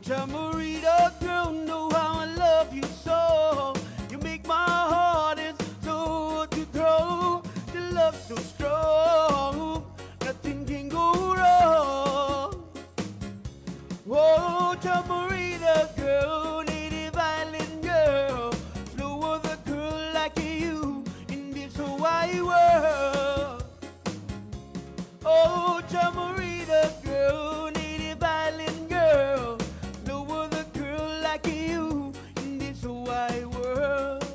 Tamarita, girl, know how I love you so. You make my heart is so to throw. The love so strong, nothing can go wrong. Whoa, Tamarita, girl, native island girl, no other girl like you in this wide world. Oh, Tamarita, girl, native island girl, no other girl like you in this wide world.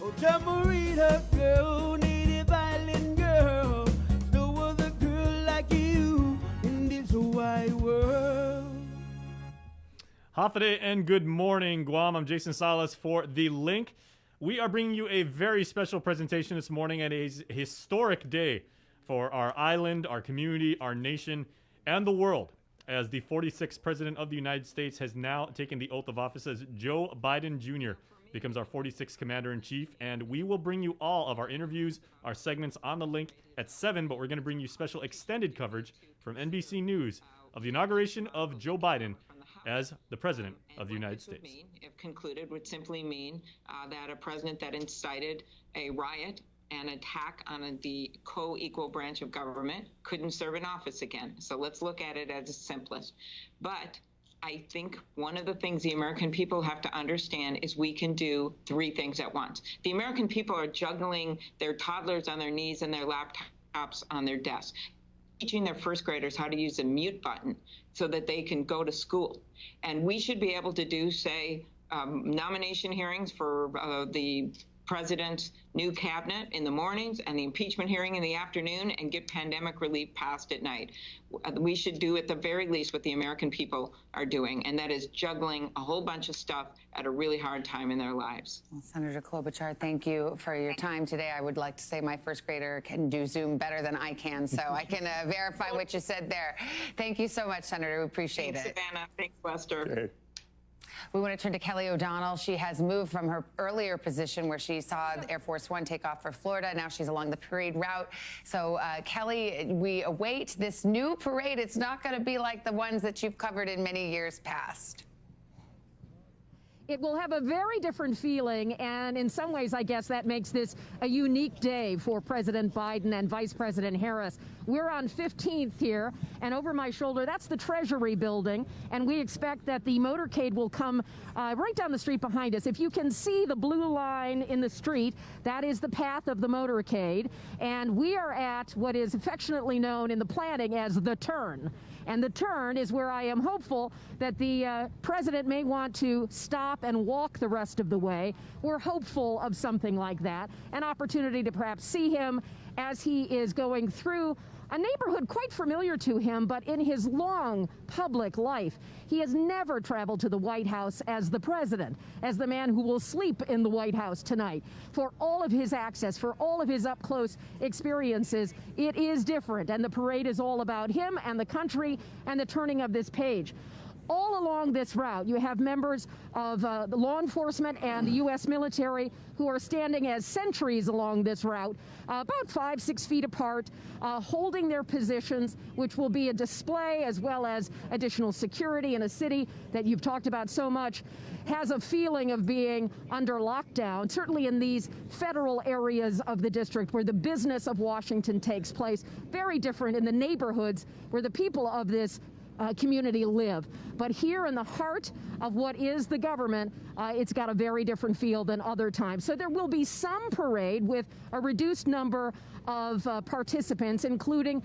Oh, Tamarita, girl, native island girl, no other girl like you in this wide world. Hafide and good morning, Guam. I'm Jason Salas for The Link. We are bringing you a very special presentation this morning and a historic day for our island, our community, our nation, and the world, as the 46th President of the United States has now taken the oath of office as Joe Biden Jr. becomes our 46th Commander-in-Chief, and we will bring you all of our interviews, our segments on The Link at 7, but we're going to bring you special extended coverage from NBC News of the inauguration of Joe Biden as the President of the United States. If concluded, would simply mean that a president that incited a riot and attack on the co-equal branch of government couldn't serve in office again. So let's look at it as the simplest. But I think one of the things the American people have to understand is we can do three things at once. The American people are juggling their toddlers on their knees and their laptops on their desks, teaching their first graders how to use the mute button so that they can go to school. And we should be able to do, say, nomination hearings for the president's new cabinet in the mornings and the impeachment hearing in the afternoon and get pandemic relief passed at night. We should do at the very least what the American people are doing, and that is juggling a whole bunch of stuff at a really hard time in their lives. Well, Senator Klobuchar, thank you for your time today. I would like to say my first grader can do Zoom better than I can, so I can verify what you said there. Thank you so much, Senator. We appreciate it. Thanks, Savannah. Thanks, Lester. Okay. We want to turn to Kelly O'Donnell. She has moved from her earlier position where she saw Air Force One take off for Florida. Now she's along the parade route. So, Kelly, we await this new parade. It's not going to be like the ones that you've covered in many years past. It will have a very different feeling, and in some ways, I guess that makes this a unique day for President Biden and Vice President Harris. We're on 15th here, and over my shoulder, that's the Treasury building, and we expect that the motorcade will come right down the street behind us. If you can see the blue line in the street, that is the path of the motorcade, and we are at what is affectionately known in the planning as the turn. And the turn is where I am hopeful that the president may want to stop and walk the rest of the way. We're hopeful of something like that, an opportunity to perhaps see him as he is going through a neighborhood quite familiar to him, but in his long public life, he has never traveled to the White House as the president, as the man who will sleep in the White House tonight. For all of his access, for all of his up-close experiences, it is different, and the parade is all about him and the country and the turning of this page. All along this route, you have members of the law enforcement and the U.S. military who are standing as sentries along this route, about 5-6 feet apart, holding their positions, which will be a display as well as additional security in a city that you've talked about so much, has a feeling of being under lockdown, certainly in these federal areas of the district where the business of Washington takes place, very different in the neighborhoods where the people of this community live. But here in the heart of what is the government, it's got a very different feel than other times. So there will be some parade with a reduced number of participants, including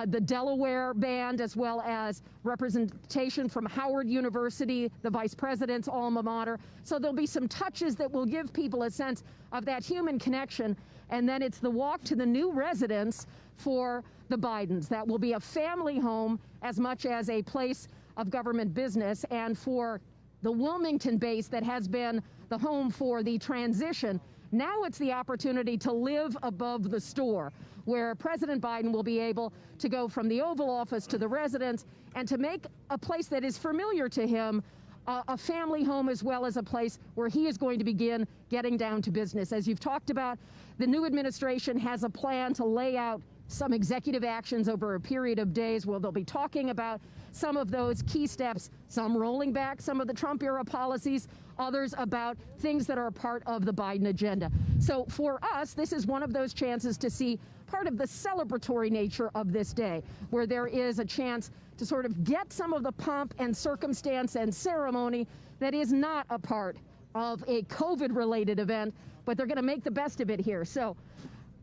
the Delaware band, as well as representation from Howard University, the vice president's alma mater. So there'll be some touches that will give people a sense of that human connection. And then it's the walk to the new residence for the Bidens. That will be a family home as much as a place of government business. And for the Wilmington base that has been the home for the transition, now it's the opportunity to live above the store, where President Biden will be able to go from the Oval Office to the residence and to make a place that is familiar to him a family home, as well as a place where he is going to begin getting down to business. As you've talked about, the new administration has a plan to lay out some executive actions over a period of days where they'll be talking about some of those key steps, some rolling back some of the Trump-era policies, others about things that are a part of the Biden agenda. So for us, this is one of those chances to see part of the celebratory nature of this day, where there is a chance to sort of get some of the pomp and circumstance and ceremony that is not a part of a COVID-related event, but they're going to make the best of it here. So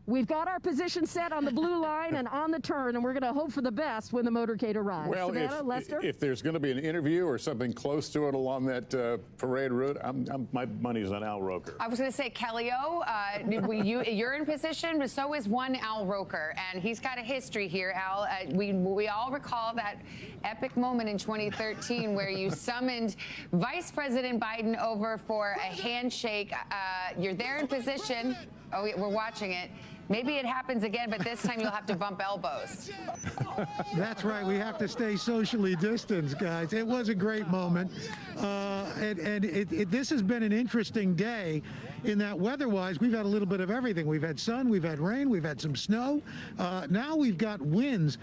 we've got our position set on the blue line and on the turn, and we're going to hope for the best when the motorcade arrives. Well, Savannah, Lester? if there's going to be an interview or something close to it along that parade route, my money's on Al Roker. I was going to say, Kelly O, you're in position, but so is one Al Roker, and he's got a history here, Al. We all recall that epic moment in 2013 where you summoned Vice President Biden over for a handshake. You're there in position. Oh, we're watching it. Maybe it happens again, but this time you'll have to bump elbows. That's right. We have to stay socially distanced, guys. It was a great moment. This has been an interesting day in that weather-wise, we've had a little bit of everything. We've had sun, we've had rain, we've had some snow. Now we've got wind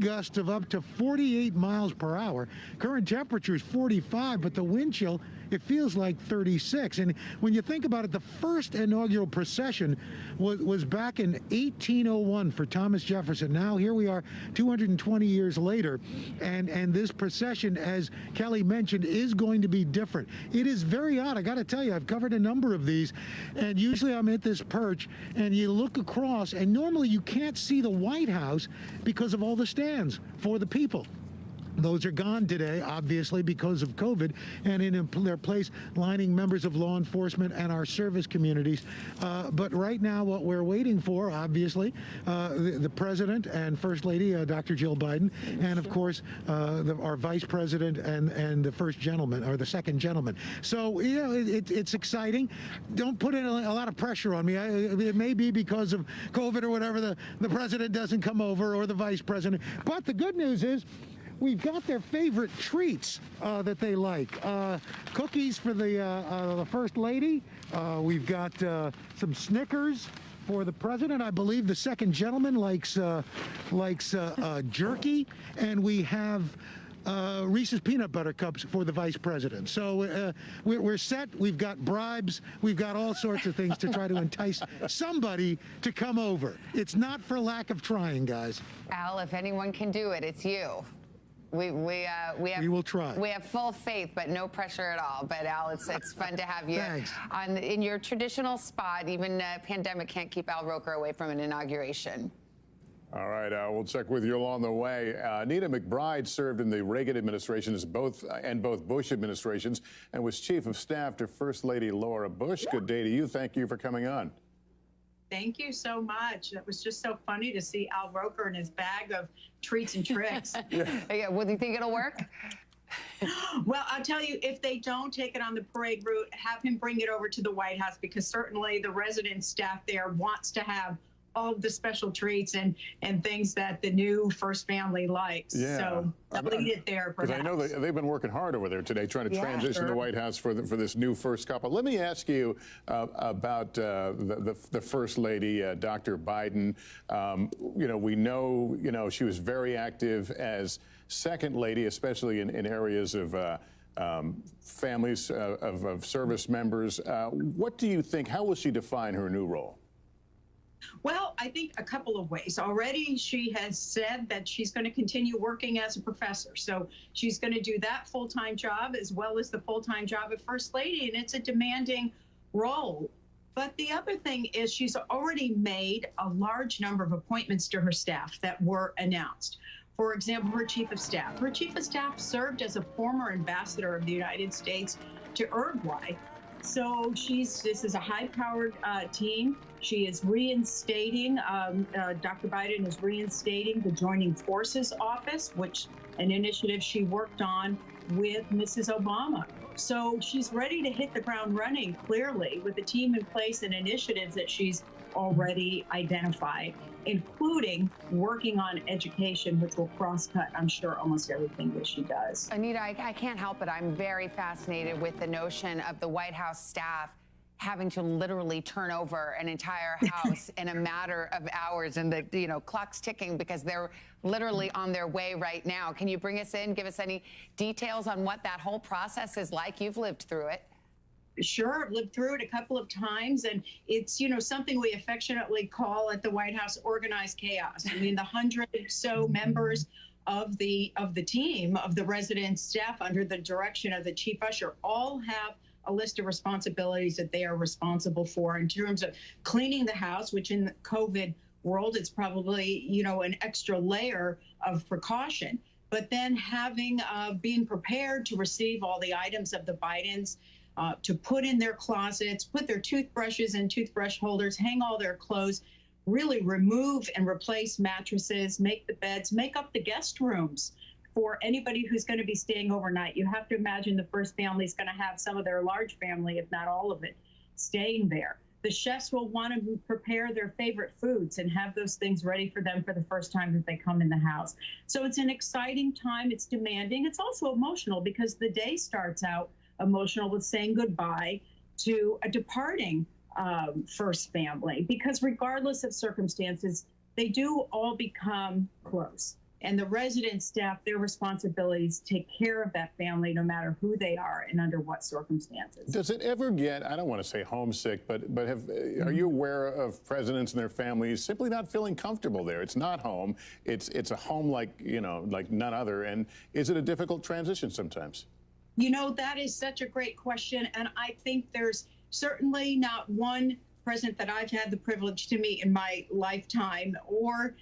gusts of up to 48 miles per hour. Current temperature is 45, but the wind chill, it feels like 36. And when you think about it, the first inaugural procession was back in 1801 for Thomas Jefferson. Now here we are 220 years later, and this procession, as Kelly mentioned, is going to be different. It is very odd. I got to tell you, I've covered a number of these, and usually I'm at this perch, and you look across, and normally you can't see the White House because of all the stands for the people. Those are gone today, obviously, because of COVID, and in their place lining members of law enforcement and our service communities. But right now, what we're waiting for, obviously, the President and First Lady, Dr. Jill Biden, and, of course, our Vice President and the First Gentleman, or the Second Gentleman. So, you know, it's exciting. Don't put in a lot of pressure on me. It may be because of COVID or whatever, the President doesn't come over, or the Vice President. But the good news is, we've got their favorite treats that they like. Cookies for the First Lady. We've got some Snickers for the President. I believe the Second Gentleman likes jerky. And we have Reese's Peanut Butter Cups for the Vice President. So we're set. We've got bribes. We've got all sorts of things to try to entice somebody to come over. It's not for lack of trying, guys. Al, if anyone can do it, it's you. We will try. We have full faith, but no pressure at all. But Al, it's fun to have you in your traditional spot. Even pandemic can't keep Al Roker away from an inauguration. All right, we'll check with you along the way. Nita McBride served in the Reagan administration as both Bush administrations and was chief of staff to First Lady Laura Bush. Good day to you. Thank you for coming on. Thank you so much. It was just so funny to see Al Roker and his bag of treats and tricks. Yeah, well, do you think it'll work? Well, I'll tell you, if they don't take it on the parade route, have him bring it over to the White House, because certainly the resident staff there wants to have all of the special treats and things that the new First Family likes. Yeah. So they'll lead it there, perhaps. Because I know they've been working hard over there today trying to transition the White House for this new first couple. Let me ask you about the First Lady, Dr. Biden. We know, she was very active as Second Lady, especially in areas of families of service members. What do you think? How will she define her new role? Well, I think a couple of ways. Already she has said that she's going to continue working as a professor. So she's going to do that full-time job as well as the full-time job of First Lady, and it's a demanding role. But the other thing is she's already made a large number of appointments to her staff that were announced. For example, her chief of staff. Her chief of staff served as a former ambassador of the United States to Uruguay. So this is a high-powered team. She is reinstating, Dr. Biden is reinstating the Joining Forces Office, which an initiative she worked on with Mrs. Obama. So she's ready to hit the ground running, clearly, with a team in place and initiatives that she's already identified, including working on education, which will cross-cut, I'm sure, almost everything that she does. Anita, I can't help it. I'm very fascinated with the notion of the White House staff having to literally turn over an entire house in a matter of hours, and the clock's ticking because they're literally on their way right now. Can you bring us in, give us any details on what that whole process is like? You've lived through it. Sure, I've lived through it a couple of times, and it's something we affectionately call at the White House organized chaos. I mean, the 100 or so members of the team, of the resident staff under the direction of the chief usher, all have a list of responsibilities that they are responsible for in terms of cleaning the house, which in the COVID world, it's probably, an extra layer of precaution. But then being prepared to receive all the items of the Bidens, to put in their closets, put their toothbrushes in toothbrush holders, hang all their clothes, really remove and replace mattresses, make the beds, make up the guest rooms for anybody who's going to be staying overnight. You have to imagine the first family is going to have some of their large family, if not all of it, staying there. The chefs will want to prepare their favorite foods and have those things ready for them for the first time that they come in the house. So it's an exciting time. It's demanding. It's also emotional because the day starts out emotional with saying goodbye to a departing first family, because regardless of circumstances, they do all become close. And the resident staff, their responsibilities take care of that family no matter who they are and under what circumstances. Does it ever get, I don't want to say homesick, but are you aware of presidents and their families simply not feeling comfortable there? It's not home. It's a home like none other. And is it a difficult transition sometimes? That is such a great question. And I think there's certainly not one president that I've had the privilege to meet in my lifetime or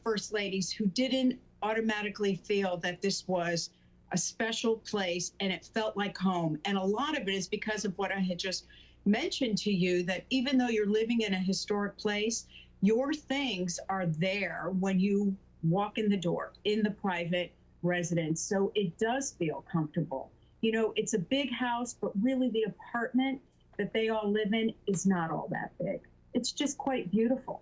first ladies who didn't automatically feel that this was a special place and it felt like home. And a lot of it is because of what I had just mentioned to you, that even though you're living in a historic place, your things are there when you walk in the door in the private residence. So it does feel comfortable. It's a big house, but really the apartment that they all live in is not all that big. It's just quite beautiful.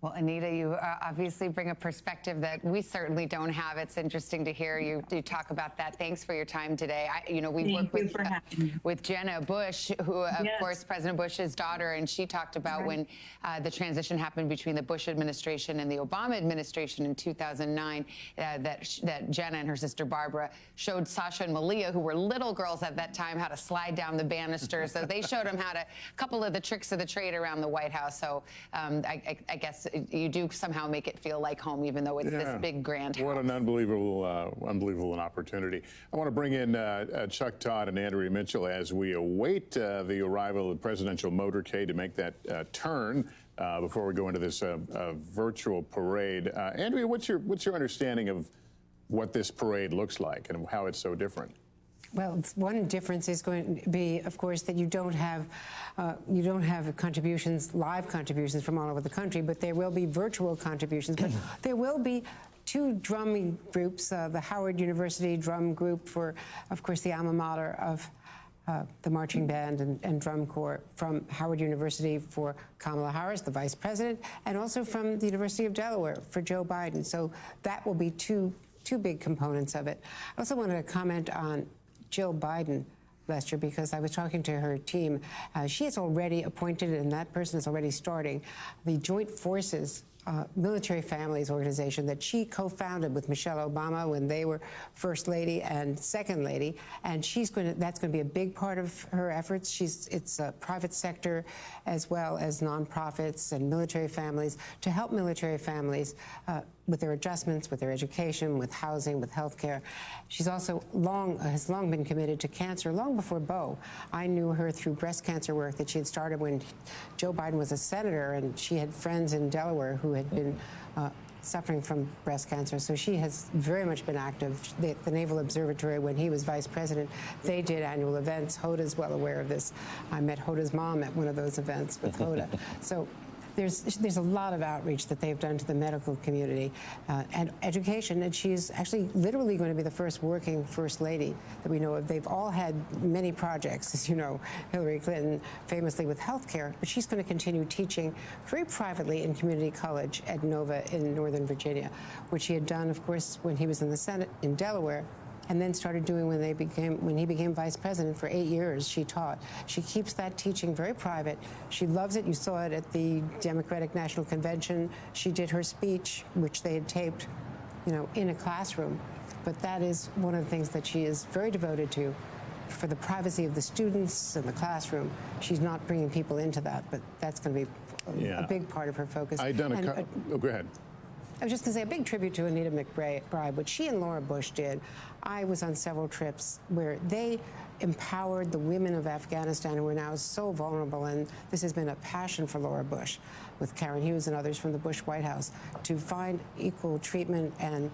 Well, Anita, you obviously bring a perspective that we certainly don't have. It's interesting to hear you talk about that. Thanks for your time today. We worked with Jenna Bush, who, of course, President Bush's daughter, and she talked about when the transition happened between the Bush administration and the Obama administration in 2009, that Jenna and her sister Barbara showed Sasha and Malia, who were little girls at that time, how to slide down the banisters. So they showed them a couple of the tricks of the trade around the White House. So I guess you do somehow make it feel like home, even though it's this big grand house. What an unbelievable opportunity. I want to bring in Chuck Todd and Andrea Mitchell as we await the arrival of the presidential motorcade to make that turn before we go into this virtual parade. Andrea, what's your understanding of what this parade looks like and how it's so different? Well, one difference is going to be, of course, that you don't have contributions, live contributions from all over the country, but there will be virtual contributions. But there will be two drumming groups, the Howard University drum group for, of course, the alma mater of the marching band and drum corps, from Howard University for Kamala Harris, the vice president, and also from the University of Delaware for Joe Biden. So that will be two big components of it. I also wanted to comment on Jill Biden, Lester, because I was talking to her team. She is already appointed, and that person is already starting the Joint Forces Military Families Organization that she co-founded with Michelle Obama when they were First Lady and Second Lady, and that's going to be a big part of her efforts. It's a private sector as well as nonprofits and military families to help military families with their adjustments, with their education, with housing, with health care. She's also has long been committed to cancer, long before Beau. I knew her through breast cancer work that she had started when Joe Biden was a senator, and she had friends in Delaware who had been suffering from breast cancer. So she has very much been active. The Naval Observatory, when he was vice president, they did annual events. Hoda's well aware of this. I met Hoda's mom at one of those events with Hoda. So there's a lot of outreach that they've done to the medical community and education, and she's actually literally going to be the first working first lady that we know of. They've all had many projects, as you know, Hillary Clinton famously with health care, but she's going to continue teaching very privately in community college at Nova in Northern Virginia, which she had done, of course, when he was in the Senate in Delaware. and then started doing when he became vice president. For 8 years, she taught. She keeps that teaching very private. She loves it. You saw it at the Democratic National Convention. She did her speech, which they had taped, in a classroom. But that is one of the things that she is very devoted to. For the privacy of the students and the classroom, she's not bringing people into that, but that's going to be a big part of her focus. Go ahead. I was just going to say a big tribute to Anita McBride. What she and Laura Bush did, I was on several trips where they empowered the women of Afghanistan who are now so vulnerable, and this has been a passion for Laura Bush with Karen Hughes and others from the Bush White House to find equal treatment and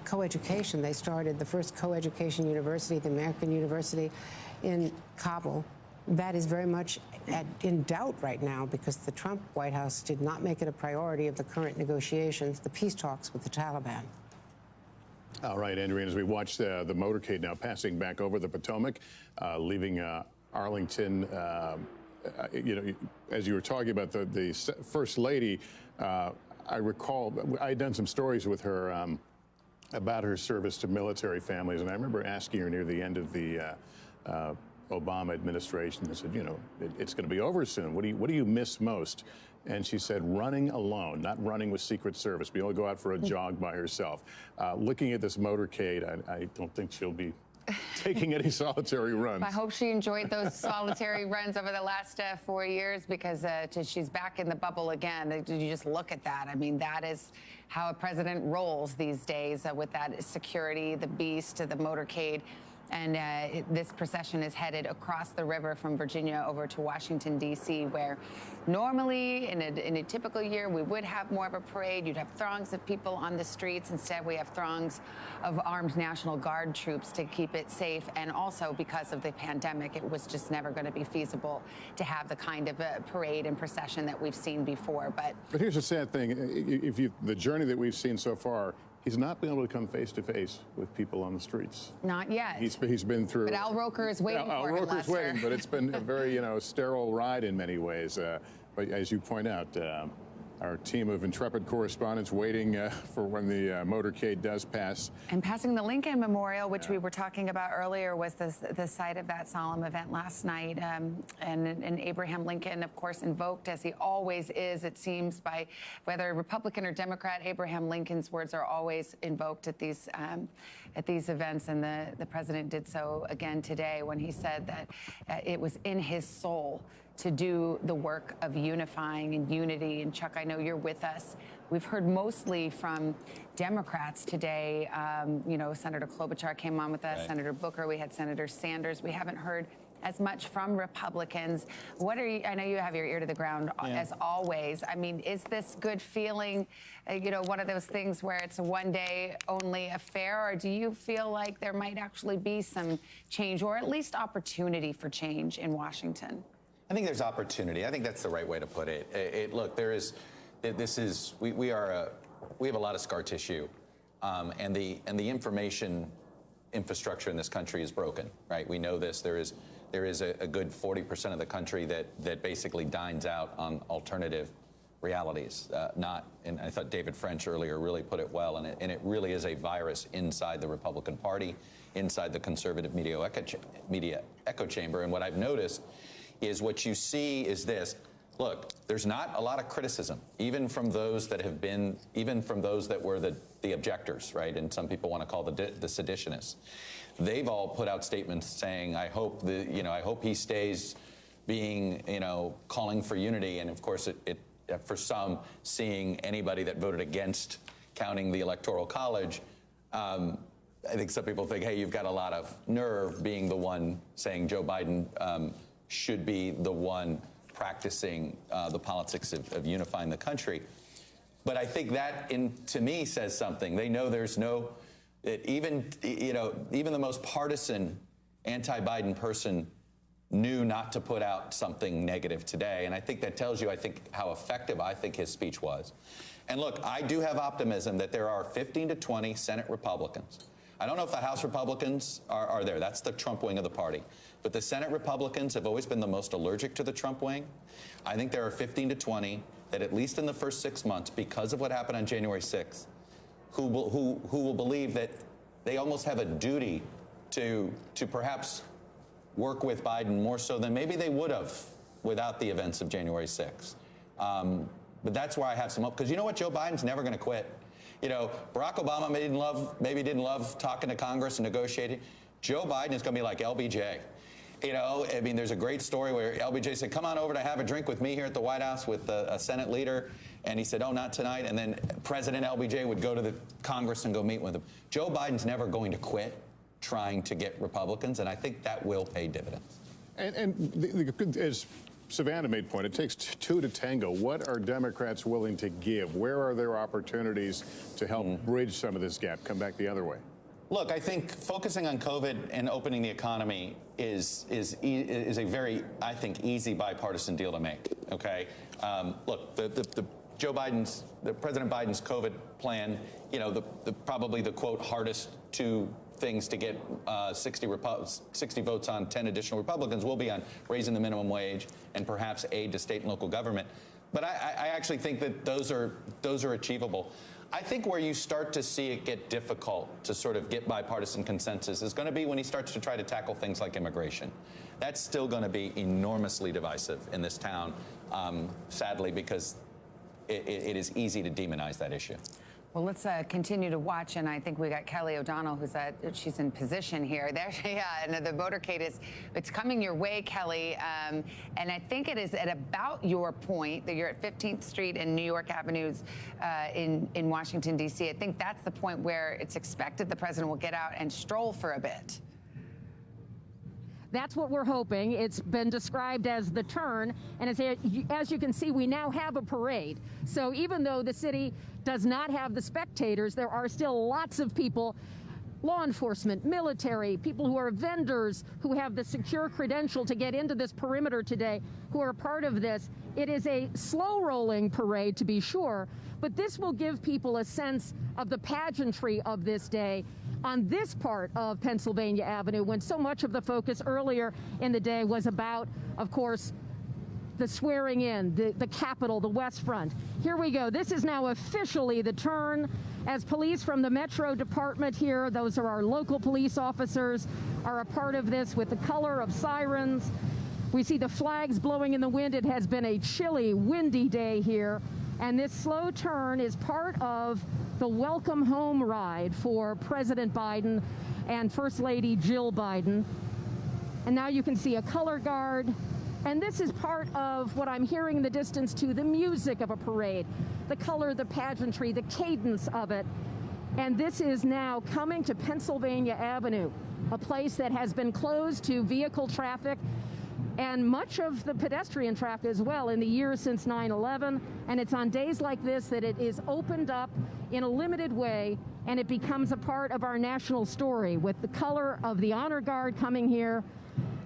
co-education. They started the first co-education university, the American University in Kabul. That is very much in doubt right now because the Trump White House did not make it a priority of the current negotiations, the peace talks with the Taliban. All right, Andrea, as we watch the motorcade now passing back over the Potomac, leaving Arlington, as you were talking about the First Lady, I recall I had done some stories with her about her service to military families, and I remember asking her near the end of the Obama administration, I said, it's going to be over soon. What do you miss most? And she said, running alone, not running with Secret Service. Be able to go out for a jog by herself. Looking at this motorcade, I don't think she'll be taking any solitary runs. I hope she enjoyed those solitary runs over the last 4 years because she's back in the bubble again. You just look at that. I mean, that is how a president rolls these days with that security, the beast, the motorcade. And this procession is headed across the river from Virginia over to Washington, D.C., where normally in a typical year we would have more of a parade. You'd have throngs of people on the streets. Instead, we have throngs of armed National Guard troops to keep it safe. And also because of the pandemic, it was just never going to be feasible to have the kind of a parade and procession that we've seen before. But here's the sad thing. The journey that we've seen so far, he's not been able to come face to face with people on the streets. Not yet. He's been through. But Al Roker is waiting Al for him, Roker's waiting, but it's been a very sterile ride in many ways. But as you point out, our team of intrepid correspondents waiting for when the motorcade does pass. And passing the Lincoln Memorial, which we were talking about earlier, was the site of that solemn event last night. And Abraham Lincoln, of course, invoked, as he always is, it seems, by whether Republican or Democrat, Abraham Lincoln's words are always invoked at these events. And the president did so again today when he said that it was in his soul to do the work of unifying and unity. And Chuck, I know you're with us. We've heard mostly from Democrats today. Senator Klobuchar came on with us, right. Senator Booker, we had Senator Sanders. We haven't heard as much from Republicans. I know you have your ear to the ground as always. I mean, is this good feeling, one of those things where it's a one-day only affair, or do you feel like there might actually be some change or at least opportunity for change in Washington? I think there's opportunity. I think that's the right way to put it. Look, we have a lot of scar tissue, and the information infrastructure in this country is broken, right? We know this. There is a good 40% of the country that basically dines out on alternative realities, and I thought David French earlier really put it well, and it really is a virus inside the Republican Party, inside the conservative media echo chamber. And what I've noticed is what you see is this. Look, there's not a lot of criticism, even from those that were the objectors, right? And some people want to call the seditionists. They've all put out statements saying, I hope he stays being, calling for unity. And of course, it for some, seeing anybody that voted against counting the Electoral College, I think some people think, hey, you've got a lot of nerve being the one saying Joe Biden should be the one practicing the politics of unifying the country. But I think that, to me, says something. They know even the most partisan anti-Biden person knew not to put out something negative today. And I think that tells you, how effective I think his speech was. And look, I do have optimism that there are 15 to 20 Senate Republicans. I don't know if the House Republicans are there. That's the Trump wing of the party. But the Senate Republicans have always been the most allergic to the Trump wing. I think there are 15 to 20 that, at least in the first 6 months, because of what happened on January 6th, who will believe that they almost have a duty to perhaps work with Biden more so than maybe they would have without the events of January 6th. But that's why I have some hope, because you know what? Joe Biden's never going to quit. You know, Barack Obama maybe didn't love talking to Congress and negotiating. Joe Biden is going to be like LBJ. You know, I mean, there's a great story where LBJ said, come on over to have a drink with me here at the White House with a Senate leader. And he said, oh, not tonight. And then President LBJ would go to the Congress and go meet with him. Joe Biden's never going to quit trying to get Republicans, and I think that will pay dividends. And as Savannah made point, it takes two to tango. What are Democrats willing to give? Where are there opportunities to help bridge some of this gap, come back the other way? Look, I think focusing on COVID and opening the economy is a very, I think, easy bipartisan deal to make. Okay, look, the President Biden's COVID plan, you know, probably the quote hardest two things to get 60 votes on 10 additional Republicans will be on raising the minimum wage and perhaps aid to state and local government. But I actually think that those are achievable. I think where you start to see it get difficult to sort of get bipartisan consensus is going to be when he starts to try to tackle things like immigration. That's still going to be enormously divisive in this town, sadly, because it is easy to demonize that issue. Well, let's continue to watch, and I think we got Kelly O'Donnell, she's in position here. There, and the motorcade it's coming your way, Kelly. And I think it is at about your point that you're at 15th Street and New York Avenues in Washington, D.C. I think that's the point where it's expected the president will get out and stroll for a bit. That's what we're hoping. It's been described as the turn. And as you can see, we now have a parade. So even though the city does not have the spectators, there are still lots of people, law enforcement, military, people who are vendors, who have the secure credential to get into this perimeter today, who are part of this. It is a slow-rolling parade, to be sure, but this will give people a sense of the pageantry of this day on this part of Pennsylvania Avenue, when so much of the focus earlier in the day was about, of course, the swearing in, the Capitol, the West Front. Here we go. This is now officially the turn as police from the Metro Department here, those are our local police officers, are a part of this with the color of sirens. We see the flags blowing in the wind. It has been a chilly, windy day here. And this slow turn is part of the welcome home ride for President Biden and First Lady Jill Biden. And now you can see a color guard. And this is part of what I'm hearing in the distance too, the music of a parade, the color, the pageantry, the cadence of it. And this is now coming to Pennsylvania Avenue, a place that has been closed to vehicle traffic and much of the pedestrian traffic as well in the years since 9/11. And it's on days like this that it is opened up in a limited way, and it becomes a part of our national story with the color of the honor guard coming here.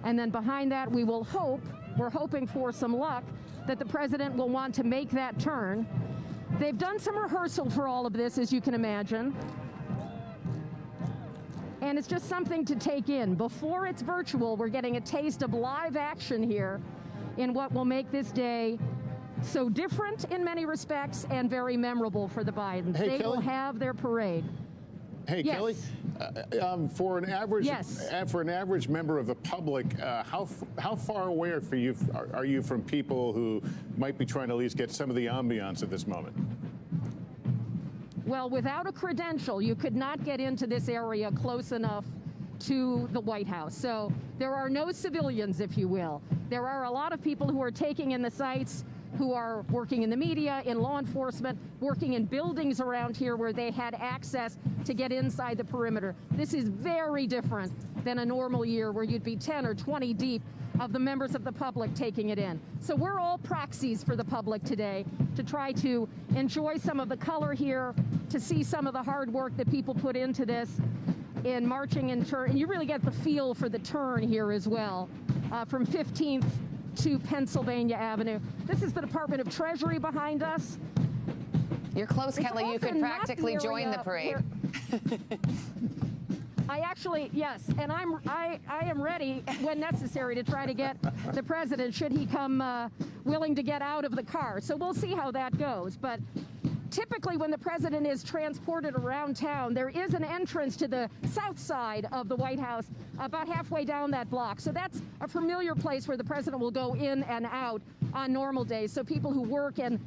And then behind that, we're hoping for some luck that the president will want to make that turn. They've done some rehearsal for all of this, as you can imagine. And it's just something to take in. Before it's virtual, we're getting a taste of live action here in what will make this day so different in many respects and very memorable for the Bidens. Hey, they Kelly? will have their parade. Hey, Yes. Kelly, for an average Yes. for an average member of the public, how far away are you from people who might be trying to at least get some of the ambiance at this moment? Well, without a credential, you could not get into this area close enough to the White House. So there are no civilians, if you will. There are a lot of people who are taking in the sights, who are working in the media, in law enforcement, working in buildings around here where they had access to get inside the perimeter. This is very different than a normal year where you'd be 10 or 20 deep of the members of the public taking it in. So we're all proxies for the public today to try to enjoy some of the color here, to see some of the hard work that people put into this in marching in turn. And you really get the feel for the turn here as well, from 15th to Pennsylvania Avenue. This is the Department of Treasury behind us. You're close, Kelly. You could practically join the parade. I actually, yes, and I am ready when necessary to try to get the president, should he come willing to get out of the car. So we'll see how that goes. But typically when the president is transported around town, there is an entrance to the south side of the White House about halfway down that block. So that's a familiar place where the president will go in and out on normal days. So people who work and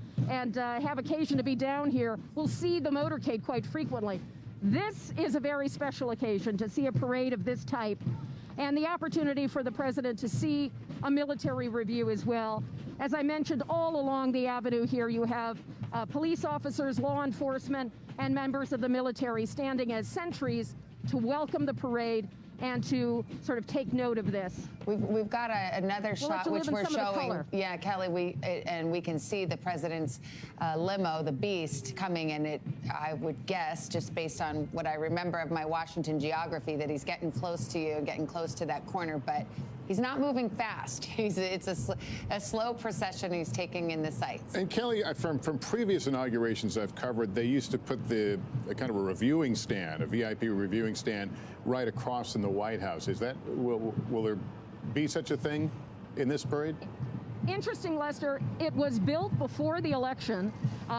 have occasion to be down here will see the motorcade quite frequently. This is a very special occasion to see a parade of this type, and the opportunity for the president to see a military review as well. As I mentioned, all along the avenue here, you have police officers, law enforcement, and members of the military standing as sentries to welcome the parade and to sort of take note of this. We've got another shot which we're showing. Yeah, Kelly, we can see the president's limo, the Beast, coming, and I would guess, just based on what I remember of my Washington geography, that he's getting close to you, getting close to that corner, but he's not moving fast. It's a slow procession he's taking in the sights. And Kelly, from previous inaugurations I've covered, they used to put a kind of a reviewing stand, a VIP reviewing stand, right across from the White House. Is that will there be such a thing in this parade? Interesting, Lester. It was built before the election,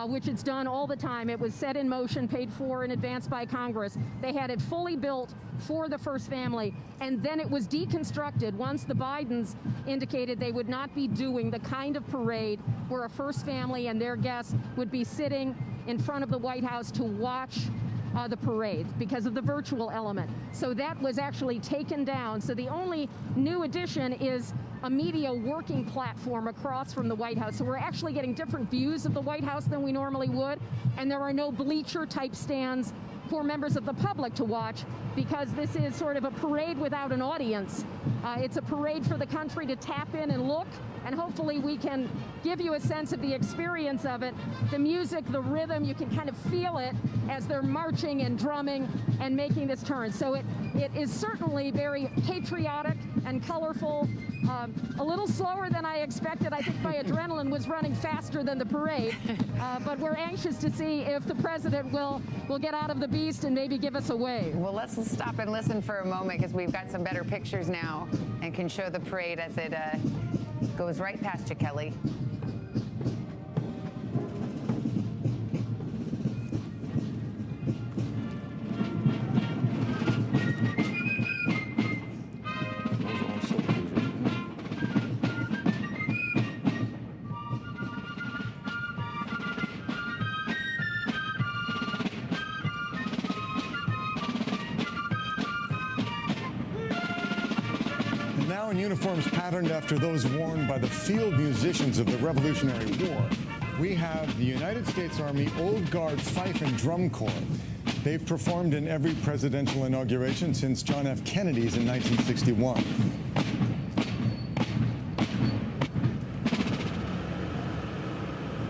which it's done all the time. It was set in motion, paid for in advance by Congress. They had it fully built for the first family, and then it was deconstructed once the Bidens indicated they would not be doing the kind of parade where a first family and their guests would be sitting in front of the White House to watch the parade because of the virtual element. So that was actually taken down. So the only new addition is a media working platform across from the White House. So we're actually getting different views of the White House than we normally would. And there are no bleacher type stands for members of the public to watch, because this is sort of a parade without an audience. It's a parade for the country to tap in and look, and hopefully we can give you a sense of the experience of it. The music, the rhythm, you can kind of feel it as they're marching and drumming and making this turn. So it is certainly very patriotic and colorful, a little slower than I expected. I think my adrenaline was running faster than the parade, but we're anxious to see if the president will get out of the Beast and maybe give us a wave. Well, let's stop and listen for a moment, because we've got some better pictures now and can show the parade as it goes right past you, Kelly. Now in uniforms patterned after those worn by the field musicians of the Revolutionary War, we have the United States Army Old Guard Fife and Drum Corps. They've performed in every presidential inauguration since John F. Kennedy's in 1961.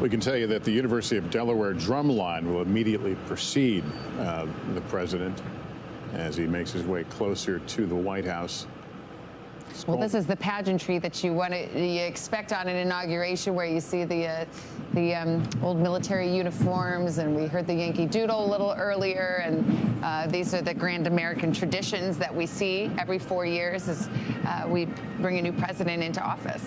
We can tell you that the University of Delaware drum line will immediately precede the president as he makes his way closer to the White House. Well, this is the pageantry that you expect on an inauguration, where you see the old military uniforms, and we heard the Yankee Doodle a little earlier, and these are the grand American traditions that we see every 4 years as we bring a new president into office.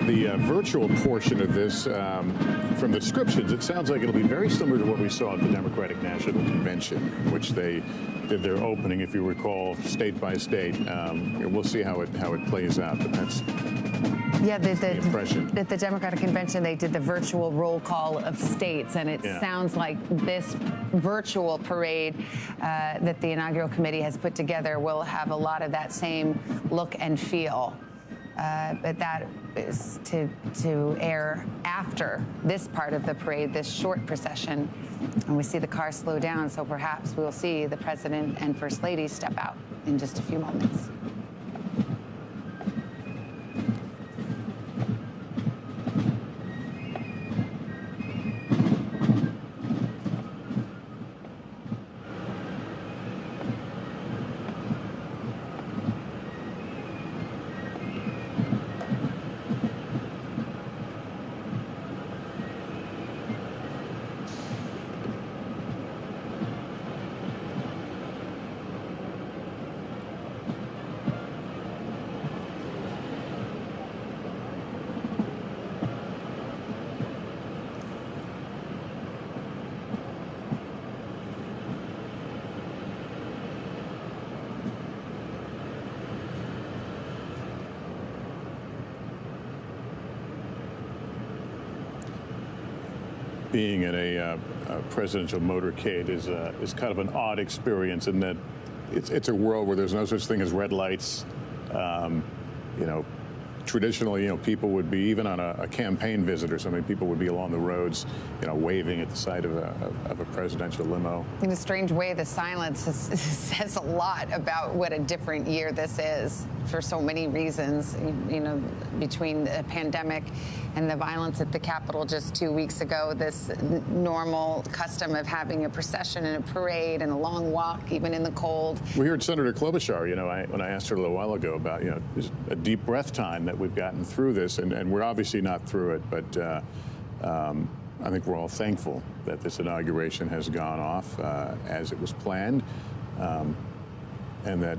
The virtual portion of this, from the descriptions, it sounds like it'll be very similar to what we saw at the Democratic National Convention, which they did their opening, if you recall, state by state. We'll see how it plays out, but that's the impression. At the Democratic Convention, they did the virtual roll call of states, and it sounds like this virtual parade that the inaugural committee has put together will have a lot of that same look and feel. But that is to air after this part of the parade, this short procession. And we see the car slow down, so perhaps we'll see the president and first lady step out in just a few moments. being in a presidential motorcade is kind of an odd experience in that it's a world where there's no such thing as red lights. You know, traditionally, you know, people would be, even on a campaign visit or something, people would be along the roads, you know, waving at the side of a presidential limo. In a strange way, the silence says a lot about what a different year this is for so many reasons. You know, between the pandemic and the violence at the Capitol just 2 weeks ago, this normal custom of having a procession and a parade and a long walk, even in the cold. We heard Senator Klobuchar, you know, when I asked her a little while ago about, you know, just a deep breath time that we've gotten through this, and we're obviously not through it, but I think we're all thankful that this inauguration has gone off as it was planned, and that,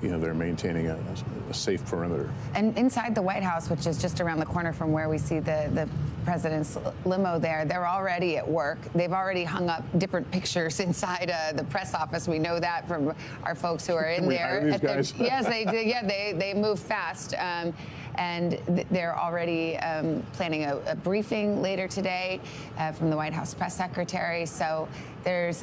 you know, they're maintaining a safe perimeter. And inside the White House, which is just around the corner from where we see the president's limo there, they're already at work. They've already hung up different pictures inside the press office. We know that from our folks who are in there. These guys? Yes, they do. Yeah, they move fast. And they're already planning a briefing later today from the White House press secretary. So there's,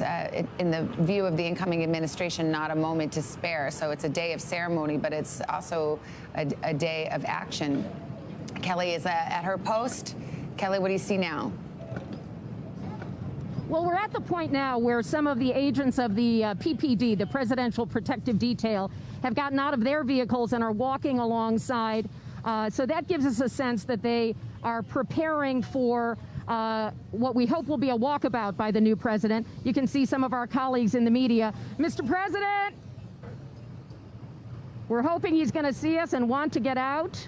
in the view of the incoming administration, not a moment to spare. So it's a day of ceremony, but it's also a day of action. Kelly is at her post. Kelly, what do you see now? Well, we're at the point now where some of the agents of the PPD, the Presidential Protective Detail, have gotten out of their vehicles and are walking alongside. So that gives us a sense that they are preparing for what we hope will be a walkabout by the new president. You can see some of our colleagues in the media. Mr. President, we're hoping he's going to see us and want to get out.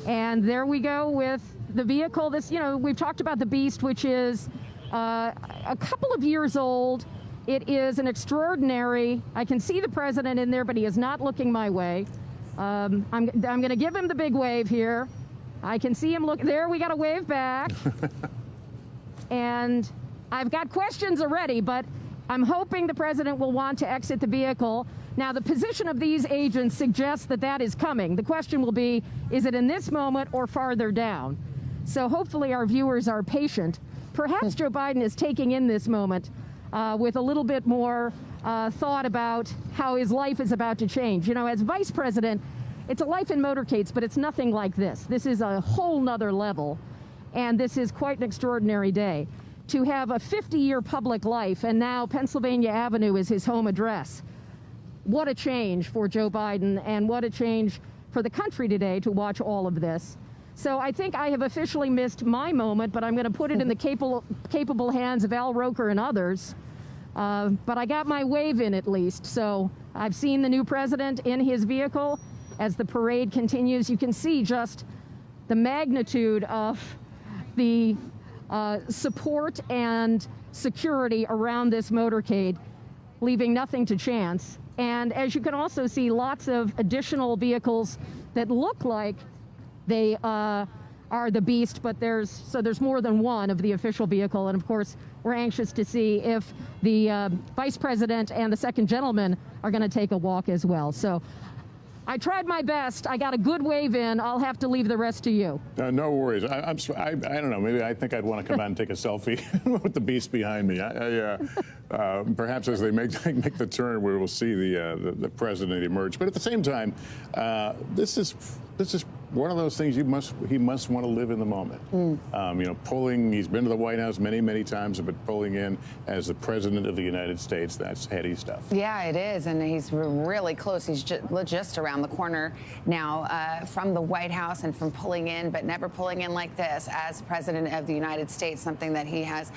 And there we go with the vehicle. This, you know, we've talked about the Beast, which is a couple of years old. It is an extraordinary, I can see the president in there, but he is not looking my way. I'm going to give him the big wave here. I can see him look there. We got a wave back. And I've got questions already, but I'm hoping the president will want to exit the vehicle. Now, the position of these agents suggests that that is coming. The question will be, is it in this moment or farther down? So hopefully our viewers are patient. Perhaps Joe Biden is taking in this moment with a little bit more thought about how his life is about to change. You know, as vice president, it's a life in motorcades, but it's nothing like this. This is a whole nother level, and this is quite an extraordinary day. To have a 50-year public life, and now Pennsylvania Avenue is his home address. What a change for Joe Biden, and what a change for the country today to watch all of this. So I think I have officially missed my moment, but I'm going to put it in the capable hands of Al Roker and others. But I got my wave in at least. So I've seen the new president in his vehicle. As the parade continues, you can see just the magnitude of the support and security around this motorcade, leaving nothing to chance. And as you can also see, lots of additional vehicles that look like they are the Beast, but there's more than one of the official vehicle. And of course, we're anxious to see if the vice president and the second gentleman are going to take a walk as well. So I tried my best. I got a good wave in. I'll have to leave the rest to you. No worries. I don't know. Maybe I think I'd want to come out and take a selfie with the Beast behind me. Perhaps as they make the turn, we will see the president emerge. But at the same time, this is one of those things he must want to live in the moment. You know, he's been to the White House many times, but pulling in as the president of the United States, that's heady stuff. Yeah, it is, and he's really close. He's just around the corner now from the White House and from pulling in, but never pulling in like this as president of the United States, something that he has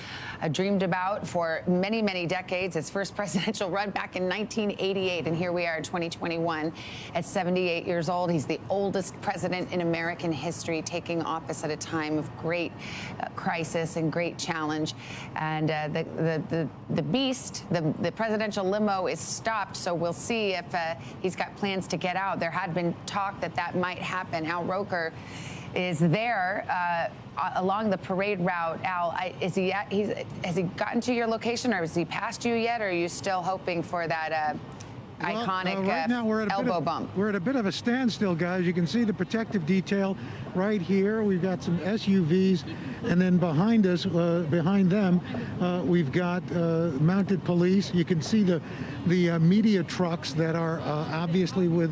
dreamed about for many decades. His first presidential run back in 1988, and here we are in 2021 at 78 years old. He's the oldest president in American history, taking office at a time of great crisis and great challenge. And the Beast, the presidential limo, is stopped, so we'll see if he's got plans to get out. There had been talk that might happen. Al Roker is there along the parade route. Al, has he gotten to your location, or has he passed you yet, or are you still hoping for that iconic right now we're at elbow bump? We're at a bit of a standstill, guys. You can see the protective detail right here. We've got some SUVs, and then behind us, behind them, we've got mounted police. You can see the media trucks that are obviously with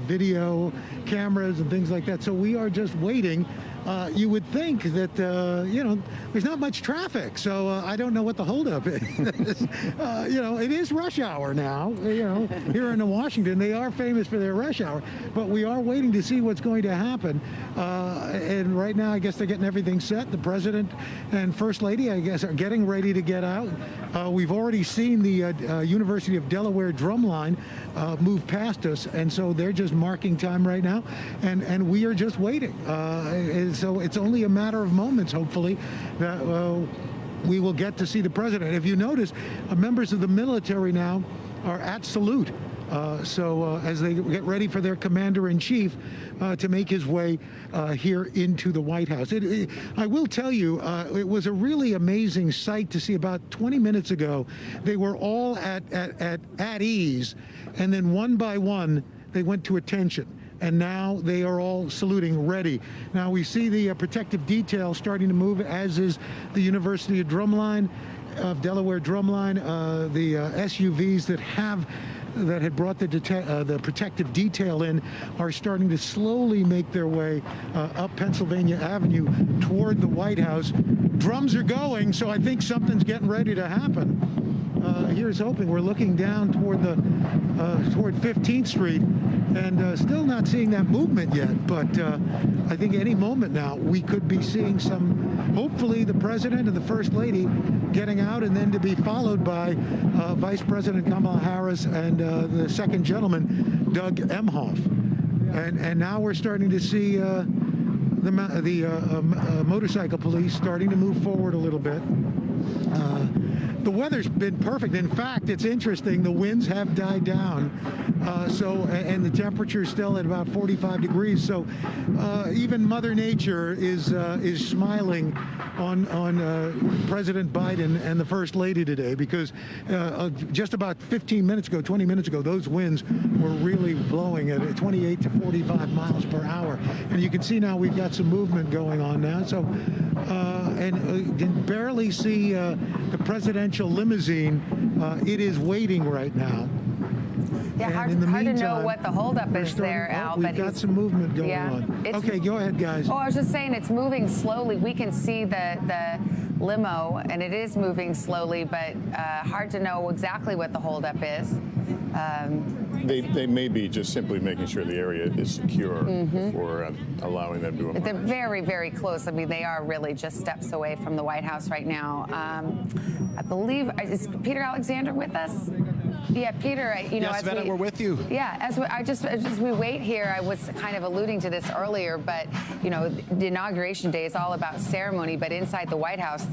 video cameras and things like that. So we are just waiting. You would think that, there's not much traffic, so I don't know what the holdup is. It is rush hour now, here in Washington. They are famous for their rush hour, but we are waiting to see what's going to happen. And right now, I guess they're getting everything set. The president and first lady, I guess, are getting ready to get out. We've already seen the University of Delaware drumline move past us, and so they're just marking time right now, and we are just waiting. So it's only a matter of moments, hopefully, that we will get to see the president. If you notice, members of the military now are at salute. As they get ready for their commander-in-chief to make his way here into the White House. I will tell you, it was a really amazing sight to see. About 20 minutes ago, they were all at ease, and then one by one, they went to attention. And now they are all saluting, ready. Now we see the protective detail starting to move, as is the University of Delaware drumline, the SUVs that had brought the protective detail in are starting to slowly make their way up Pennsylvania Avenue toward the White House. Drums are going, so I think something's getting ready to happen. Here's hoping. We're looking down toward 15th Street, and still not seeing that movement yet. But I think any moment now we could be seeing hopefully the president and the first lady getting out, and then to be followed by Vice President Kamala Harris and the second gentleman, Doug Emhoff. And now we're starting to see the motorcycle police starting to move forward a little bit. The weather's been perfect. In fact, it's interesting. The winds have died down, and the temperature's still at about 45 degrees. So even Mother Nature is smiling on President Biden and the First Lady today, because just about 20 minutes ago, those winds were really blowing at 28 to 45 miles per hour. And you can see now we've got some movement going on now. So, and can barely see the presidential limousine. It is waiting right now. Yeah, hard to know what the holdup is there, Al. We've got some movement going on. Okay, go ahead, guys. Oh, I was just saying it's moving slowly. We can see the limo, and it is moving slowly, but hard to know exactly what the holdup is. They may be just simply making sure the area is secure before allowing them to emerge. They're very, very close. I mean, they are really just steps away from the White House right now. I believe, is Peter Alexander with us? Yeah, Peter, yes, Savannah, we're with you. Yeah, as we wait here, I was kind of alluding to this earlier, but, the Inauguration Day is all about ceremony, but inside the White House,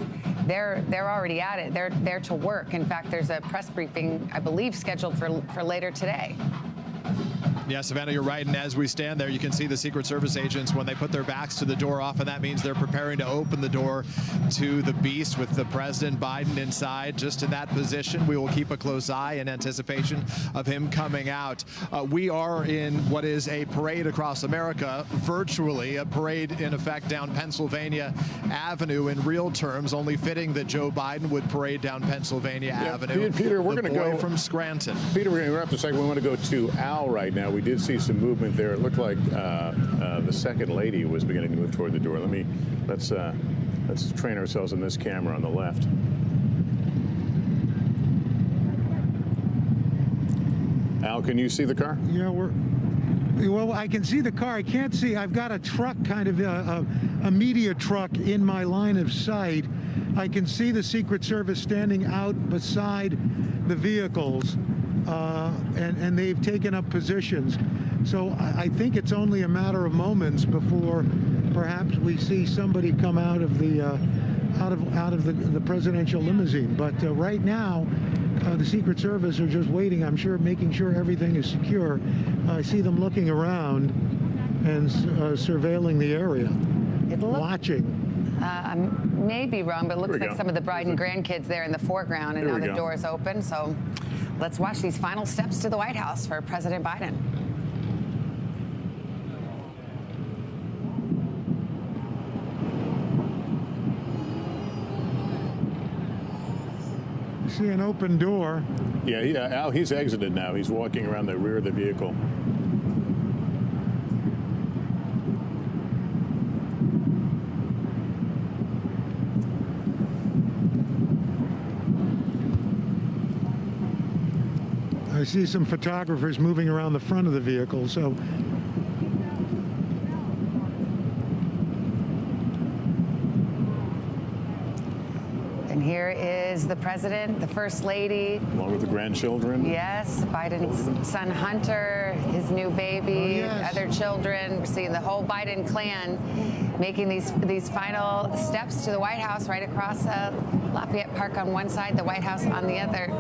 they're already at it. They're there to work. In fact, there's a press briefing, I believe, scheduled for later today. Yeah, Savannah, you're right. And as we stand there, you can see the Secret Service agents, when they put their backs to the door, often that means they're preparing to open the door to the beast with the President Biden inside, just in that position. We will keep a close eye in anticipation of him coming out. We are in what is a parade across America, virtually a parade in effect down Pennsylvania Avenue in real terms, only fitting that Joe Biden would parade down Pennsylvania Avenue. Peter, we're going to go from Scranton. Peter, we're going to wrap the segment. We want to go to Al right now. We did see some movement there. It looked like the second lady was beginning to move toward the door. Let's train ourselves on this camera on the left. Al, can you see the car? Yeah, well, I can see the car. I can't see. I've got a truck, kind of a media truck, in my line of sight. I can see the Secret Service standing out beside the vehicles. And they've taken up positions. So I think it's only a matter of moments before perhaps we see somebody come out of the presidential limousine. But right now, the Secret Service are just waiting, I'm sure, making sure everything is secure. I see them looking around and surveilling the area, watching. I may be wrong, but it looks like some of the bride and grandkids there in the foreground, and now the door is open. So let's watch these final steps to the White House for President Biden. see an open door. Yeah, Al, he's exited now. He's walking around the rear of the vehicle. I see some photographers moving around the front of the vehicle, so And here is the president, the first lady. Along with the grandchildren. Yes, Biden's son Hunter, his new baby, other children. We're seeing the whole Biden clan making these final steps to the White House right across Lafayette Park on one side, the White House on the other,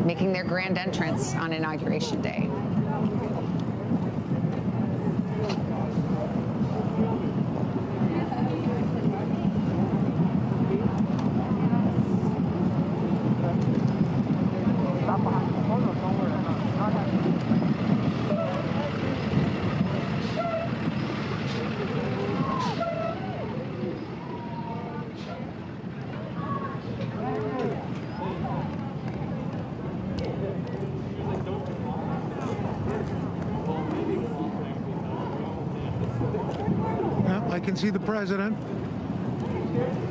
making their grand entrance on Inauguration Day. I can see the president.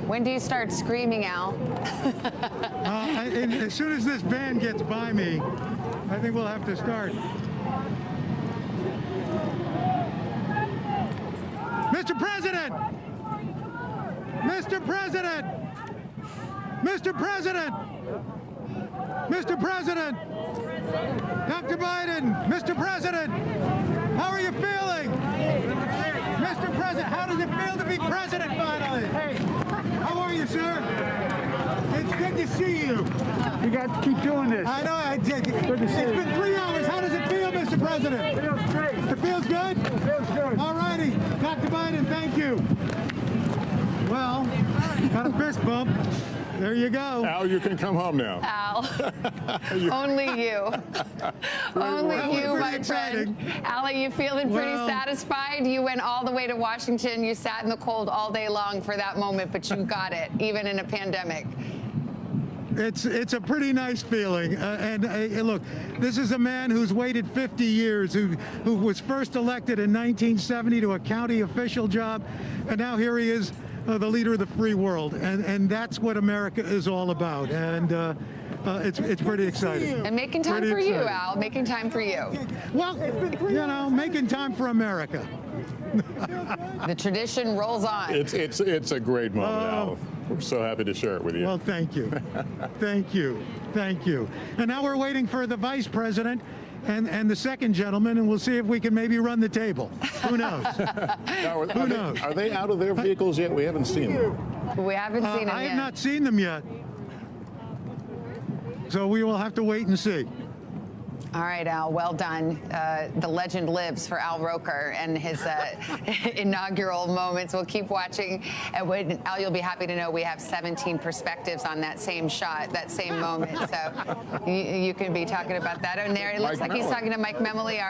When do you start screaming, Al? As soon as this van gets by me, I think we'll have to start. Mr. President! Mr. President! Mr. President! Mr. President! Dr. Biden! Mr. President! How are you feeling? Mr. President, how does it feel to be president finally? Hey, how are you, sir? It's good to see you. You got to keep doing this. I know. It's been 3 hours. How does it feel, Mr. President? It feels great. It feels good? It feels good. All righty. Dr. Biden, thank you. Well, got a fist bump. There you go. Al, you can come home now. Al, only you. Only you, my friend. Al, are you feeling pretty satisfied? You went all the way to Washington. You sat in the cold all day long for that moment, but you got it, even in a pandemic. It's a pretty nice feeling. Look, this is a man who's waited 50 years, who was first elected in 1970 to a county official job, and now here he is, the leader of the free world, and that's what America is all about. And it's pretty exciting. And making time for you, Al. Making time for you. Well, you know, making time for America. The tradition rolls on. It's a great moment, Al. We're so happy to share it with you. Well, thank you. Thank you. Thank you. And now we're waiting for the vice president and the second gentleman, and we'll see if we can maybe run the table. Who knows? Who knows? Are they out of their vehicles yet? We haven't seen them. We haven't seen them yet. I have not seen them yet. So we will have to wait and see. All right, Al, well done. The legend lives for Al Roker and his inaugural moments. We'll keep watching. Al, you'll be happy to know we have 17 perspectives on that same shot, that same moment. So you can be talking about that. And there, it looks like he's talking to Mike Memoli,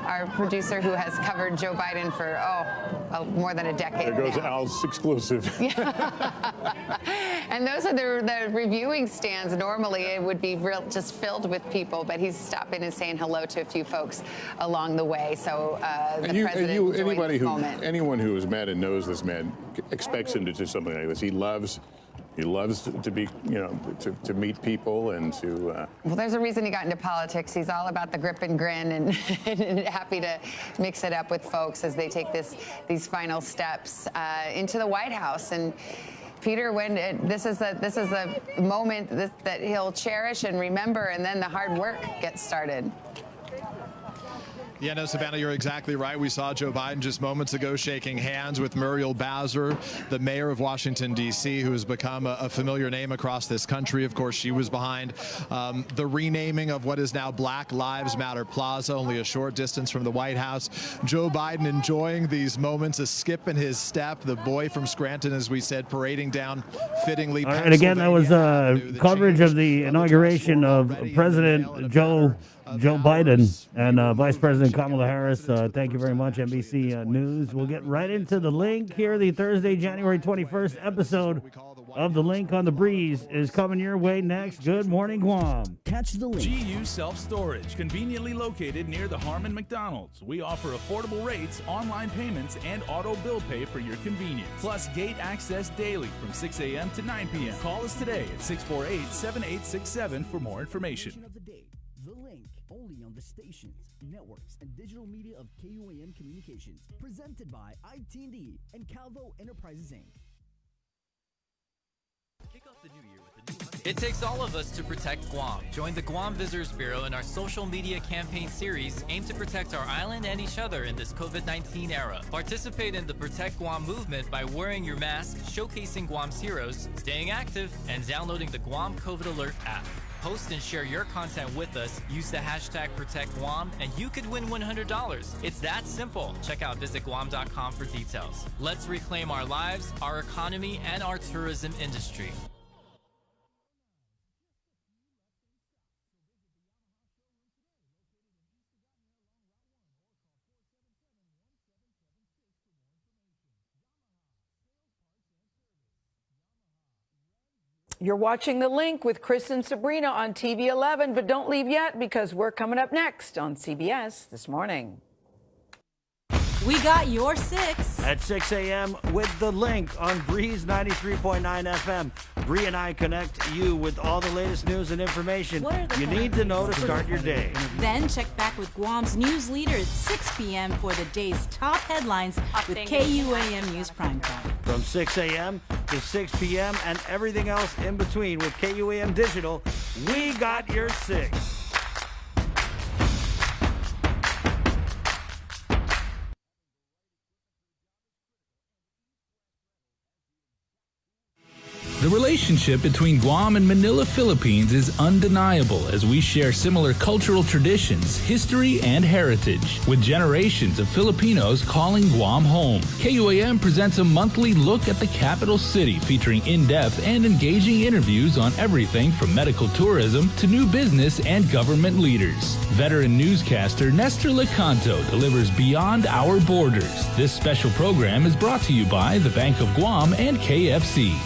our producer who has covered Joe Biden for, more than a decade. There goes now. Al's exclusive. And those are the reviewing stands. Normally, it would be just filled with people, but he's stopping and saying hello to a few folks along the way. So the president enjoying this moment. Anyone who has met and knows this man expects him to do something like this. He loves to be, to meet people and to. Well, there's a reason he got into politics. He's all about the grip and grin, and happy to mix it up with folks as they take these final steps into the White House. And Peter, when this is a moment that he'll cherish and remember, and then the hard work gets started. Yeah, no, Savannah, you're exactly right. We saw Joe Biden just moments ago shaking hands with Muriel Bowser, the mayor of Washington, D.C., who has become a familiar name across this country. Of course, she was behind the renaming of what is now Black Lives Matter Plaza, only a short distance from the White House. Joe Biden enjoying these moments, a skip in his step. The boy from Scranton, as we said, parading down fittingly. And again, that was coverage of the inauguration of President Joe Joe Biden and Vice President Kamala Harris. Thank you very much, NBC News. We'll get right into the link here. The Thursday, January 21st episode of The Link on the Breeze is coming your way next. Good morning, Guam. Catch The Link. GU Self-Storage, conveniently located near the Harmon McDonald's. We offer affordable rates, online payments, and auto bill pay for your convenience. Plus gate access daily from 6 a.m. to 9 p.m. Call us today at 648-7867 for more information. Of the day, The Link, only on the stations, networks, and digital media of KUAM Communications. Presented by IT&D and Calvo Enterprises, Inc. Kick off the new year with the new It takes all of us to protect Guam. Join the Guam Visitors Bureau in our social media campaign series aimed to protect our island and each other in this COVID-19 era. Participate in the Protect Guam movement by wearing your mask, showcasing Guam's heroes, staying active, and downloading the Guam COVID Alert app. Post and share your content with us, use the hashtag ProtectGuam, and you could win $100. It's that simple. Check out visitguam.com for details. Let's reclaim our lives, our economy, and our tourism industry. You're watching The Link with Chris and Sabrina on TV 11, but don't leave yet because we're coming up next on CBS This Morning. We got your 6. At 6 a.m. with The Link on Breeze 93.9 FM. Bree and I connect you with all the latest news and information you need to know to start your day. Then check back with Guam's news leader at 6 p.m. for the day's top headlines with KUAM News Primetime. From 6 a.m. to 6 p.m. and everything else in between with KUAM Digital, we got your 6. The relationship between Guam and Manila, Philippines is undeniable as we share similar cultural traditions, history, and heritage, with generations of Filipinos calling Guam home. KUAM presents a monthly look at the capital city featuring in-depth and engaging interviews on everything from medical tourism to new business and government leaders. Veteran newscaster Nestor Lecanto delivers Beyond Our Borders. This special program is brought to you by the Bank of Guam and KFC.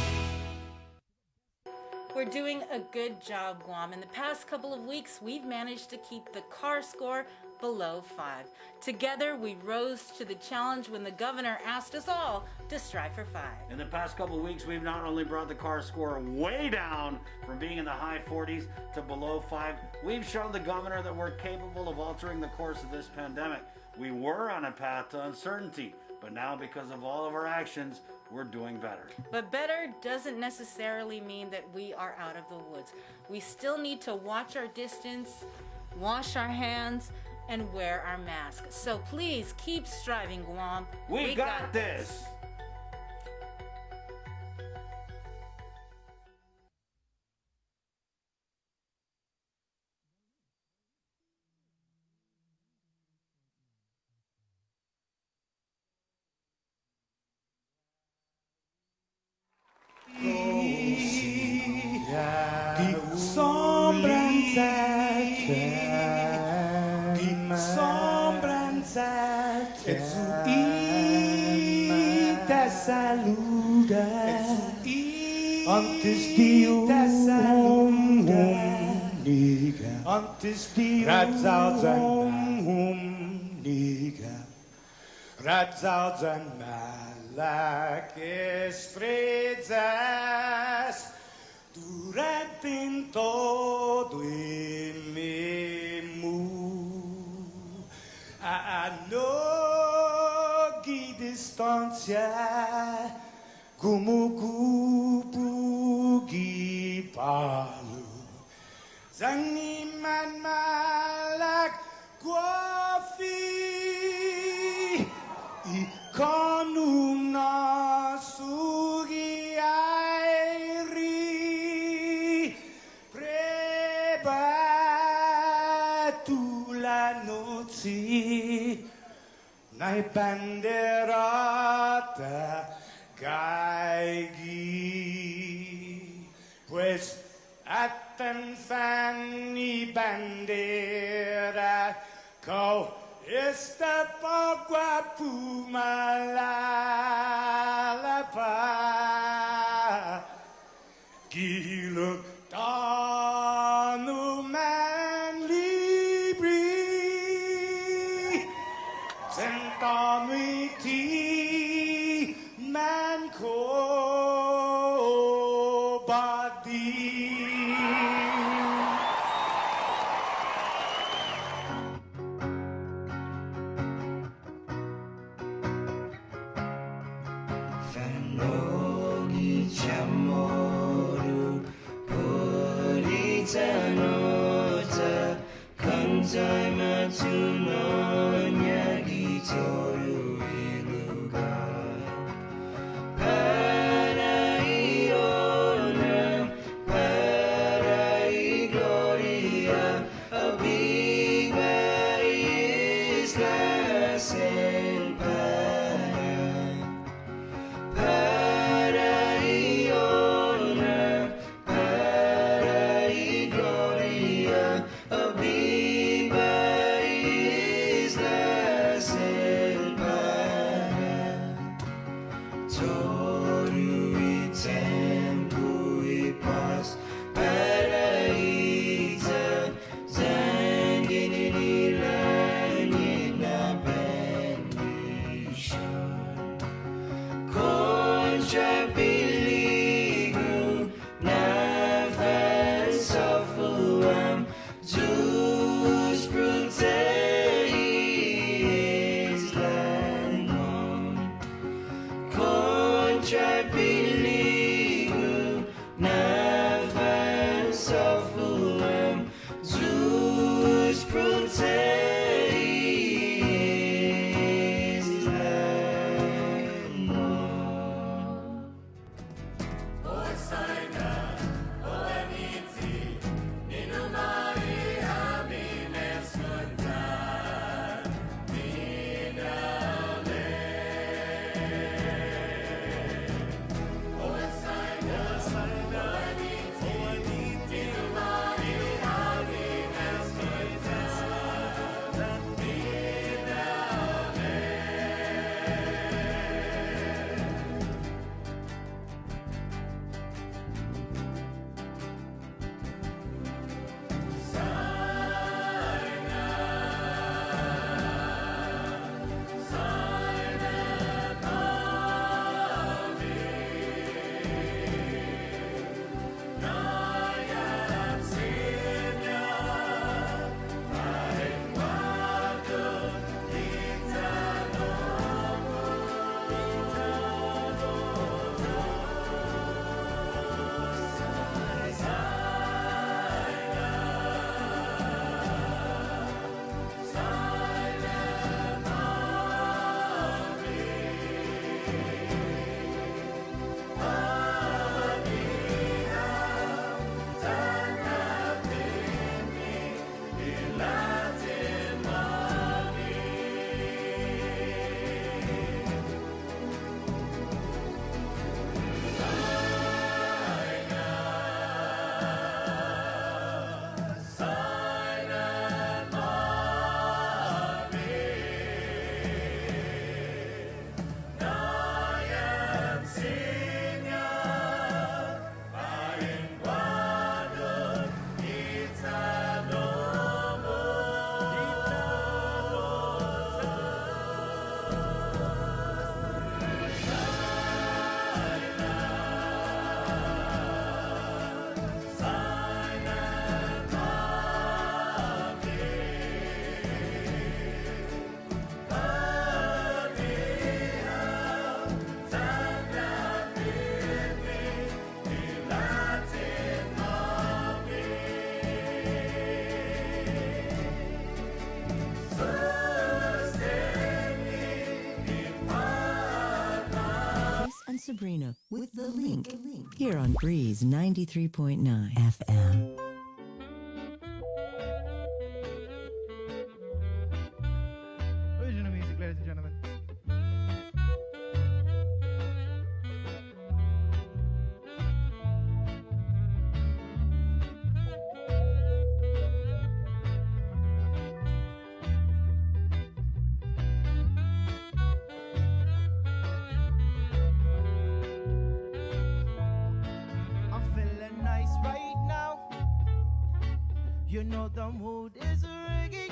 We're doing a good job, Guam. In the past couple of weeks, we've managed to keep the CAR score below 5. Together, we rose to the challenge when the governor asked us all to strive for 5. In the past couple of weeks, we've not only brought the CAR score way down from being in the high 40s to below 5, we've shown the governor that we're capable of altering the course of this pandemic. We were on a path to uncertainty, but now because of all of our actions, we're doing better. But better doesn't necessarily mean that we are out of the woods. We still need to watch our distance, wash our hands, and wear our masks. So please keep striving, Guam. We got this. Di sobrang sad, di sobrang sad, ita saluda, antes di umniga, antes di umniga, Radzał za malakie estrellas durante todo el memu. A nogi distancia como kupugi palu. Zangiman malak guafi con una sughiairi prepara tu la noci nai banderata caighi pues at Fanny bandera, kau esta pagua pumalapa, giluk tanu man libri, sentami ti man ko badi. Fanogi chamoru puritanota kantai matunonya gitoru iluga Paraiona Parai Gloria Abiba Islas Empire Paraiona Parai Gloria Abiba Islas Empire Toru itempo ipas Paraita Zangini Lanina Benishon Contra Biligu Nafan Sofuam Jus Bruteis Langmon Contra Biligu Nafan Sofuam Jus Bruteis Langmon Osaina, Oaniti, Ninumari Hamines Kuntan, Ninale. Osaina, Oaniti, Ninumari Hamines Kuntan, Ninale. And Sabrina with The Link here on Breeze 93.9 FM. Original music, ladies and gentlemen. You know the mood is rigging.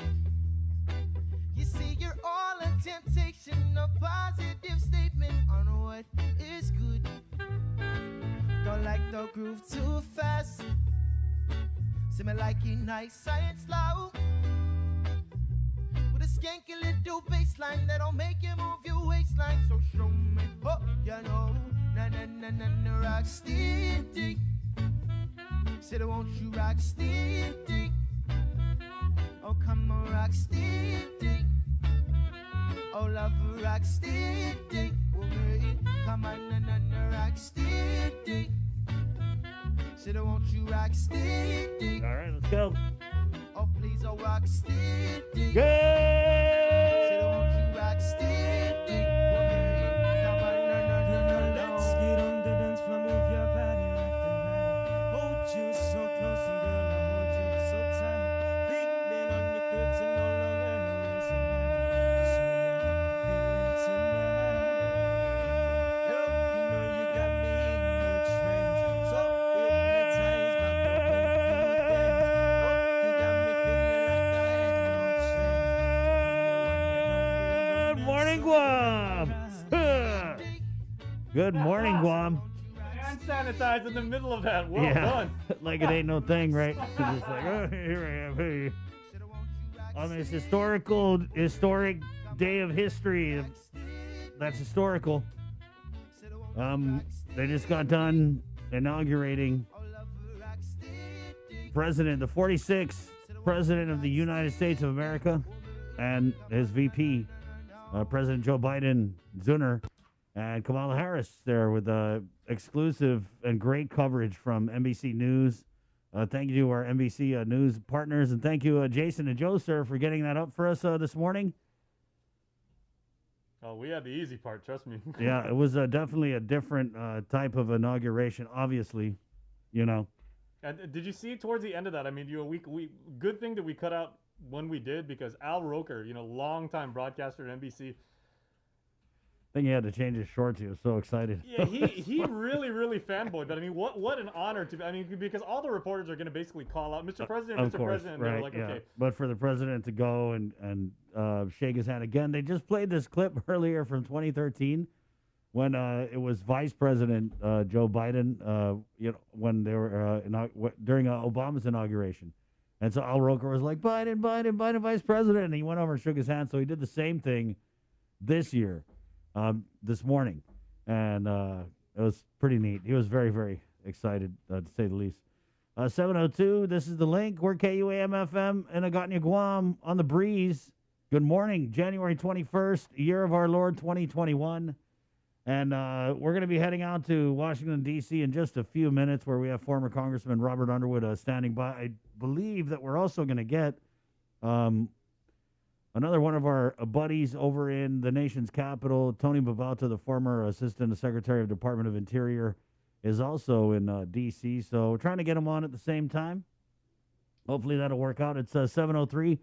You see, you're all a temptation, a positive statement on what is good. Don't like the groove too fast. See me like it nice and slow. With a skanky little bassline that'll make you move your waistline. So show me, oh, you know, na na na na na, rock steady. Said, won't you rock steady? Oh, come on, rock steady. Oh, love, rock steady. Oh, hey, come on, na na na, rock steady. Said, won't you rock steady? All right, let's go. Oh, please, oh, rock steady. Good. Said, won't you rock steady? Oh, hey, come on, na na na na, let's get on the dance floor, move your body left and right. Hold you so close, and girl, I hold you so tight. Feeling on your grips and no longer is a night. So yeah, I'm feeling tonight. Girl, you know you got me in your trance. So hypnotized by the way you dance. Oh, you got me feeling like I had no chance. Good morning, Guam. Good morning, Guam. Hand sanitize in the middle of that. Well Yeah, done. like it ain't no thing, right? It's just like, oh, here I am. Hey. On this historic day of history, that's historical. They just got done inaugurating the 46th President of the United States of America, and his VP, President Joe Biden Jr., and Kamala Harris there with exclusive and great coverage from NBC News. Thank you to our NBC News partners, and thank you, Jason and Joe, sir, for getting that up for us this morning. Oh, we had the easy part, trust me. Yeah, it was definitely a different type of inauguration, obviously, you know. And did you see towards the end of that? I mean, we good thing that we cut out when we did, because Al Roker, longtime broadcaster at NBC. I think he had to change his shorts. He was so excited. Yeah, he really, really fanboyed. But I mean, what an honor to be. I mean, because all the reporters are going to basically call out Mr. President, Of Mr. course, President. right, They're like, yeah. okay. But for the president to go and shake his hand again, they just played this clip earlier from 2013 when it was Vice President Joe Biden, when they were during Obama's inauguration. And so Al Roker was like, Biden, Vice President. And he went over and shook his hand. So he did the same thing this year. This morning, and it was pretty neat. He was very, very excited, to say the least. 7:02, this is The Link. We're KUAM-FM in Agatna, Guam, on the breeze. Good morning, January 21st, year of our Lord 2021. And we're going to be heading out to Washington, D.C. in just a few minutes, where we have former Congressman Robert Underwood standing by. I believe that we're also going to get another one of our buddies over in the nation's capital, Tony Babauta, the former Assistant Secretary of Department of Interior, is also in D.C., so we're trying to get him on at the same time. Hopefully that'll work out. It's 7:03.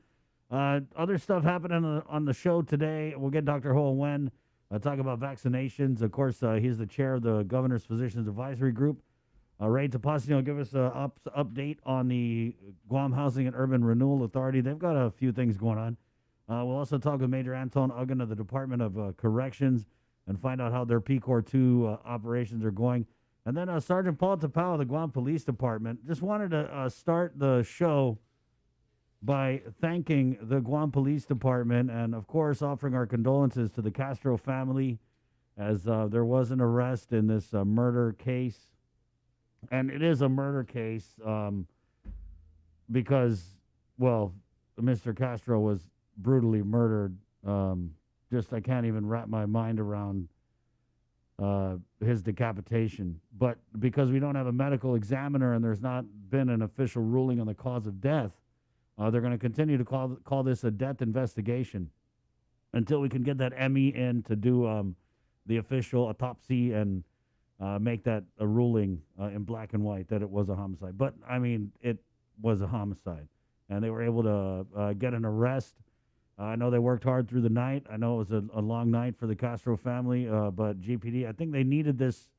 Other stuff happening on the show today. We'll get Dr. Ho Wen talk about vaccinations. Of course, he's the chair of the Governor's Physicians Advisory Group. Ray Tapasio will give us an update on the Guam Housing and Urban Renewal Authority. They've got a few things going on. We'll also talk with Major Anton Uggan of the Department of Corrections and find out how their PCOR 2 operations are going. And then Sergeant Paul Tapao of the Guam Police Department. Just wanted to start the show by thanking the Guam Police Department and, of course, offering our condolences to the Castro family, as there was an arrest in this murder case. And it is a murder case because, well, Mr. Castro was brutally murdered. I can't even wrap my mind around his decapitation. But because we don't have a medical examiner and there's not been an official ruling on the cause of death, they're going to continue to call this a death investigation until we can get that ME in to do the official autopsy and make that a ruling in black and white that it was a homicide. But, I mean, it was a homicide. And they were able to get an arrest. I know they worked hard through the night. I know it was a long night for the Castro family, but GPD, I think they needed this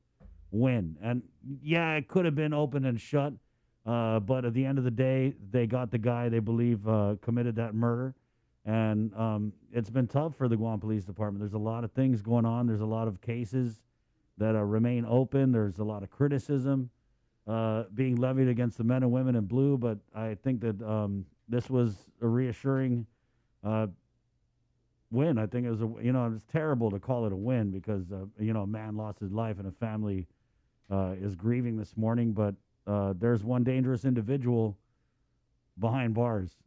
win. And, yeah, it could have been open and shut, But at the end of the day, they got the guy they believe committed that murder. And it's been tough for the Guam Police Department. There's a lot of things going on. There's a lot of cases that remain open. There's a lot of criticism being levied against the men and women in blue. But I think that this was a reassuring win. I think it was it's terrible to call it a win because a man lost his life and a family is grieving this morning. But there's one dangerous individual behind bars.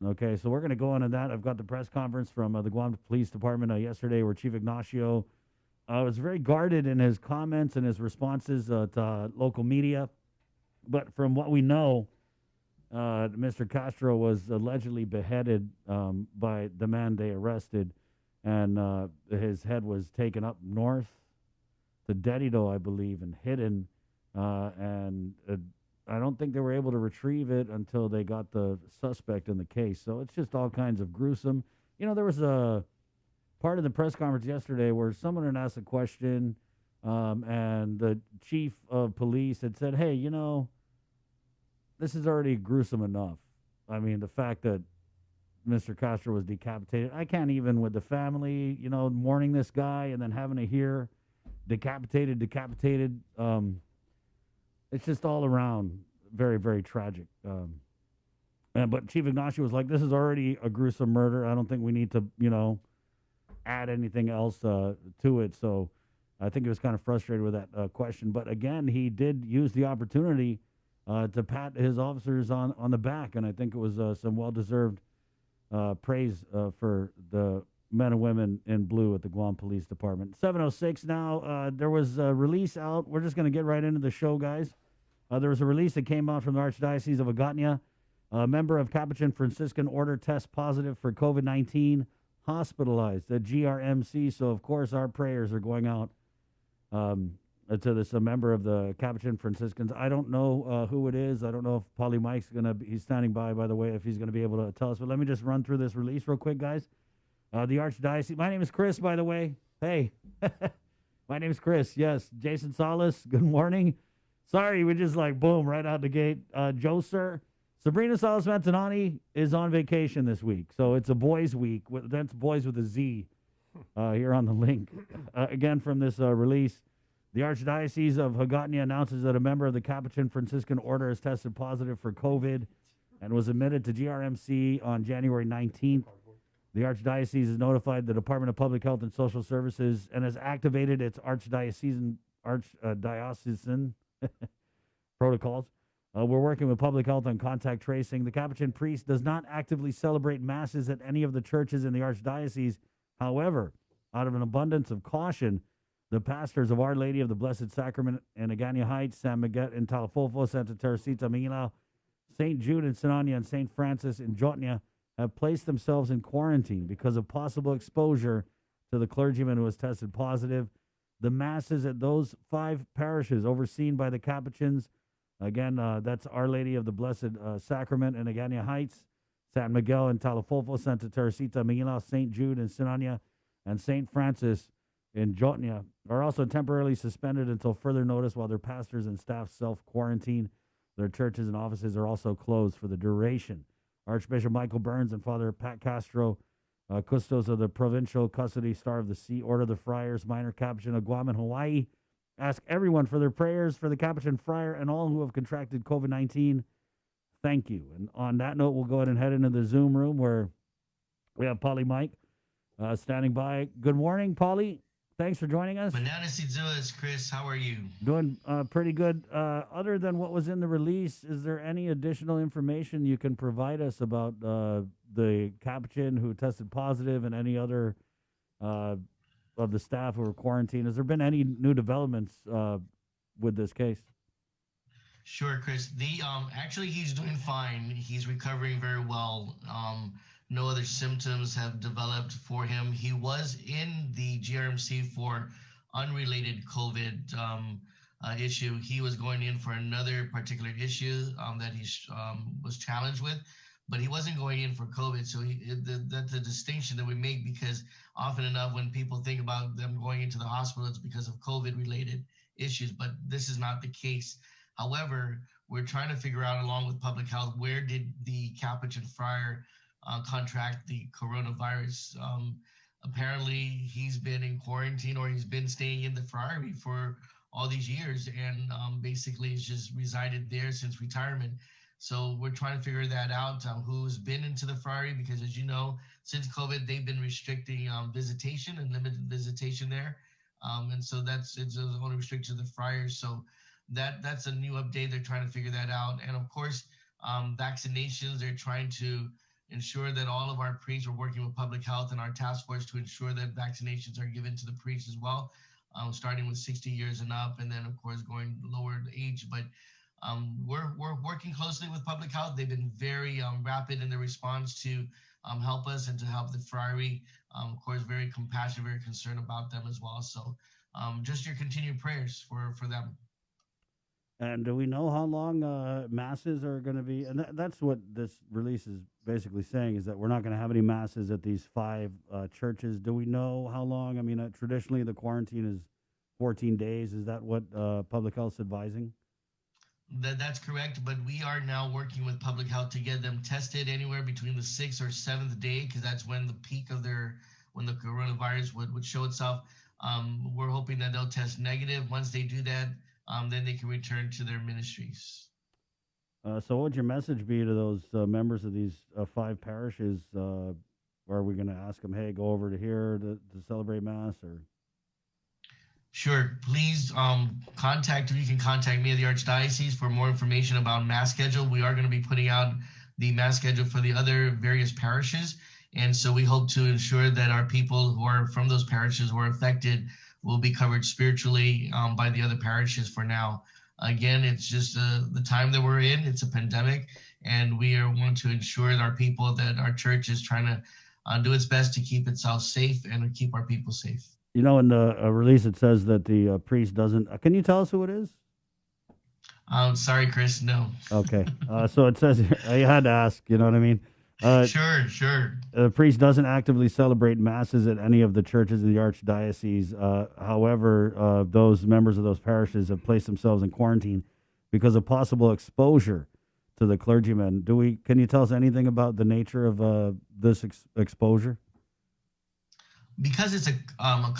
Okay, so we're going to go on to that. I've got the press conference from the Guam Police Department yesterday where Chief Ignacio was very guarded in his comments and his responses to local media. But from what we know, Mr. Castro was allegedly beheaded by the man they arrested, and his head was taken up north to Dedido, I believe, and hidden. And I don't think they were able to retrieve it until they got the suspect in the case. So it's just all kinds of gruesome. There was a part of the press conference yesterday where someone had asked a question, and the chief of police had said, hey, this is already gruesome enough. I mean, the fact that Mr. Castro was decapitated, I can't even with the family, mourning this guy and then having to hear decapitated. It's just all around very, very tragic. But Chief Ignacio was like, this is already a gruesome murder. I don't think we need to, add anything else to it. So I think he was kind of frustrated with that question. But again, he did use the opportunity to pat his officers on the back. And I think it was some well-deserved praise for the men and women in blue at the Guam Police Department. 7:06 now. There was a release out. We're just going to get right into the show, guys. There was a release that came out from the Archdiocese of Agatna. A member of Capuchin Franciscan Order tests positive for COVID-19, hospitalized at GRMC. So, of course, our prayers are going out to this member of the Capuchin Franciscans. I don't know who it is. I don't know if Polly Mike's going to be, he's standing by the way, if he's going to be able to tell us. But let me just run through this release real quick, guys. The Archdiocese, my name is Chris, by the way. Hey, my name is Chris. Yes, Jason Salas, good morning. Sorry, we just boom, right out the gate. Joe, sir. Sabrina Salas Mantanani is on vacation this week. So it's a boys' week. That's boys with a Z here on the link. Again, from this release, the Archdiocese of Agatna announces that a member of the Capuchin Franciscan Order has tested positive for COVID and was admitted to GRMC on January 19th. The Archdiocese has notified the Department of Public Health and Social Services and has activated its archdiocesan protocols. We're working with public health on contact tracing. The Capuchin priest does not actively celebrate masses at any of the churches in the Archdiocese. However, out of an abundance of caution, the pastors of Our Lady of the Blessed Sacrament in Agana Heights, San Miguel in Talafofo, Santa Teresita, Mingilao, St. Jude in Sinania, and St. Francis in Jotnia have placed themselves in quarantine because of possible exposure to the clergyman who has tested positive. The masses at those 5 parishes overseen by the Capuchins, again, that's Our Lady of the Blessed Sacrament in Agana Heights, San Miguel in Talafofo, Santa Teresita, Mingilao, St. Jude in Sinania, and St. Francis in Jotnia, are also temporarily suspended until further notice while their pastors and staff self-quarantine. Their churches and offices are also closed for the duration. Archbishop Michael Burns and Father Pat Castro, custos of the Provincial Custody Star of the Sea Order of the Friars Minor Capuchin of Guam and Hawaii, ask everyone for their prayers for the Capuchin Friar and all who have contracted COVID-19. Thank you. And on that note, we'll go ahead and head into the Zoom room where we have Polly Mike standing by. Good morning, Polly. Thanks for joining us. Bananas Izuas, Chris. How are you? Doing pretty good. Other than what was in the release, is there any additional information you can provide us about the Capuchin who tested positive and any other of the staff who were quarantined? Has there been any new developments with this case? Sure, Chris. Actually, he's doing fine. He's recovering very well. No other symptoms have developed for him. He was in the GRMC for unrelated COVID issue. He was going in for another particular issue that he was challenged with, but he wasn't going in for COVID. So that's a distinction that we make, because often enough when people think about them going into the hospital, it's because of COVID-related issues, but this is not the case. However, we're trying to figure out, along with public health, where did the Capuchin friar contract the coronavirus. Apparently, he's been in quarantine, or he's been staying in the friary for all these years, and basically has just resided there since retirement. So we're trying to figure that out, who's been into the friary, because as you know, since COVID, they've been restricting visitation and limited visitation there. And so it's only restricted to the friars. So that's a new update. They're trying to figure that out. And of course, vaccinations, they're trying to ensure that all of our priests are working with public health and our task force to ensure that vaccinations are given to the priests as well, starting with 60 years and up, and then of course going lower in age. But we're working closely with public health. They've been very rapid in their response to help us and to help the friary. Of course, very compassionate, very concerned about them as well. So just your continued prayers for them. And do we know how long masses are going to be? And that's what this release is basically saying, is that we're not going to have any masses at these 5 churches. Do we know how long? I mean, traditionally the quarantine is 14 days. Is that what public health is advising? That's correct, but we are now working with public health to get them tested anywhere between the 6th or 7th day, because that's when the peak of when the coronavirus would show itself. We're hoping that they'll test negative. Once they do that, then they can return to their ministries. So what would your message be to those members of these 5 parishes? Are we going to ask them, hey, go over to here to celebrate Mass? Or Sure. Please you can contact me at the Archdiocese for more information about Mass schedule. We are going to be putting out the Mass schedule for the other various parishes. And so we hope to ensure that our people who are from those parishes who are affected will be covered spiritually by the other parishes for now. Again, it's just the time that we're in. It's a pandemic, and we want to ensure that our church is trying to do its best to keep itself safe and to keep our people safe. You know, in the release, it says that the priest doesn't. Can you tell us who it is? Sorry, Chris, no. Okay. So it says, I had to ask, you know what I mean? Sure. The priest doesn't actively celebrate masses at any of the churches in the Archdiocese. However, those members of those parishes have placed themselves in quarantine because of possible exposure to the clergymen. Can you tell us anything about the nature of this exposure? Because it's a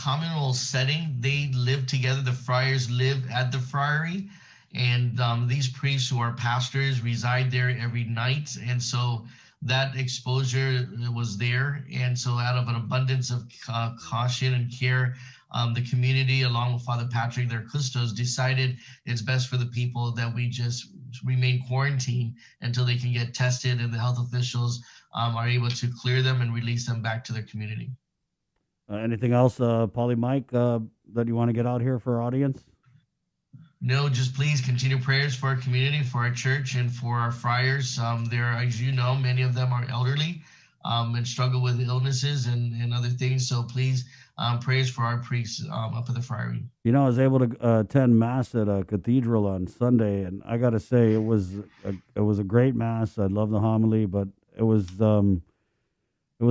communal setting, they live together. The friars live at the friary, and these priests who are pastors reside there every night. And so that exposure was there. And so out of an abundance of caution and care, the community, along with Father Patrick, their custos, decided it's best for the people that we just remain quarantined until they can get tested and the health officials are able to clear them and release them back to their community. Anything else, Paulie Mike, that you want to get out here for our audience? No, just please continue prayers for our community, for our church, and for our friars. There, as you know, many of them are elderly and struggle with illnesses and other things. So please, prayers for our priests up at the friary. You know, I was able to attend Mass at a cathedral on Sunday, and I got to say, it was a great Mass. I love the homily, but it was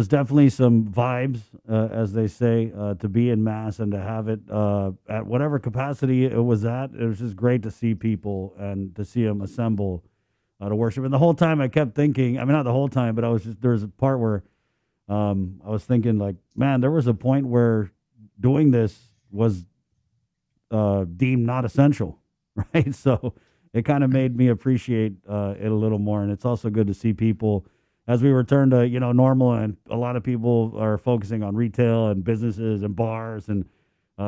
definitely some vibes, as they say, to be in Mass and to have it at whatever capacity it was at. It was just great to see people and to see them assemble to worship. And the whole time I kept thinking, I mean, not the whole time, but there was a part where I was thinking, like, man, there was a point where doing this was deemed not essential, right? So it kind of made me appreciate it a little more. And it's also good to see people as we return to, normal, and a lot of people are focusing on retail and businesses and bars, and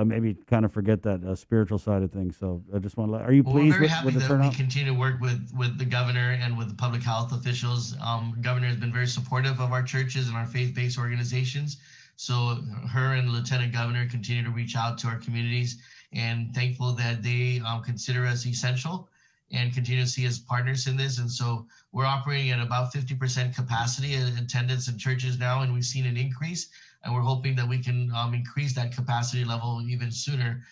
maybe kind of forget that spiritual side of things. So I just want to are you pleased with the turnout? We're very happy that we continue to work with the governor and with the public health officials. The governor has been very supportive of our churches and our faith-based organizations. So her and the lieutenant governor continue to reach out to our communities, and thankful that they consider us essential and continue to see as partners in this. And so we're operating at about 50% capacity in attendance in churches now, and we've seen an increase. And we're hoping that we can increase that capacity level even sooner,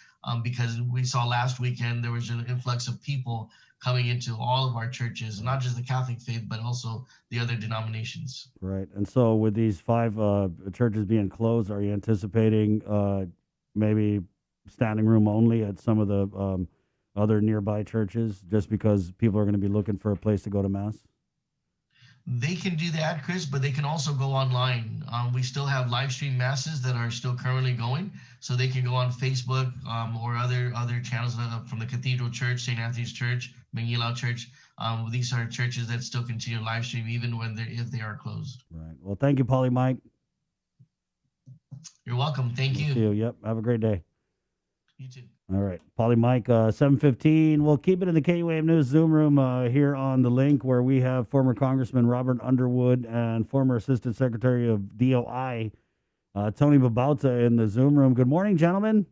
because we saw last weekend there was an influx of people coming into all of our churches, not just the Catholic faith, but also the other denominations. Right. And so with these 5 churches being closed, are you anticipating maybe standing room only at some of the other nearby churches just because people are going to be looking for a place to go to mass? They can do that, Chris, but they can also go online. We still have live stream masses that are still currently going, so they can go on Facebook or other channels from the Cathedral Church, St. Anthony's Church, Mangilao Church. These are churches that still continue live stream even if they are closed. Right. Well, thank you, Paulie Mike. You're welcome. Thank you. See you. Yep. Have a great day. You too. All right. Paulie Mike, 7:15. We'll keep it in the KUAM News Zoom room here on the link where we have former Congressman Robert Underwood and former Assistant Secretary of DOI, Tony Babauta in the Zoom room. Good morning, gentlemen.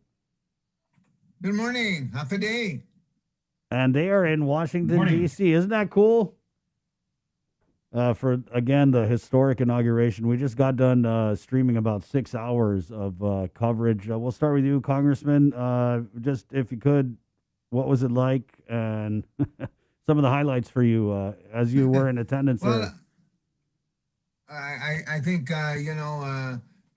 Good morning. Half a day. And they are in Washington, D.C. Isn't that cool? For, again, the historic inauguration. We just got done streaming about 6 hours of coverage. We'll start with you, Congressman. Just, if you could, what was it like? And some of the highlights for you as you were in attendance there. I think,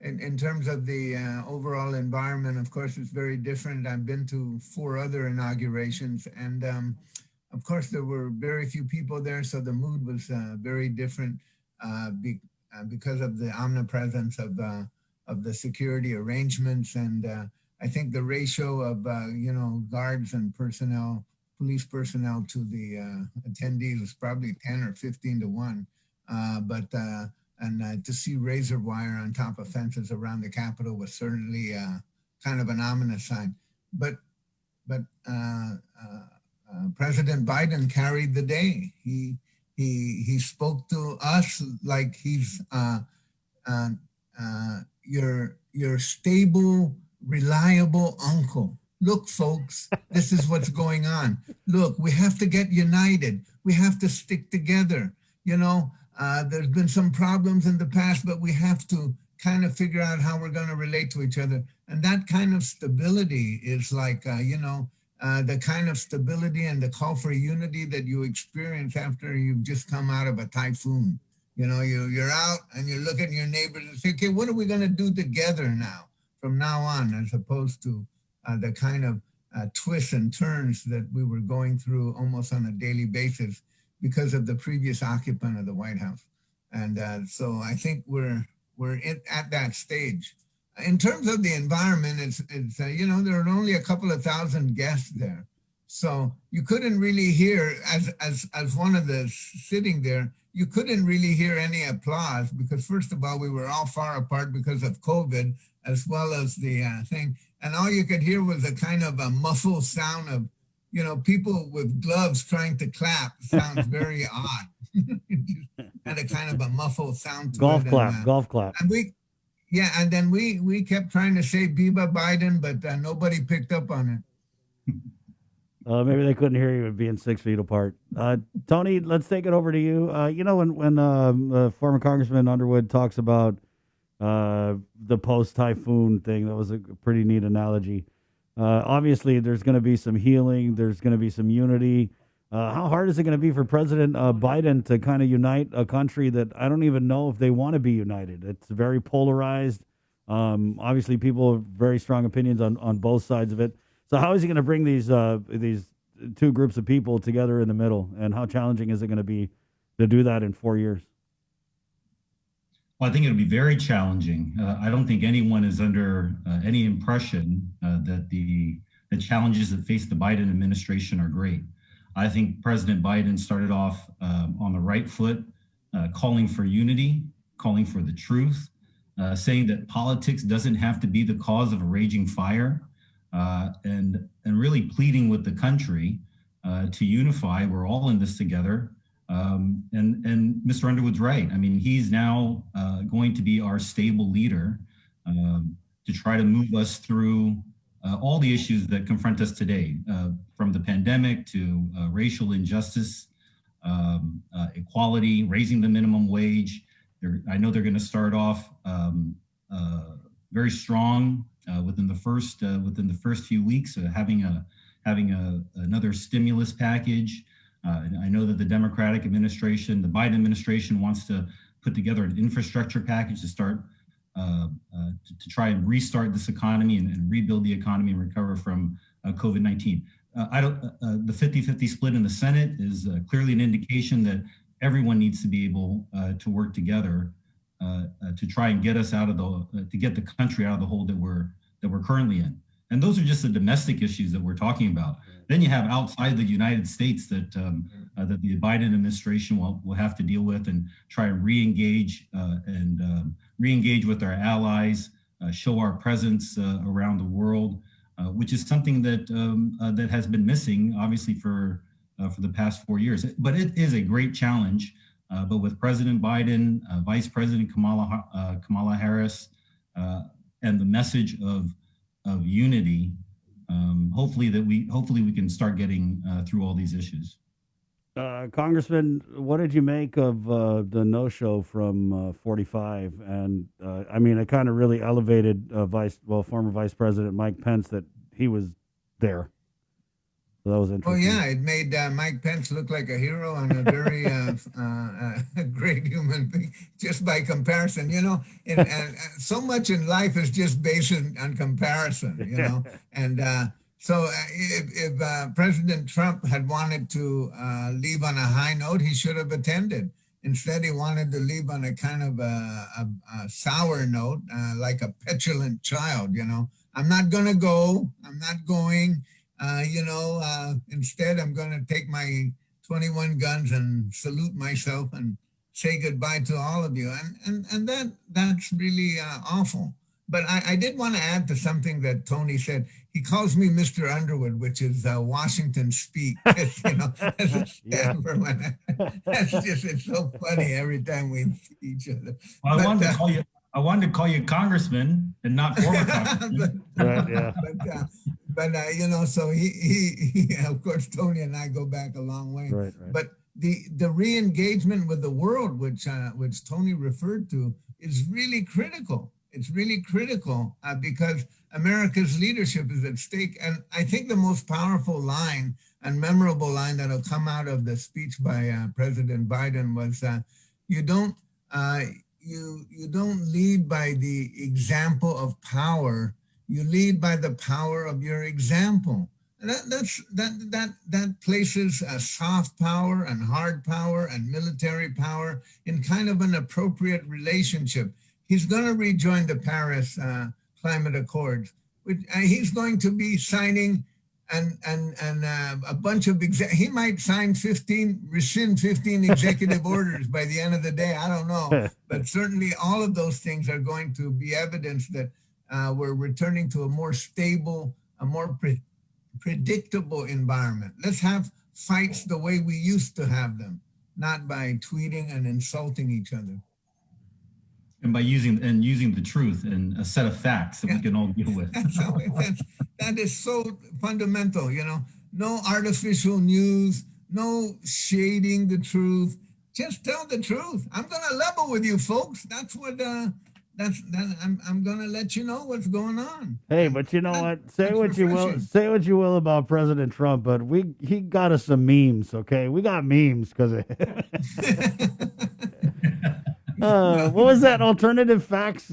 in terms of the overall environment, of course, it's very different. I've been to 4 other inaugurations, and of course, there were very few people there, so the mood was very different because of the omnipresence of the security arrangements, and I think the ratio of guards and personnel, police personnel to the attendees was probably 10 or 15 to 1. And to see razor wire on top of fences around the Capitol was certainly kind of an ominous sign. But President Biden carried the day. He spoke to us like he's your stable, reliable uncle. Look, folks, this is what's going on. Look, we have to get united. We have to stick together. There's been some problems in the past, but we have to kind of figure out how we're going to relate to each other. And that kind of stability is like, the kind of stability and the call for unity that you experience after you've just come out of a typhoon. You're out and you're looking at your neighbors and say, okay, what are we going to do together now, from now on, as opposed to the kind of twists and turns that we were going through almost on a daily basis because of the previous occupant of the White House. And so I think we're at that stage. In terms of the environment, it's there are only a couple of thousand guests there. So you couldn't really hear, as one of the sitting there, you couldn't really hear any applause because, first of all, we were all far apart because of COVID, as well as the thing. And all you could hear was a kind of a muffled sound of, people with gloves trying to clap. Sounds very odd. Had a kind of a muffled sound to golf it. Clap, golf clap. And then we kept trying to say Viva Biden, but nobody picked up on it. Maybe they couldn't hear you being 6 feet apart. Tony, let's take it over to you. When former Congressman Underwood talks about the post-typhoon thing, that was a pretty neat analogy. Obviously, there's going to be some healing. There's going to be some unity. How hard is it going to be for President Biden to kind of unite a country that I don't even know if they want to be united? It's very polarized. Obviously, people have very strong opinions on both sides of it. So how is he going to bring these two groups of people together in the middle? And how challenging is it going to be to do that in 4 years? Well, I think it'll be very challenging. I don't think anyone is under any impression that the challenges that face the Biden administration are great. I think President Biden started off on the right foot, calling for unity, calling for the truth, saying that politics doesn't have to be the cause of a raging fire, and really pleading with the country to unify. We're all in this together. And Mr. Underwood's right. I mean, he's now going to be our stable leader to try to move us through all the issues that confront us today, from the pandemic to racial injustice, equality, raising the minimum wage. I know they're going to start off very strong within the first few weeks, having another stimulus package. I know that the Democratic administration, the Biden administration, wants to put together an infrastructure package to start to try and restart this economy and rebuild the economy and recover from COVID-19. the 50-50 split in the Senate is clearly an indication that everyone needs to be able to work together to try and get us out of to get the country out of the hole that we're currently in. And those are just the domestic issues that we're talking about. Then you have outside the United States that that the Biden administration will have to deal with and try and re-engage re-engage with our allies, show our presence around the world, which is something that that has been missing, obviously, for the past 4 years. But it is a great challenge. But with President Biden, Vice President Kamala Harris, and the message of unity, hopefully we can start getting through all these issues. Congressman, what did you make of the no-show from 45? And I mean, it kind of really elevated former Vice President Mike Pence that he was there. So that was interesting. Oh yeah, it made Mike Pence look like a hero and a very great human being, just by comparison. You know, and so much in life is just based on comparison. You know, and so if President Trump had wanted to leave on a high note, he should have attended. Instead, he wanted to leave on a kind of a sour note, like a petulant child. You know, I'm not gonna go. I'm not going. Instead, I'm going to take my 21 guns and salute myself and say goodbye to all of you. And that's really awful. But I did want to add to something that Tony said. He calls me Mr. Underwood, which is Washington speak. You know, as a staffer. That's just, it's so funny every time we see each other. Well, I wanted to call you Congressman and not former Congressman. So he of course, Tony and I go back a long way. Right. But the re-engagement with the world, which Tony referred to, is really critical. It's really critical because America's leadership is at stake. And I think the most powerful line and memorable line that'll come out of the speech by President Biden was, you don't lead by the example of power. You lead by the power of your example. That places soft power and hard power and military power in kind of an appropriate relationship. He's going to rejoin the Paris Climate Accords. He's going to be signing and a bunch of he might rescind 15 executive orders by the end of the day. I don't know, but certainly all of those things are going to be evidence that we're returning to a more stable, a more predictable environment. Let's have fights the way we used to have them, not by tweeting and insulting each other. And by using the truth and a set of facts that we can all deal with. That is so fundamental, you know. No artificial news, no shading the truth. Just tell the truth. I'm gonna level with you, folks. That's what. I'm gonna let you know what's going on. Hey, but you know what? Say what you will about President Trump, but he got us some memes. Okay, we got memes because of. What was that? Alternative facts.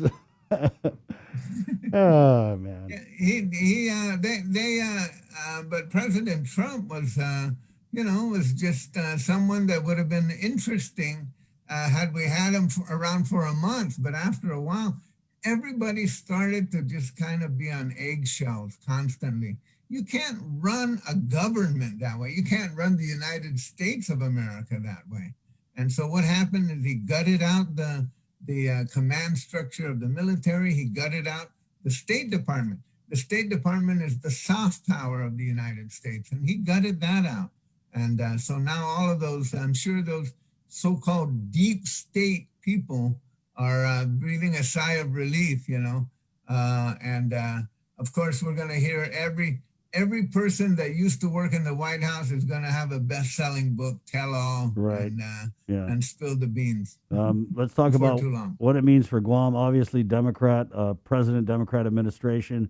Oh man. But President Trump was, was just someone that would have been interesting had we had him around for a month. But after a while, everybody started to just kind of be on eggshells constantly. You can't run a government that way. You can't run the United States of America that way. And so what happened is he gutted out the command structure of the military. He gutted out the State Department. The State Department is the soft power of the United States, and he gutted that out. And so now all of those, I'm sure those so-called deep state people are breathing a sigh of relief, you know. And of course, we're going to hear every person that used to work in the White House is going to have a best-selling book, tell all, right? And spill the beans. Let's talk about what it means for Guam. Obviously, Democrat president, Democrat administration.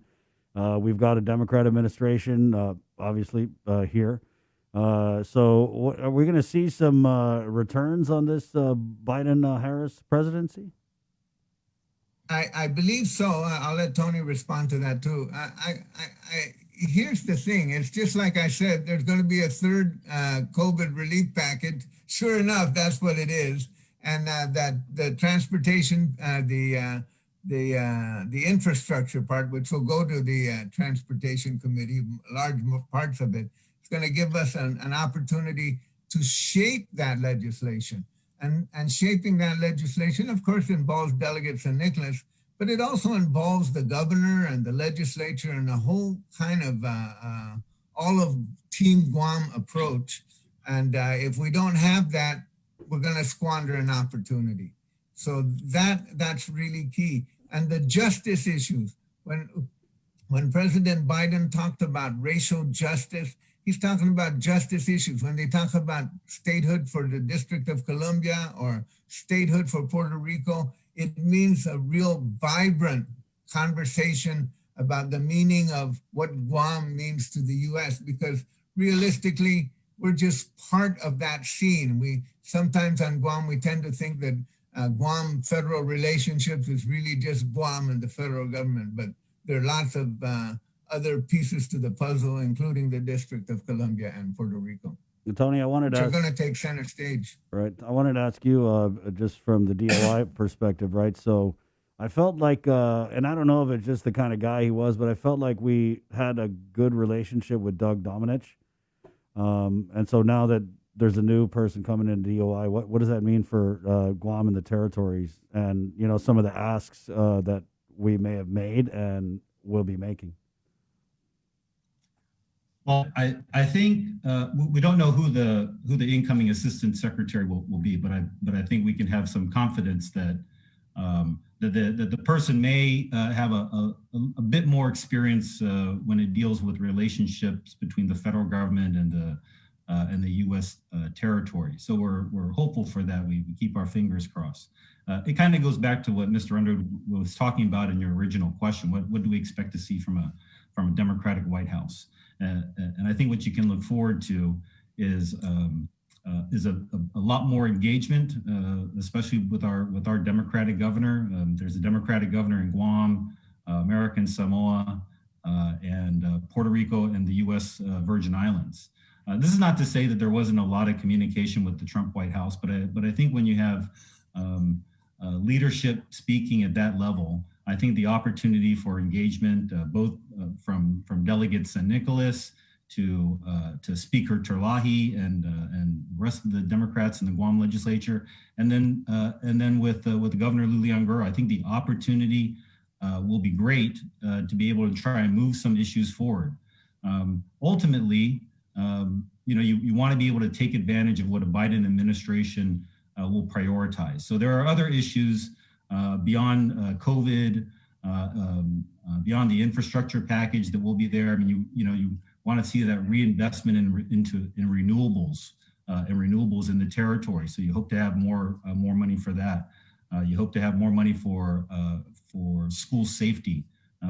We've got a Democrat administration, obviously here. So, are we going to see some returns on this Biden-Harris presidency? I believe so. I'll let Tony respond to that too. here's the thing. It's just like I said, there's going to be a third COVID relief package. Sure enough, that's what it is. And that the transportation, the infrastructure part, which will go to the Transportation Committee, large parts of it, it's going to give us an opportunity to shape that legislation. And shaping that legislation, of course, involves Delegate San Nicolas, but it also involves the governor and the legislature and a whole kind of all of Team Guam approach. And if we don't have that, we're going to squander an opportunity. So that's really key. And the justice issues, when President Biden talked about racial justice, he's talking about justice issues. When they talk about statehood for the District of Columbia or statehood for Puerto Rico, it means a real vibrant conversation about the meaning of what Guam means to the U.S. because realistically, we're just part of that scene. We sometimes on Guam, we tend to think that Guam federal relationships is really just Guam and the federal government, but there are lots of other pieces to the puzzle, including the District of Columbia and Puerto Rico. Tony, I wanted to Which are going to take center stage. Right. I wanted to ask you just from the DOI perspective, right? So I felt like, and I don't know if it's just the kind of guy he was, but I felt like we had a good relationship with Doug Domenech. And so now that there's a new person coming in DOI, what does that mean for Guam and the territories and, you know, some of the asks that we may have made and will be making? Well, I think we don't know who the incoming assistant secretary will be, but I think we can have some confidence that that the person may have a bit more experience when it deals with relationships between the federal government and the U.S. territory. So we're hopeful for that. We keep our fingers crossed. It kind of goes back to what Mr. Underwood was talking about in your original question. What do we expect to see from a Democratic White House? And I think what you can look forward to is a lot more engagement, especially with our Democratic governor. There's a Democratic governor in Guam, American Samoa, and Puerto Rico and the U.S. Virgin Islands. This is not to say that there wasn't a lot of communication with the Trump White House, but I think when you have leadership speaking at that level, I think the opportunity for engagement, both from Delegate San Nicolas to Speaker Terlahi and the rest of the Democrats in the Guam legislature, and then with Governor Lilian Guerrero, I think the opportunity will be great to be able to try and move some issues forward. Ultimately, you want to be able to take advantage of what a Biden administration will prioritize. So there are other issues beyond COVID, beyond the infrastructure package that will be there. I mean, you want to see that reinvestment in renewables in the territory. So you hope to have more money for that. You hope to have more money for school safety,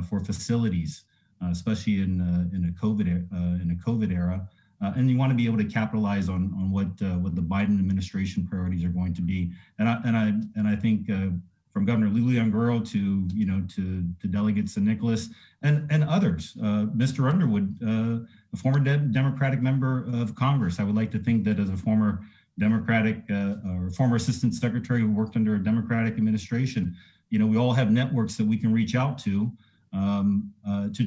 for facilities, especially in a COVID era. And you want to be able to capitalize on what the Biden administration priorities are going to be. And I think from Governor Lilian Guerrero to Delegate San Nicolas and others, Mr. Underwood, a former Democratic member of Congress. I would like to think that as a former Democratic or former assistant secretary who worked under a Democratic administration, we all have networks that we can reach out to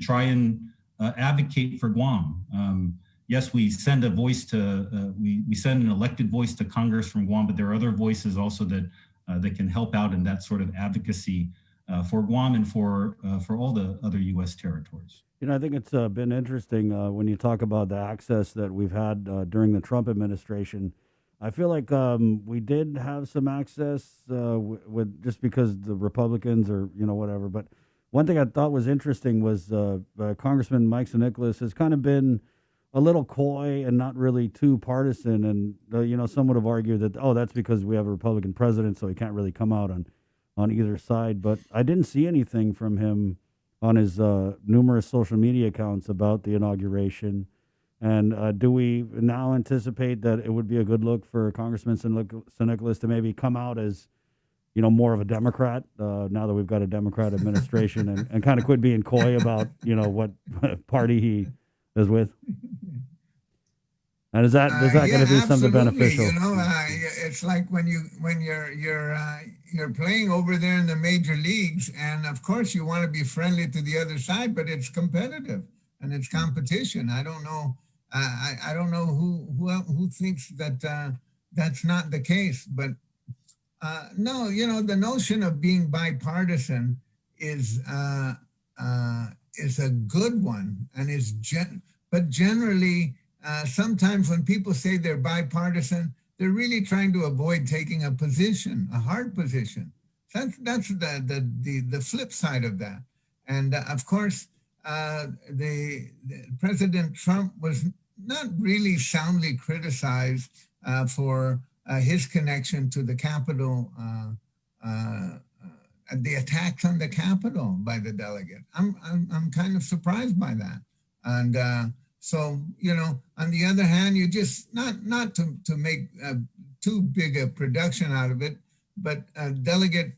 try and advocate for Guam. Yes, we send a voice to we send an elected voice to Congress from Guam, but there are other voices also that can help out in that sort of advocacy for Guam and for all the other U.S. territories. I think it's been interesting when you talk about the access that we've had during the Trump administration. I feel like we did have some access with just because the Republicans or whatever. But one thing I thought was interesting was Congressman Mike San Nicolas has kind of been a little coy and not really too partisan. And, some would have argued that, that's because we have a Republican president, so he can't really come out on either side. But I didn't see anything from him on his numerous social media accounts about the inauguration. And do we now anticipate that it would be a good look for Congressman San Nicolas to maybe come out as more of a Democrat now that we've got a Democrat administration, and kind of quit being coy about, what party he is with? And is that going to be something beneficial? It's like when you're playing over there in the major leagues, and of course you want to be friendly to the other side, but it's competitive and it's competition. I don't know. I don't know who thinks that that's not the case, but no, the notion of being bipartisan is a good one, and but generally. Sometimes when people say they're bipartisan, they're really trying to avoid taking a position, a hard position. That's the flip side of that. And of course, the President Trump was not really soundly criticized for his connection to the Capitol, the attacks on the Capitol by the delegate. I'm kind of surprised by that. And so, on the other hand, you just not to make too big a production out of it, but Delegate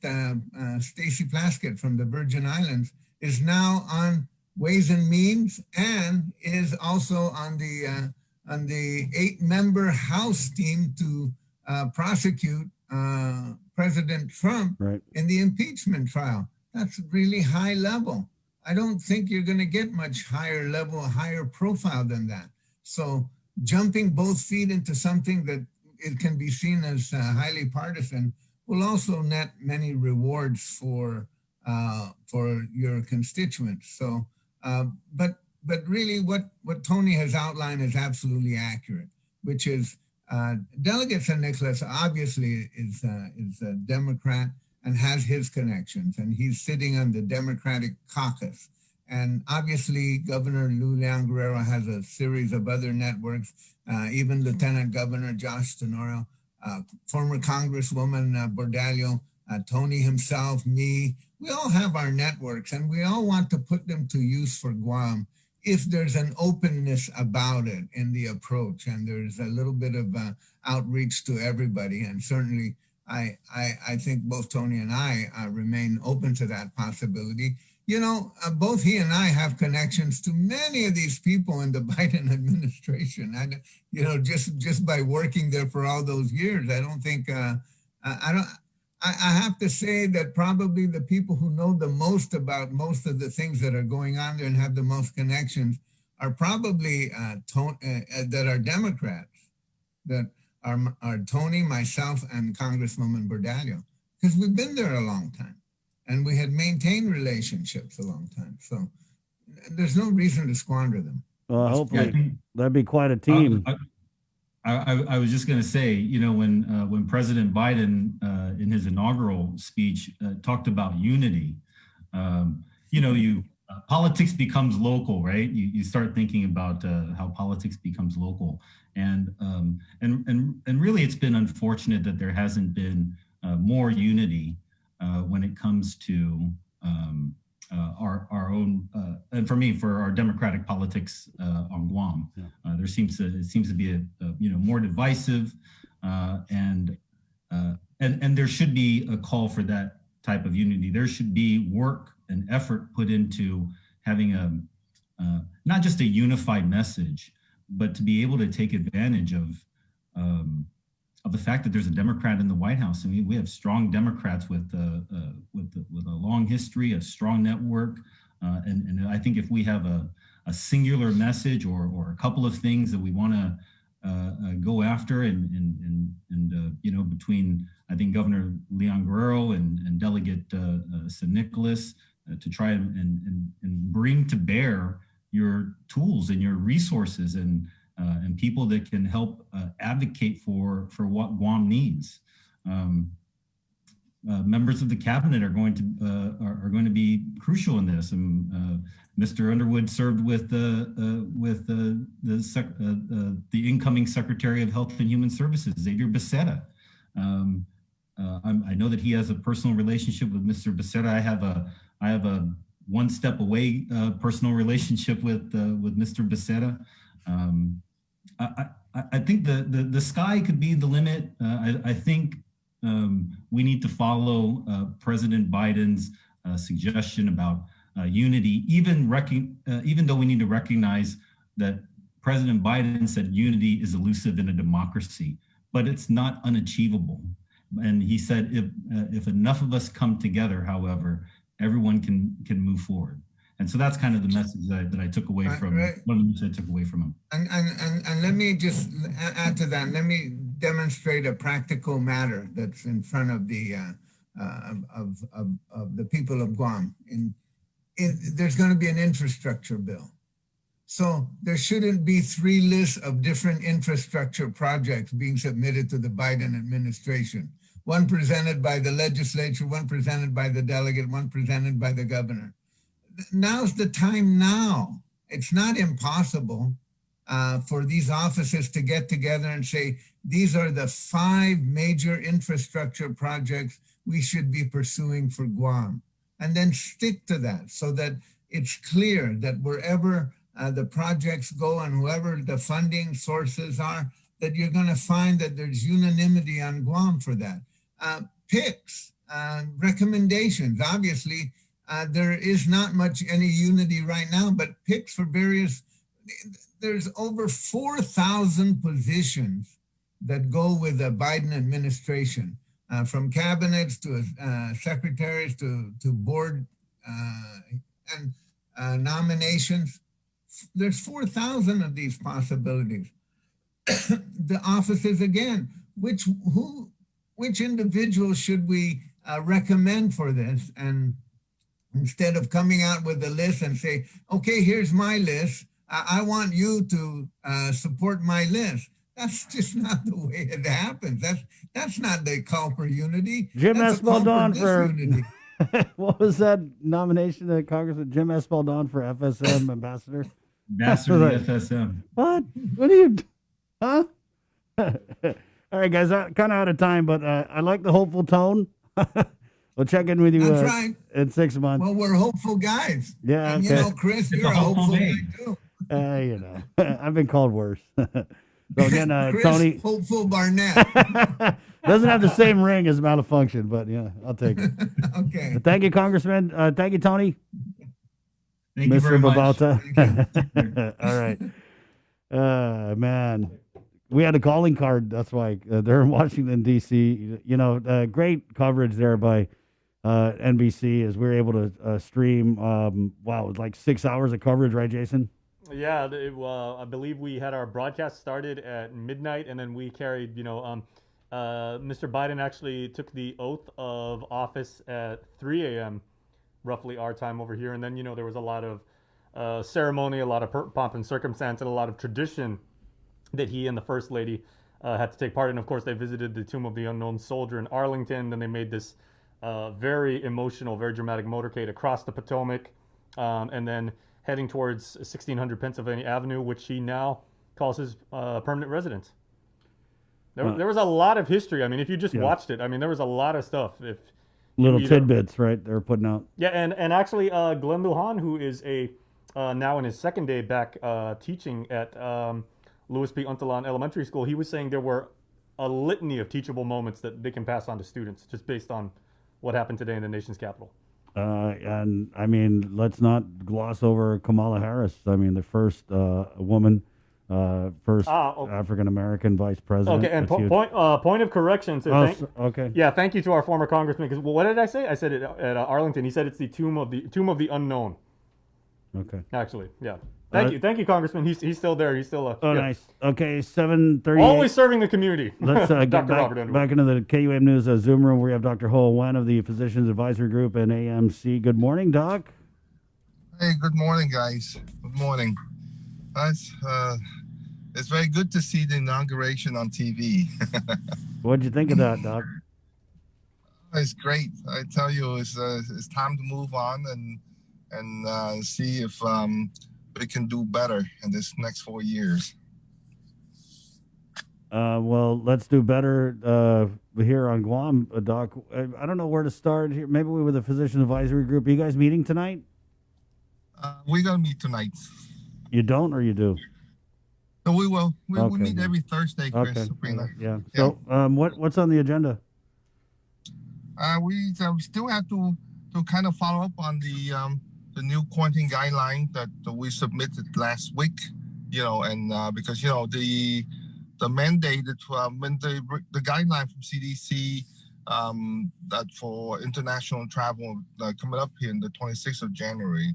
Stacey Plaskett from the Virgin Islands is now on Ways and Means and is also on the 8-member House team to prosecute President Trump in the impeachment trial. That's really high level. I don't think you're going to get much higher level, higher profile than that. So jumping both feet into something that it can be seen as highly partisan will also net many rewards for your constituents. So, but really, what Tony has outlined is absolutely accurate, which is Delegate San Nicolas obviously is a Democrat and has his connections, and he's sitting on the Democratic caucus. And obviously, Governor Lou Leon Guerrero has a series of other networks, even Lieutenant Governor Josh Tenorio, former Congresswoman Bordallo, Tony himself, me. We all have our networks, and we all want to put them to use for Guam if there's an openness about it in the approach, and there's a little bit of outreach to everybody. And certainly, I think both Tony and I remain open to that possibility. Both he and I have connections to many of these people in the Biden administration. Just by working there for all those years, I don't think I have to say that probably the people who know the most about most of the things that are going on there and have the most connections are probably that are Democrats, that are Tony, myself, and Congresswoman Bordallo, because we've been there a long time and we had maintained relationships a long time. So there's no reason to squander them. Well, hopefully that'd be quite a team. I was just going to say, when President Biden in his inaugural speech talked about unity, politics becomes local, right? You start thinking about how politics becomes local, and really, it's been unfortunate that there hasn't been more unity when it comes to our own, and for our democratic politics on Guam. It seems to be a more divisive, and there should be a call for that type of unity. There should be work and effort put into having not just a unified message, but to be able to take advantage of the fact that there's a Democrat in the White House. I mean, we have strong Democrats with a long history, a strong network, and I think if we have a singular message or a couple of things that we want to go after, and between I think Governor Leon Guerrero and Delegate San Nicolas to try and bring to bear your tools and your resources and people that can help advocate for what Guam needs. Members of the cabinet are going to be crucial in this. Mr. Underwood served with the incoming Secretary of Health and Human Services, Xavier Becerra. I know that he has a personal relationship with Mr. Becerra. I have a one step away personal relationship with Mr. Becerra. I think the sky could be the limit. I think we need to follow President Biden's suggestion about unity, even though we need to recognize that President Biden said unity is elusive in a democracy, but it's not unachievable. And he said if enough of us come together, however, everyone can move forward. And so that's kind of the message that I took away from one of the messages I took away from him. And let me just add to that. Let me demonstrate a practical matter that's in front of the of the people of Guam. There's going to be an infrastructure bill. So there shouldn't be 3 lists of different infrastructure projects being submitted to the Biden administration. One presented by the legislature, one presented by the delegate, one presented by the governor. Now's the time now. It's not impossible for these offices to get together and say, these are the 5 major infrastructure projects we should be pursuing for Guam. And then stick to that so that it's clear that wherever the projects go and whoever the funding sources are, that you're going to find that there's unanimity on Guam for that. Picks, recommendations. Obviously, there is not much any unity right now, but picks for various, there's over 4,000 positions that go with the Biden administration, from cabinets to secretaries to board and nominations. There's 4,000 of these possibilities. The offices, again, which individual should we recommend for this? And instead of coming out with a list and say, okay, here's my list, I want you to support my list. That's just not the way it happens. That's not the call for unity. Jim Espaldon for unity. what was that nomination that Congressman Jim Espaldon for FSM ambassador? Ambassador to FSM. What? What are you? Huh? All right, guys, I'm kind of out of time, but I like the hopeful tone. We'll check in with you That's right. in 6 months. Well, we're hopeful guys. Yeah, and okay. you know, Chris, you're a hopeful guy too. You know, I've been called worse. So again, Chris, Tony hopeful Barnett. doesn't have the same ring as malfunction, but yeah, I'll take it. Okay. Thank you, Congressman. Thank you, Tony. Thank you Mr. very much. Babalta. All right. Man, we had a calling card. That's why they're in Washington, D.C. You know, great coverage there by NBC as we were able to stream. Wow, it was like 6 hours of coverage, right, Jason? Yeah, I believe we had our broadcast started at midnight, and then we carried, Mr. Biden actually took the oath of office at 3 a.m., roughly our time over here. And then, there was a lot of ceremony, a lot of pomp and circumstance, and a lot of tradition that he and the First Lady had to take part in. Of course, they visited the Tomb of the Unknown Soldier in Arlington. Then they made this very emotional, very dramatic motorcade across the Potomac, and then heading towards 1600 Pennsylvania Avenue, which he now calls his permanent residence. There was a lot of history. I mean, if you just watched it, I mean, there was a lot of stuff. If little tidbits, right? They're putting out. Yeah, and actually, Glenn Lujan, who is now in his second day back teaching at Louis P. Untalan Elementary School, he was saying there were a litany of teachable moments that they can pass on to students just based on what happened today in the nation's capital. And I mean, let's not gloss over Kamala Harris. I mean, the first woman, first African American vice president. Okay, and point of correction. So okay. Yeah, thank you to our former congressman. Because what did I say? I said it at Arlington. He said it's the tomb of the unknown. Okay. Actually, yeah. Thank you, Congressman. He's still there. He's still nice. Okay, 7:30. Always serving the community. Let's get Dr. back into the KUAM News Zoom room where we have Dr. Ho Wen of the Physicians Advisory Group and AMC. Good morning, Doc. Hey, good morning, guys. Good morning. It's very good to see the inauguration on TV. What'd you think of that, Doc? It's great. I tell you, it's time to move on and see if we can do better in this next 4 years. Well, let's do better here on Guam, Doc. I don't know where to start here. Maybe we were the Physician Advisory Group. Are you guys meeting tonight? We're going to meet tonight. You don't or you do? No, we will. We meet every Thursday, Chris. Okay. Sabrina. Yeah. So what's on the agenda? We still have to kind of follow up on the new quarantine guideline that we submitted last week. And because the mandated when the guideline from CDC that for international travel coming up here in the 26th of January.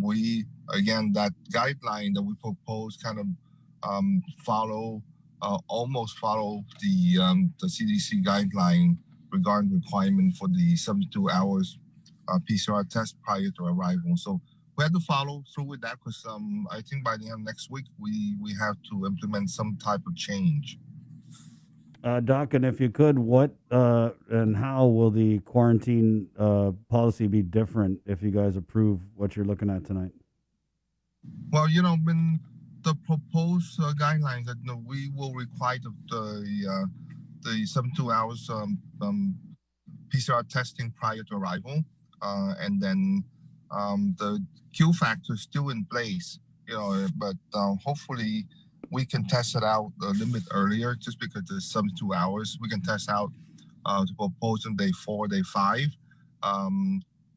We again that guideline that we propose kind of almost follow the CDC guideline regarding requirement for the 72 hours PCR test prior to arrival. So we had to follow through with that because I think by the end of next week we have to implement some type of change. Doc, and if you could, what and how will the quarantine policy be different if you guys approve what you're looking at tonight? Well, when the proposed guidelines that we will require the 72 hours PCR testing prior to arrival, and then the Q factor is still in place, but hopefully we can test it out a little bit earlier just because it's 72 hours. We can test out to propose on day 4, day 5.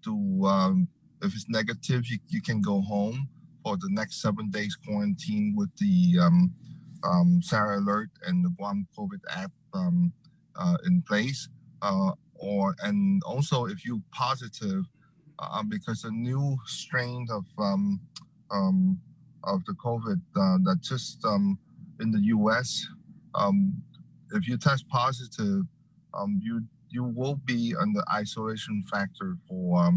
If it's negative, you can go home for the next 7 days quarantine with the SARA Alert and the Guam COVID app in place. And also if you positive, because a new strain of the COVID that just in the U.S. If you test positive, you will be under isolation factor for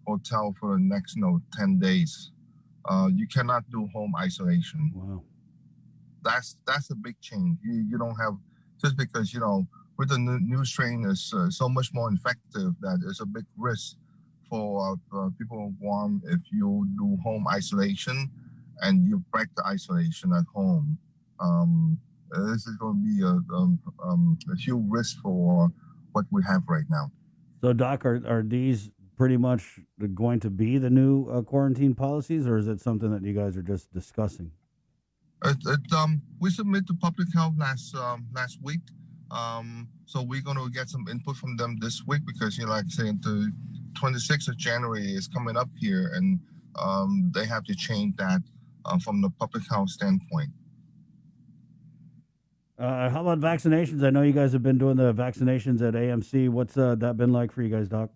hotel for the next 10 days. You cannot do home isolation. Wow, that's a big change. You don't have just because with the new strain is so much more effective that it's a big risk for people in Guam if you do home isolation and you break the isolation at home. This is going to be a huge risk for what we have right now. So, Doc, are these pretty much going to be the new quarantine policies, or is it something that you guys are just discussing? We submitted to Public Health last week, so we're going to get some input from them this week because, like I said, the 26th of January is coming up here, and they have to change that from the public health standpoint. How about vaccinations? I know you guys have been doing the vaccinations at AMC. What's that been like for you guys, Doc?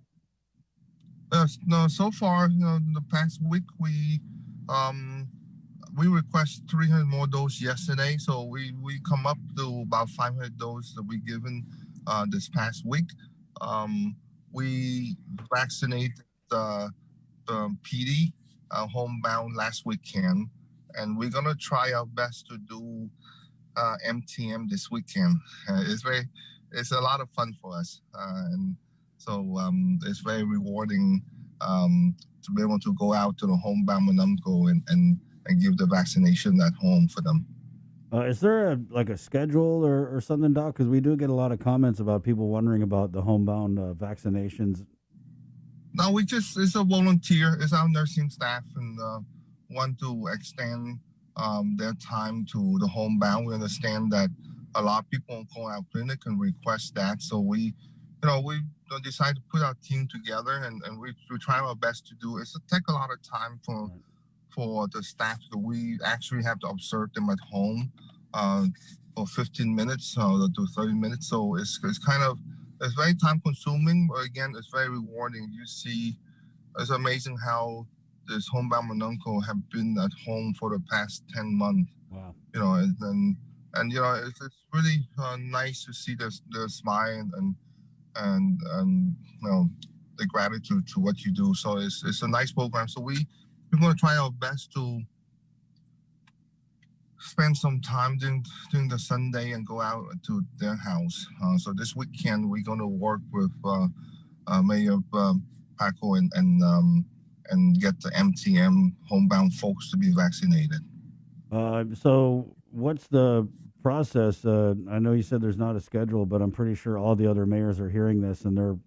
No, so far, in the past week, we requested 300 more doses yesterday, so we come up to about 500 doses that we given this past week. We vaccinated the PD homebound last weekend, and we're gonna try our best to do MTM this weekend. It's a lot of fun for us, and so it's very rewarding to be able to go out to the homebound Manumco and give the vaccination at home for them. Is there a schedule or something, Doc? Because we do get a lot of comments about people wondering about the homebound vaccinations. No, it's a volunteer. It's our nursing staff and want to extend their time to the homebound. We understand that a lot of people go out clinic and request that. So we decide to put our team together and we try our best to do it. It takes a lot of time for the staff. So we actually have to observe them at home for 15 minutes to 30 minutes. So it's very time consuming, but again, it's very rewarding. You see, it's amazing how this homebound Manumco have been at home for the past 10 months. Wow. And it's really nice to see the smile and the gratitude to what you do. So it's a nice program. So we're going to try our best to spend some time during the Sunday and go out to their house. So this weekend we're going to work with Mayor Paco and get the MTM homebound folks to be vaccinated. So what's the process? I know you said there's not a schedule, but I'm pretty sure all the other mayors are hearing this and they're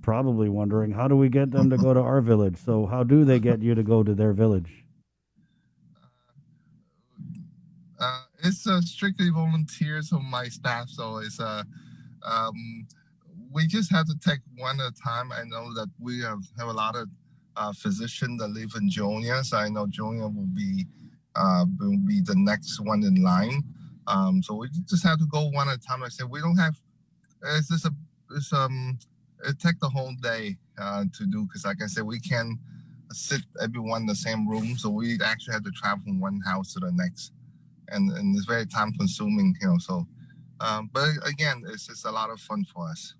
probably wondering, how do we get them to go to our village? So how do they get you to go to their village? It's strictly volunteers on my staff, so it's we just have to take one at a time. I know that we have a lot of physicians that live in Joliet, so I know Joliet will be the next one in line. So we just have to go one at a time. Like I said, we don't have. It takes the whole day to do, because like I said, we can't sit everyone in the same room, so we actually have to travel from one house to the next, and it's very time consuming, So, but again, it's just a lot of fun for us.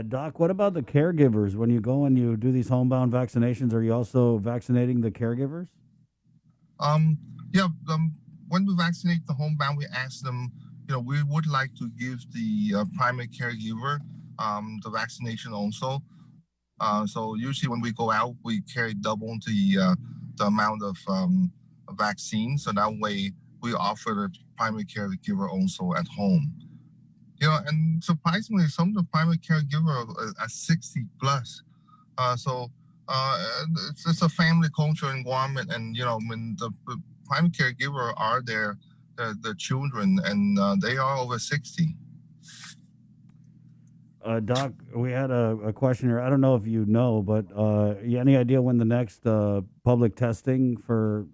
Doc, what about the caregivers? When you go and you do these homebound vaccinations, are you also vaccinating the caregivers? Yeah. When we vaccinate the homebound, we ask them, we would like to give the primary caregiver the vaccination also. So usually when we go out, we carry double the amount of vaccine. So that way we offer the primary caregiver also at home. And surprisingly, some of the primary caregiver are 60 plus. So it's a family culture in Guam, and when the primary caregiver are the children, and they are over 60. Doc, we had a question here. I don't know if you know, but any idea when the next public testing for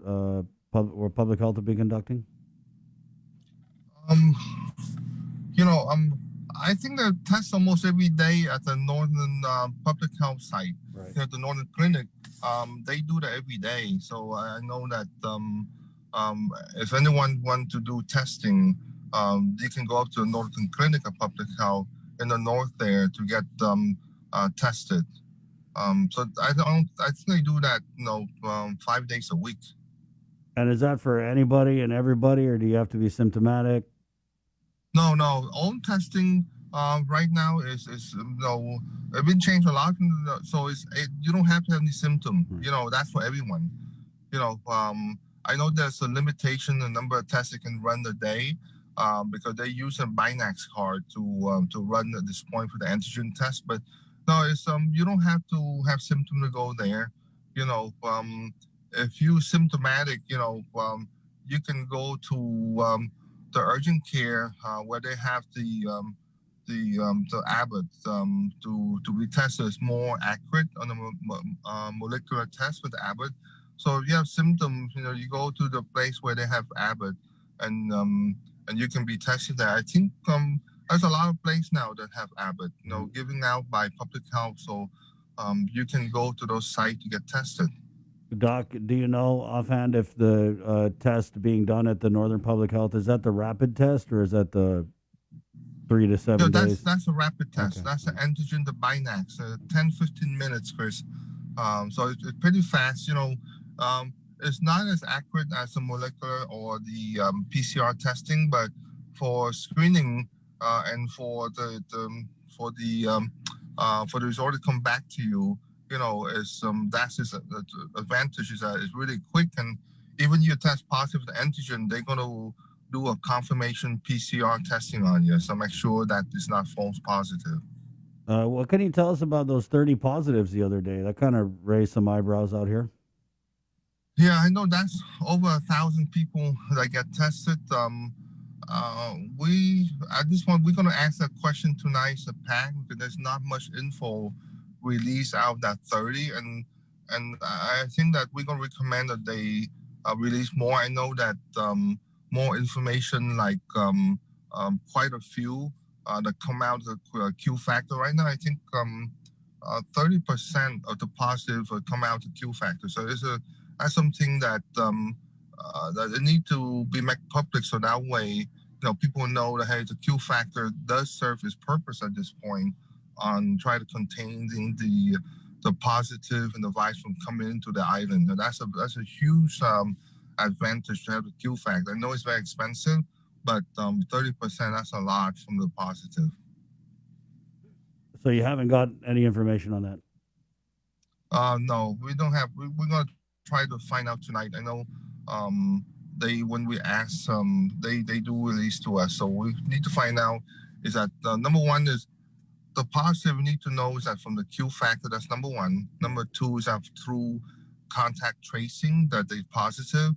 public health will be conducting? I think they test almost every day at the Northern Public Health site. Right. The Northern Clinic, they do that every day. So I know that if anyone wants to do testing, they can go up to the Northern Clinic of Public Health in the north there to get tested. So I think they do that 5 days a week. And is that for anybody and everybody, or do you have to be symptomatic? No. All testing right now is it's been changed a lot. So you don't have to have any symptom. That's for everyone. I know there's a limitation the number of tests you can run a day. Because they use a Binax card to run at this point for the antigen test, but no, it's you don't have to have symptoms to go there. If you're symptomatic, you can go to the urgent care where they have the Abbott to be tested. It's more accurate on the molecular test with Abbott. So if you have symptoms, you go to the place where they have Abbott, and you can be tested there. I think there's a lot of places now that have Abbott, giving out by public health. So you can go to those sites to get tested. Doc, do you know offhand if the test being done at the Northern Public Health, is that the rapid test, or is that the 3 to 7 days? That's a rapid test. Okay. That's the antigen, the Binax, 10-15 minutes, Chris. So it's pretty fast. It's not as accurate as the molecular or the PCR testing, but for screening and for the result to come back to you, that's his advantage is that it's really quick, and even you test positive for the antigen, they're going to do a confirmation PCR testing on you, so make sure that it's not false positive. What can you tell us about those 30 positives the other day? That kind of raised some eyebrows out here. Yeah, I know that's over 1,000 people that get tested. We're going to ask that question tonight, PAC, because there's not much info released out of that 30, and I think that we're going to recommend that they release more. I know that more information, like quite a few that come out of the Q factor right now. I think 30% of the positive come out of Q factor. So that's something that that it need to be made public, so that way people know that hey, the Q factor does serve its purpose at this point on try to contain the positive and the virus from coming into the island. And that's a huge advantage to have the Q factor. I know it's very expensive, but 30%, that's a lot from the positive. So you haven't got any information on that? No, we don't have. We're going to try to find out tonight. I know when we ask, they do release to us. So we need to find out is that number one is the positive we need to know is that from the Q factor, that's number one. Number two is that through contact tracing that they're positive.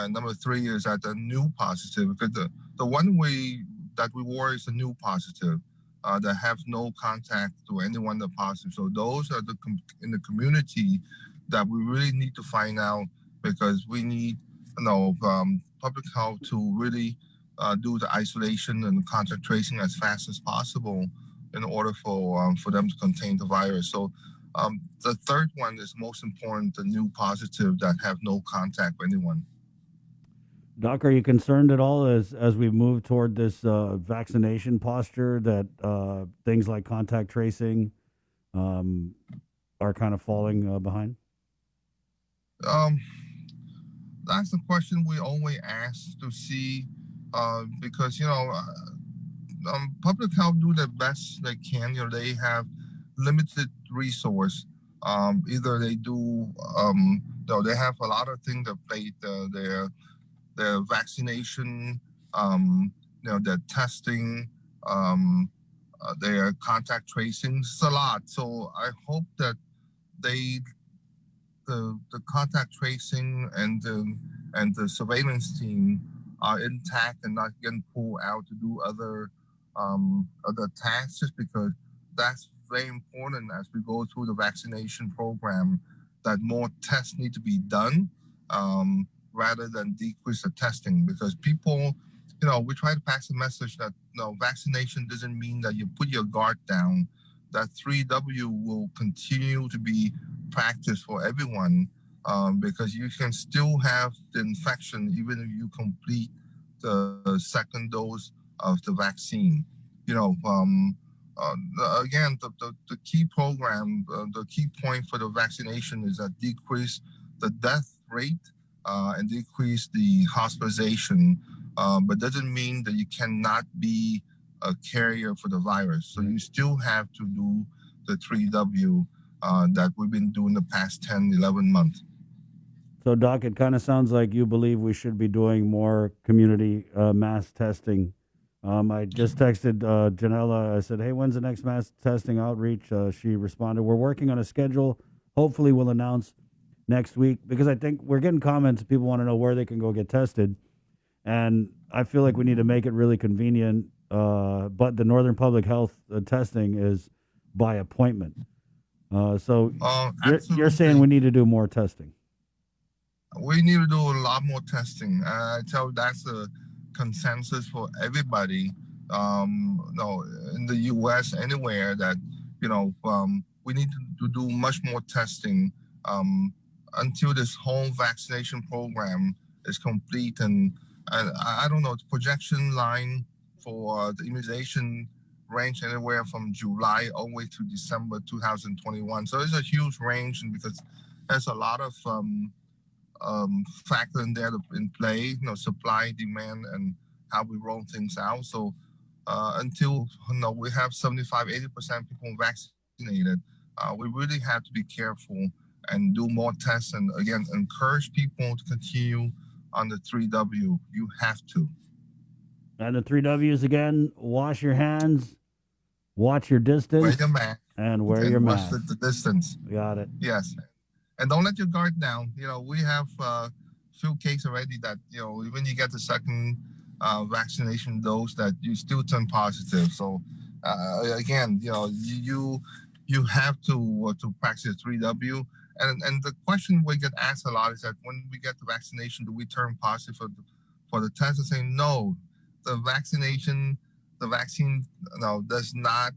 Number three is that the new positive, because the one way that we worry is the new positive. that have no contact to anyone that positive. So those are in the community that we really need to find out, because we need, public health to really do the isolation and contact tracing as fast as possible in order for them to contain the virus. So the third one is most important, the new positive that have no contact with anyone. Doc, are you concerned at all as we move toward this vaccination posture that things like contact tracing are kind of falling behind? That's the question we always ask to see, because public health do the best they can. They have limited resource. Either they do, they have a lot of things that play their vaccination, their testing, their contact tracing. It's a lot. So I hope that the contact tracing and the surveillance team are intact and not getting pulled out to do other tasks, just because that's very important as we go through the vaccination program, that more tests need to be done rather than decrease the testing, because people, we try to pass a message that vaccination doesn't mean that you put your guard down, that 3W will continue to be practiced for everyone, because you can still have the infection even if you complete the second dose of the vaccine. Again, the key program, the key point for the vaccination is that decrease the death rate and decrease the hospitalization, but doesn't mean that you cannot be a carrier for the virus. So you still have to do the 3W that we've been doing the past 10, 11 months. So, Doc, it kind of sounds like you believe we should be doing more community mass testing. I just texted Janella. I said, hey, when's the next mass testing outreach? She responded, we're working on a schedule. Hopefully we'll announce next week, because I think we're getting comments. People want to know where they can go get tested. And I feel like we need to make it really convenient. But the Northern Public Health testing is by appointment. So you're saying we need to do more testing? We need to do a lot more testing. I tell you, that's a consensus for everybody. In the U.S., anywhere, that we need to do much more testing until this whole vaccination program is complete. And I don't know, the projection line for the immunization range anywhere from July all the way to December 2021. So it's a huge range, and because there's a lot of factor in there in play, supply, demand, and how we roll things out. So until we have 75-80% people vaccinated, we really have to be careful and do more tests, and again encourage people to continue on the 3W. You have to. And the 3Ws again: wash your hands, watch your distance, wear your mask, and wear your mask. Watch the distance. Got it. Yes. And don't let your guard down. We have a few cases already that, even you get the second vaccination dose, that you still turn positive. So again, you have to practice 3W. And the question we get asked a lot is that when we get the vaccination, do we turn positive for the test? I say no. The vaccine does not,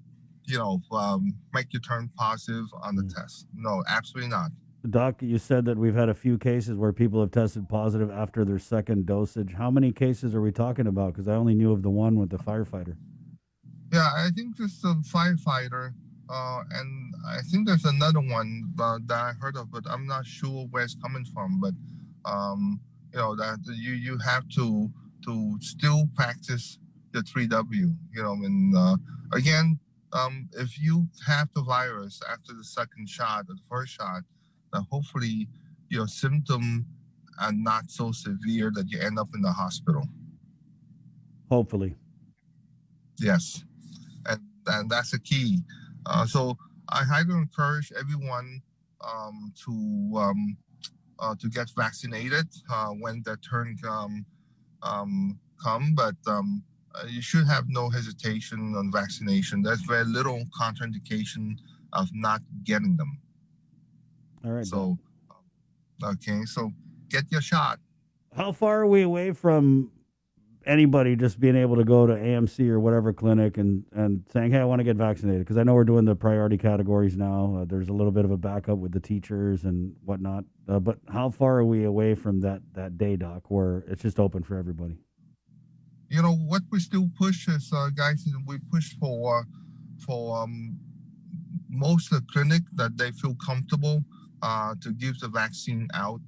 make you turn positive on the test. No, absolutely not. Doc, you said that we've had a few cases where people have tested positive after their second dosage. How many cases are we talking about? Because I only knew of the one with the firefighter. Yeah, I think it's the firefighter, and I think there's another one that I heard of, but I'm not sure where it's coming from. But that you have to still practice the 3W. Again, if you have the virus after the second shot or the first shot, hopefully your symptoms are not so severe that you end up in the hospital. Hopefully. Yes. And that's the key. So I highly encourage everyone to get vaccinated when their turn come. But you should have no hesitation on vaccination. There's very little contraindication of not getting them. All right. So, okay, so get your shot. How far are we away from anybody just being able to go to AMC or whatever clinic and saying, hey, I want to get vaccinated? Because I know we're doing the priority categories now. There's a little bit of a backup with the teachers and whatnot. But how far are we away from that day, Doc, where it's just open for everybody? You know, what we still push is, guys, we push for most of the clinic that they feel comfortable to give the vaccine out,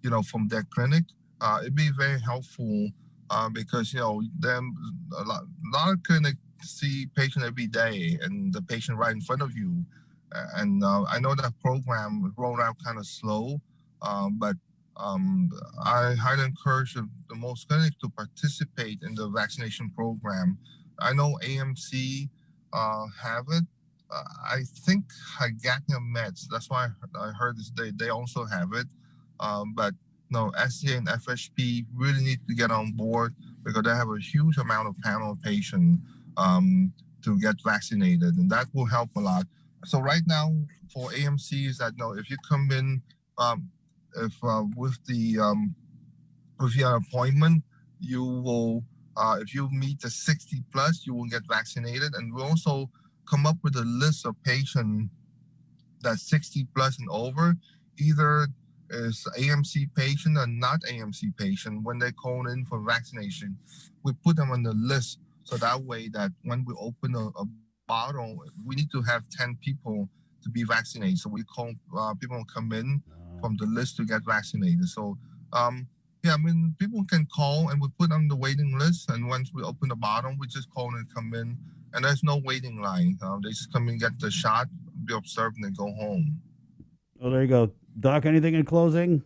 you know, from their clinic. It'd be very helpful because, you know, a lot of clinics see patient every day and the patient right in front of you. And I know that program rolled out kind of slow, but I highly encourage the most clinics to participate in the vaccination program. I know AMC have it. I think Higatnia Meds, that's why I heard this, they also have it. But no, SCA and FHP really need to get on board because they have a huge amount of panel of patients to get vaccinated, and that will help a lot. So right now for AMC is that, no, if you come in with your appointment, you will if you meet the 60 plus, you will get vaccinated. And we also come up with a list of patients that's 60 plus and over, either is AMC patient or not AMC patient. When they call in for vaccination, we put them on the list, so that way that when we open a bottle, we need to have 10 people to be vaccinated. So we call people come in from the list to get vaccinated. So yeah, I mean, people can call and we put on the waiting list, and once we open the bottle, we just call and come in, and there's no waiting line. They just come and get the shot, be observed, and then go home. Oh, there you go. Doc, anything in closing?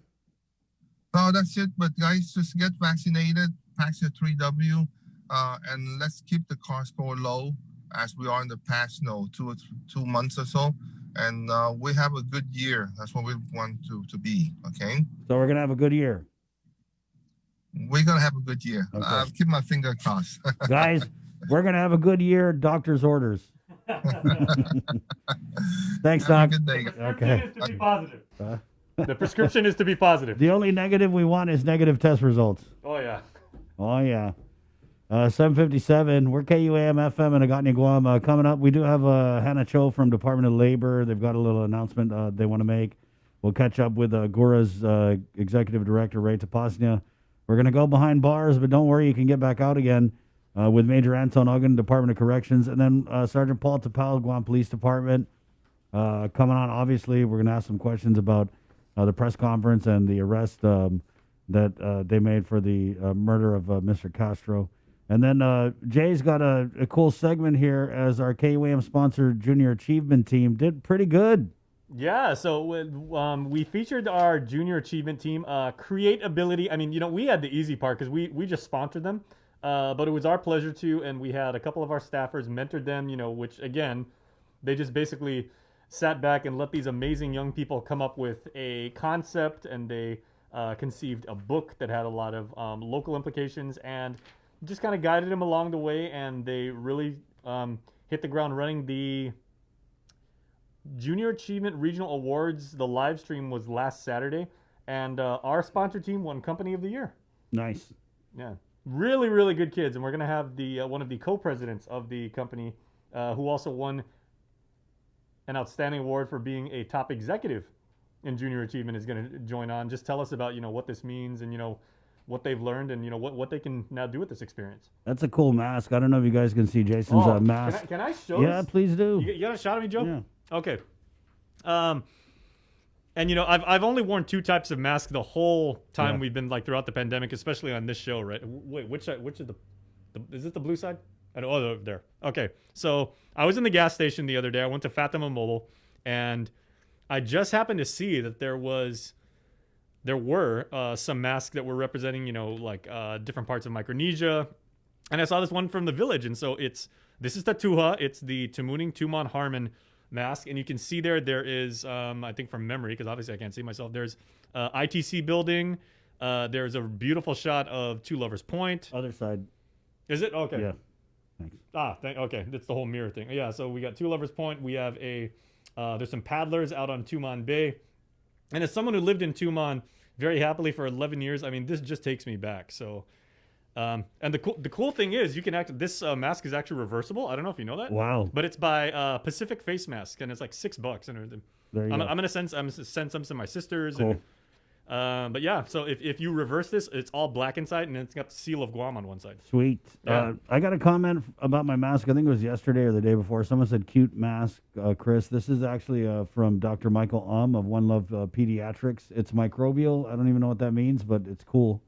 No, that's it. But guys, just get vaccinated, pass your 3W, and let's keep the CAR score low as we are in the past, 2 months or so. And we have a good year. That's what we want to be, okay? So we're going to have a good year. We're going to have a good year. Okay. I'll keep my finger crossed. Guys, we're going to have a good year. Doctor's orders. Thanks, Doc. Good day. Okay. To be positive. The prescription is to be positive. The only negative we want is negative test results. Oh, yeah. Oh, yeah. 757, we're KUAM FM in Higatnia, Guam. Coming up, we do have Hannah Cho from Department of Labor. They've got a little announcement they want to make. We'll catch up with GURA's Executive Director, Ray Tapasnia. We're going to go behind bars, but don't worry, you can get back out again with Major Anton Uggan, Department of Corrections, and then Sergeant Paul Tapal, Guam Police Department. Coming on, obviously, we're going to ask some questions about the press conference and the arrest that they made for the murder of Mr. Castro. And then Jay's got a cool segment here as our KUAM sponsored Junior Achievement Team did pretty good. Yeah, so we featured our Junior Achievement Team, Create Ability. I mean, we had the easy part because we just sponsored them, but it was our pleasure to, and we had a couple of our staffers mentored them, which, again, they just basically sat back and let these amazing young people come up with a concept, and they conceived a book that had a lot of local implications and just kind of guided them along the way, and they really hit the ground running. The Junior Achievement Regional Awards, the live stream was last Saturday, and our sponsor team won Company of the Year. Nice. Yeah, really, really good kids, and we're gonna have the one of the co-presidents of the company, who also won an outstanding award for being a top executive in Junior Achievement, is going to join on. Just tell us about what this means and what they've learned and what they can now do with this experience. That's a cool mask. I don't know if you guys can see Jason's mask. Can I show? Yeah, please do. You got a shot of me, Joe? Yeah. Okay. And I've only worn 2 types of masks the whole time we've been throughout the pandemic, especially on this show, right? Wait, which is is it the blue side? Oh, there. Okay. So I was in the gas station the other day. I went to Fatima Mobile, and I just happened to see that there were some masks that were representing, different parts of Micronesia. And I saw this one from the village. And so this is the Tuha. It's the Tamuning Tuman Harmon mask. And you can see there is, I think from memory, because obviously I can't see myself, there's ITC building. There's a beautiful shot of Two Lovers Point. Other side. Is it? Okay. Yeah. Thanks. Okay. That's the whole mirror thing. Yeah, so we got Two Lovers Point. We have there's some paddlers out on Tumon Bay. And as someone who lived in Tumon very happily for 11 years, I mean, this just takes me back. So, and the cool thing is you can this mask is actually reversible. I don't know if you know that. Wow. But it's by Pacific Face Mask, and it's like $6 and everything. There you I'm go. gonna send some to my sisters. Cool. And, but yeah, so if you reverse this, it's all black inside, and it's got the seal of Guam on one side. Sweet. Yeah. I got a comment about my mask. I think it was yesterday or the day before. Someone said cute mask, Chris. This is actually from Dr. Michael of One Love Pediatrics. It's microbial. I don't even know what that means, but it's cool.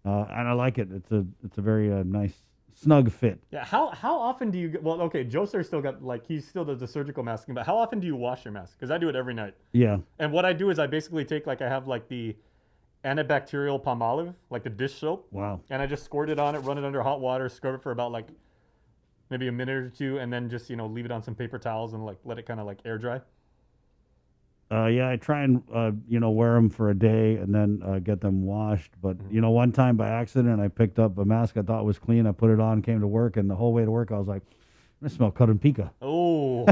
And I like it. It's a very nice, snug fit. Yeah. How often do you get? Well, okay, Joe Sir still got he still does the surgical masking, but how often do you wash your mask? Because I do it every night. Yeah. And what I do is I basically take I have the antibacterial Palmolive, like the dish soap. Wow. And I just squirt it on it, run it under hot water, scrub it for about maybe a minute or two, and then just leave it on some paper towels and let it kind of air dry. Yeah, I try and wear them for a day and then get them washed. But one time by accident, I picked up a mask I thought was clean. I put it on, came to work, and the whole way to work, I was like, I smell cut and pica. Oh.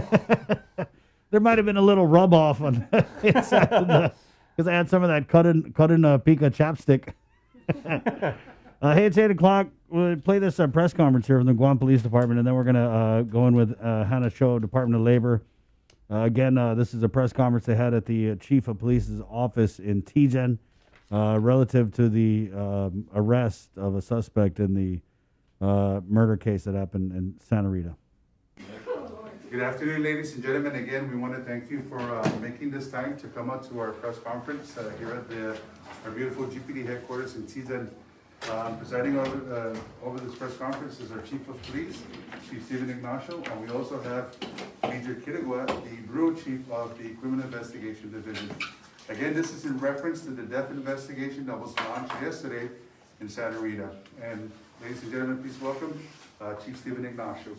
There might have been a little rub off on the inside because I had some of that cut in pica chapstick. Hey, it's 8 o'clock. We'll play this press conference here from the Guam Police Department, and then we're gonna go in with Hannah Cho, Department of Labor. Again, this is a press conference they had at the Chief of Police's office in Tijen relative to the arrest of a suspect in the murder case that happened in Santa Rita. Good afternoon, ladies and gentlemen. Again, we want to thank you for making this time to come out to our press conference here at our beautiful GPD headquarters in Tijen. Presiding over this press conference is our Chief of Police, Chief Stephen Ignacio, and we also have Major Kirigua, the Bureau Chief of the Criminal Investigation Division. Again, this is in reference to the death investigation that was launched yesterday in Santa Rita. And ladies and gentlemen, please welcome Chief Stephen Ignacio.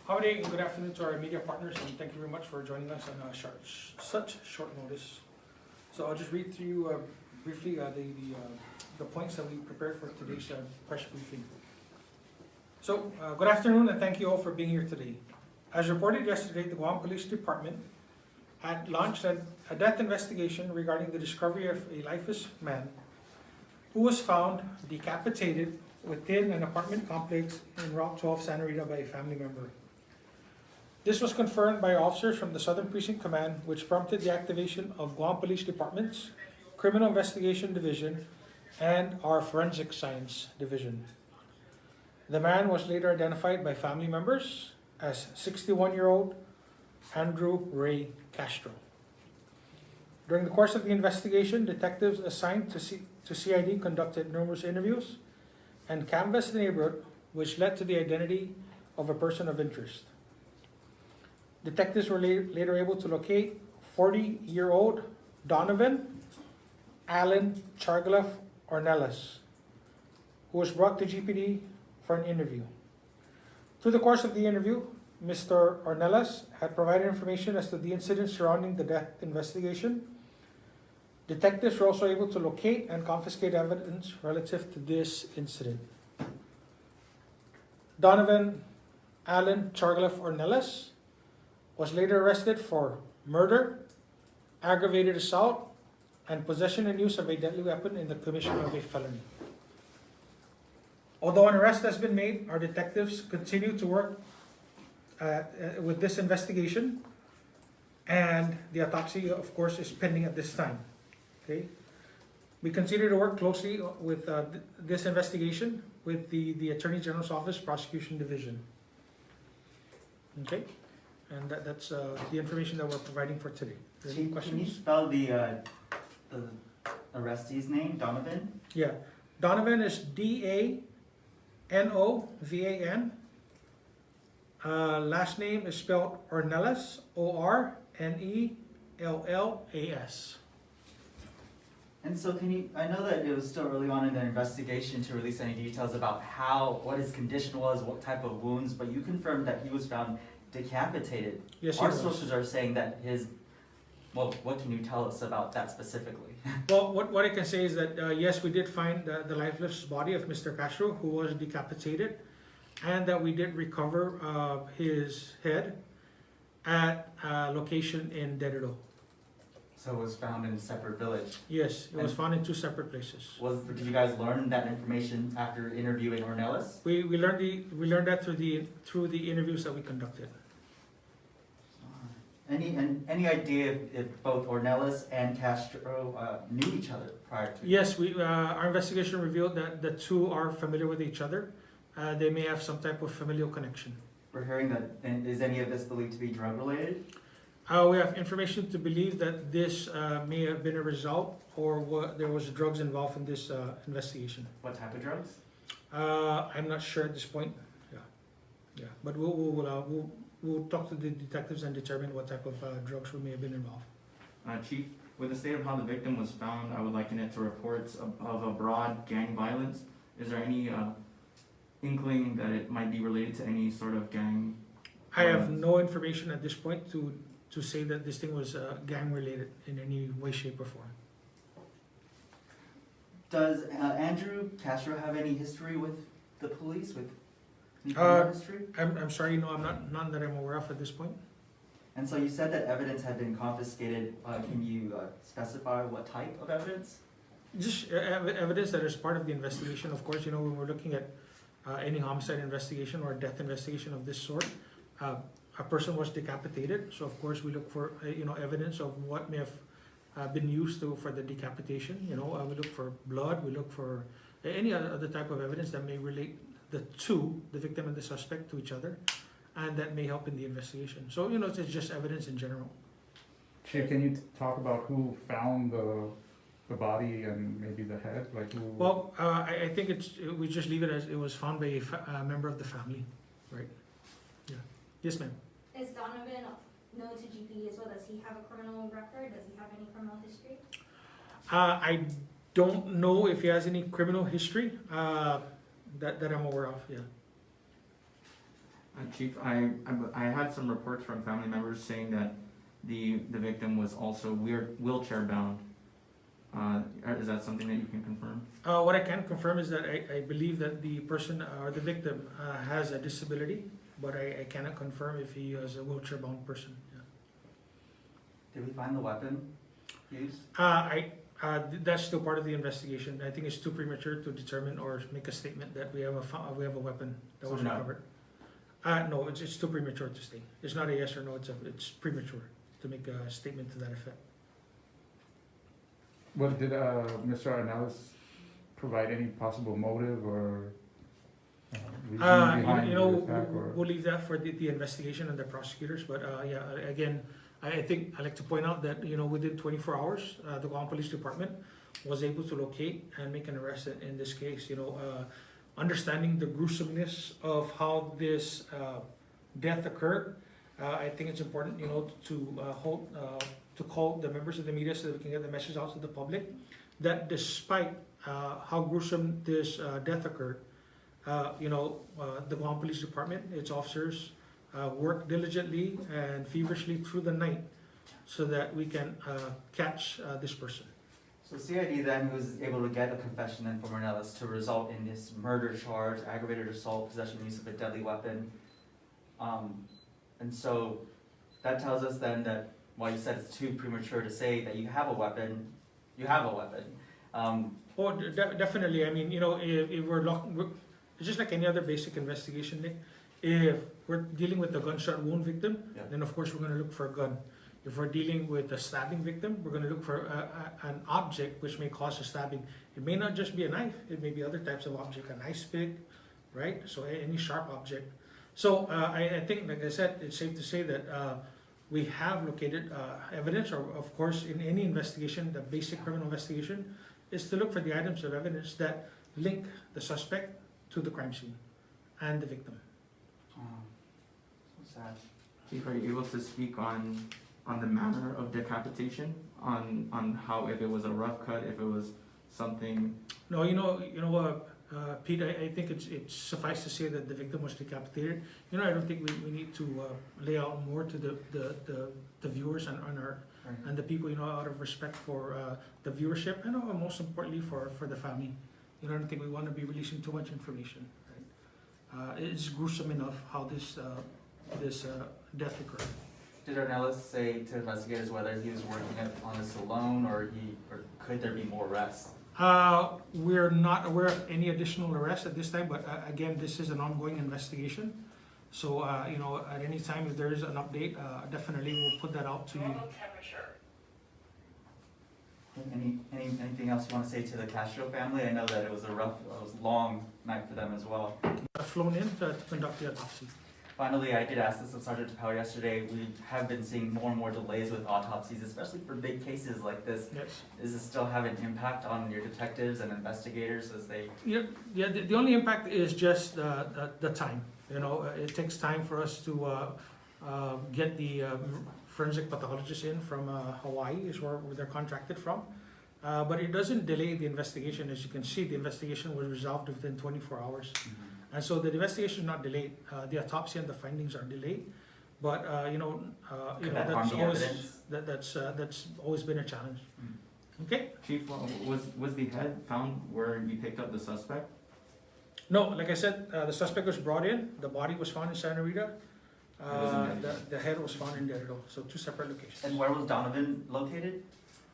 Howdy and good afternoon to our media partners, and thank you very much for joining us on such short notice. So I'll just read through briefly the points that we prepared for today's press briefing. So good afternoon and thank you all for being here today. As reported yesterday, the Guam Police Department had launched a death investigation regarding the discovery of a lifeless man who was found decapitated within an apartment complex in Route 12 Santa Rita by a family member. This was confirmed by officers from the Southern Precinct Command, which prompted the activation of Guam Police Department's Criminal Investigation Division and our Forensic Science Division. The man was later identified by family members as 61-year-old Andrew Ray Castro. During the course of the investigation, detectives assigned to CID conducted numerous interviews and canvassed the neighborhood, which led to the identity of a person of interest. Detectives were later able to locate 40-year-old Donovan Allen Chargaleff Ornelas, who was brought to GPD for an interview. Through the course of the interview, Mr. Ornelas had provided information as to the incident surrounding the death investigation. Detectives were also able to locate and confiscate evidence relative to this incident. Donovan Allen Chargaleff Ornelas was later arrested for murder, aggravated assault, and possession and use of a deadly weapon in the commission of a felony. Although an arrest has been made, our detectives continue to work with this investigation, and the autopsy, of course, is pending at this time. Okay, we continue to work closely with this investigation with the Attorney General's Office Prosecution Division. Okay, and that's the information that we're providing for today. Chief, can you spell the arrestee's name, Donovan? Yeah, Donovan is D-A-N-O-V-A-N. Last name is spelled Ornelas, O-R-N-E-L-L-A-S. And so I know that it was still early on in the investigation to release any details about what his condition was, what type of wounds, but you confirmed that he was found decapitated. Yes, he Our was. sources are saying that his Well, what can you tell us about that specifically? Well, what I can say is that yes, we did find the lifeless body of Mr. Castro, who was decapitated, and that we did recover his head at a location in Dedero. So it was found in a separate village. Yes, it was found in 2 separate places. Did you guys learn that information after interviewing Ornelas? We learned that through the interviews that we conducted. Any idea if both Ornelas and Castro knew each other prior to? Yes, our investigation revealed that the 2 are familiar with each other. They may have some type of familial connection. We're hearing that. And is any of this believed to be drug related? We have information to believe that this may have been a result, or there was drugs involved in this investigation. What type of drugs? I'm not sure at this point. Yeah. But we'll talk to the detectives and determine what type of drugs may have been involved. Chief, with the state of how the victim was found, I would liken it to reports of a broad gang violence. Is there any inkling that it might be related to any sort of gang I have no information at this point to say that this thing was gang related in any way, shape, or form. Does Andrew Castro have any history with the police? With any criminal history? I'm sorry, no, none that I'm aware of at this point. And so you said that evidence had been confiscated. Can you specify what type of evidence? Just evidence that is part of the investigation. Of course, when we're looking at any homicide investigation or death investigation of this sort, a person was decapitated. So of course we look for evidence of what may have been used for the decapitation. We look for blood. We look for any other type of evidence that may relate the victim and the suspect to each other, and that may help in the investigation. So it's just evidence in general. Chief, can you talk about who found the body and maybe the head? Like who? Well, I think we just leave it as it was found by a member of the family, right? Yeah. Yes, ma'am. Is Donovan known to GPD as well? Does he have a criminal record? Does he have any criminal history? I don't know if he has any criminal history that I'm aware of. Yeah. Chief, I had some reports from family members saying that the victim was also wheelchair bound. Is that something that you can confirm? What I can confirm is that I believe that the person or the victim has a disability, but I cannot confirm if he is a wheelchair bound person. Yeah. Did we find the weapon used? That's still part of the investigation. I think it's too premature to determine or make a statement that we have a weapon that was recovered. No, it's too premature to state. It's not a yes or no. It's premature to make a statement to that effect. What did Mr. Ornelas provide any possible motive or reason behind the attack? We'll leave that for the investigation and the prosecutors. But again, I think I like to point out that within 24 hours, the Guam Police Department was able to locate and make an arrest in this case. Understanding the gruesomeness of how this death occurred, I think it's important, to call the members of the media so that we can get the message out to the public that despite how gruesome this death occurred, the Guam Police Department, its officers, worked diligently and feverishly through the night so that we can catch this person. So CID then was able to get a confession then from Ornelas to result in this murder charge, aggravated assault, possession and use of a deadly weapon. And so that tells us then that while you said it's too premature to say that you have a weapon, you have a weapon. Definitely. I mean, if it's just like any other basic investigation, Nick. If we're dealing with a gunshot wound victim, then of course we're going to look for a gun. If we're dealing with a stabbing victim, we're going to look for an object which may cause a stabbing. It may not just be a knife. It may be other types of object, an ice pick, right? So any sharp object. So I think, like I said, it's safe to say that we have located evidence, or of course in any investigation, the basic criminal investigation is to look for the items of evidence that link the suspect to the crime scene and the victim. So sad. Chief, are you able to speak on the manner of decapitation, on how, if it was a rough cut, if it was something? No, Pete, I think it's suffice to say that the victim was decapitated. I don't think we need to lay out more to the viewers and and the people, out of respect for the viewership, and most importantly for the family. I don't think we want to be releasing too much information. Right? It's gruesome enough how this death occurred. Did Ornelas say to investigators whether he was working on this alone, or could there be more arrests? We're not aware of any additional arrests at this time, but again, this is an ongoing investigation. So, at any time if there is an update, definitely we'll put that out to you. Anything else you want to say to the Castro family? I know that it was a long night for them as well. Flown in to conduct the autopsy. Finally, I did ask this of Sergeant Tapau yesterday. We have been seeing more and more delays with autopsies, especially for big cases like this. Yes. Does this still have an impact on your detectives and investigators as they? Yeah. The only impact is just the time. It takes time for us to get the forensic pathologists in from Hawaii, is where they're contracted from. But it doesn't delay the investigation. As you can see, the investigation was resolved within 24 hours. Mm-hmm. And so the investigation is not delayed. The autopsy and the findings are delayed. But that's always been a challenge. Mm-hmm. Okay. Chief, was the head found where you picked up the suspect? No, like I said, the suspect was brought in. The body was found in Santa Rita. The head was found in Derrido. So 2 separate locations. And where was Donovan located?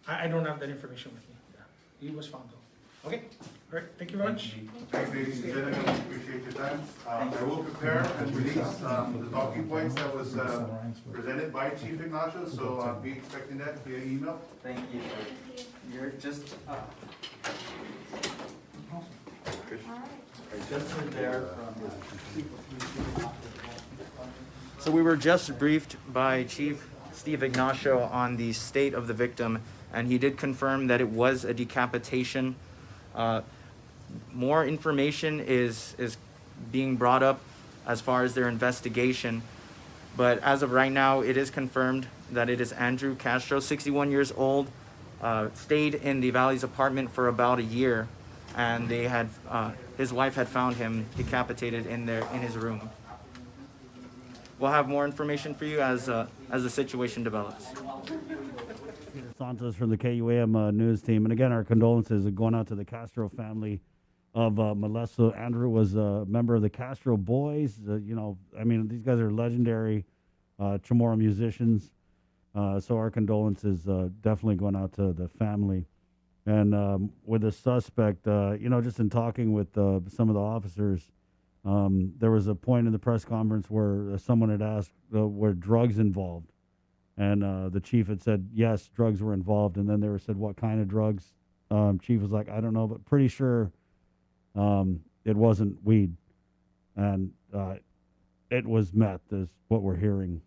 I don't have that information with me. Yeah. He was found though. Okay. All right. Thank you very much. Thanks, ladies and gentlemen. Appreciate your time. I will prepare and release the talking points that was presented by Chief Ignacio, so be expecting that via email. Thank you. You're just. So we were just briefed by Chief Steve Ignacio on the state of the victim, and he did confirm that it was a decapitation. More information is being brought up as far as their investigation, but as of right now, it is confirmed that it is Andrew Castro, 61 years old, stayed in the Valley's apartment for about a year, and they had his wife had found him decapitated in his room. We'll have more information for you as the situation develops. Santos from the KUAM news team. And again, our condolences are going out to the Castro family of Melissa. Andrew was a member of the Castro Boys. These guys are legendary Chamorro musicians. So our condolences definitely going out to the family. And with the suspect, just in talking with some of the officers, there was a point in the press conference where someone had asked, were drugs involved? And the chief had said, yes, drugs were involved. And then they were said, what kind of drugs? Chief was like, I don't know, but pretty sure it wasn't weed. And it was meth, is what we're hearing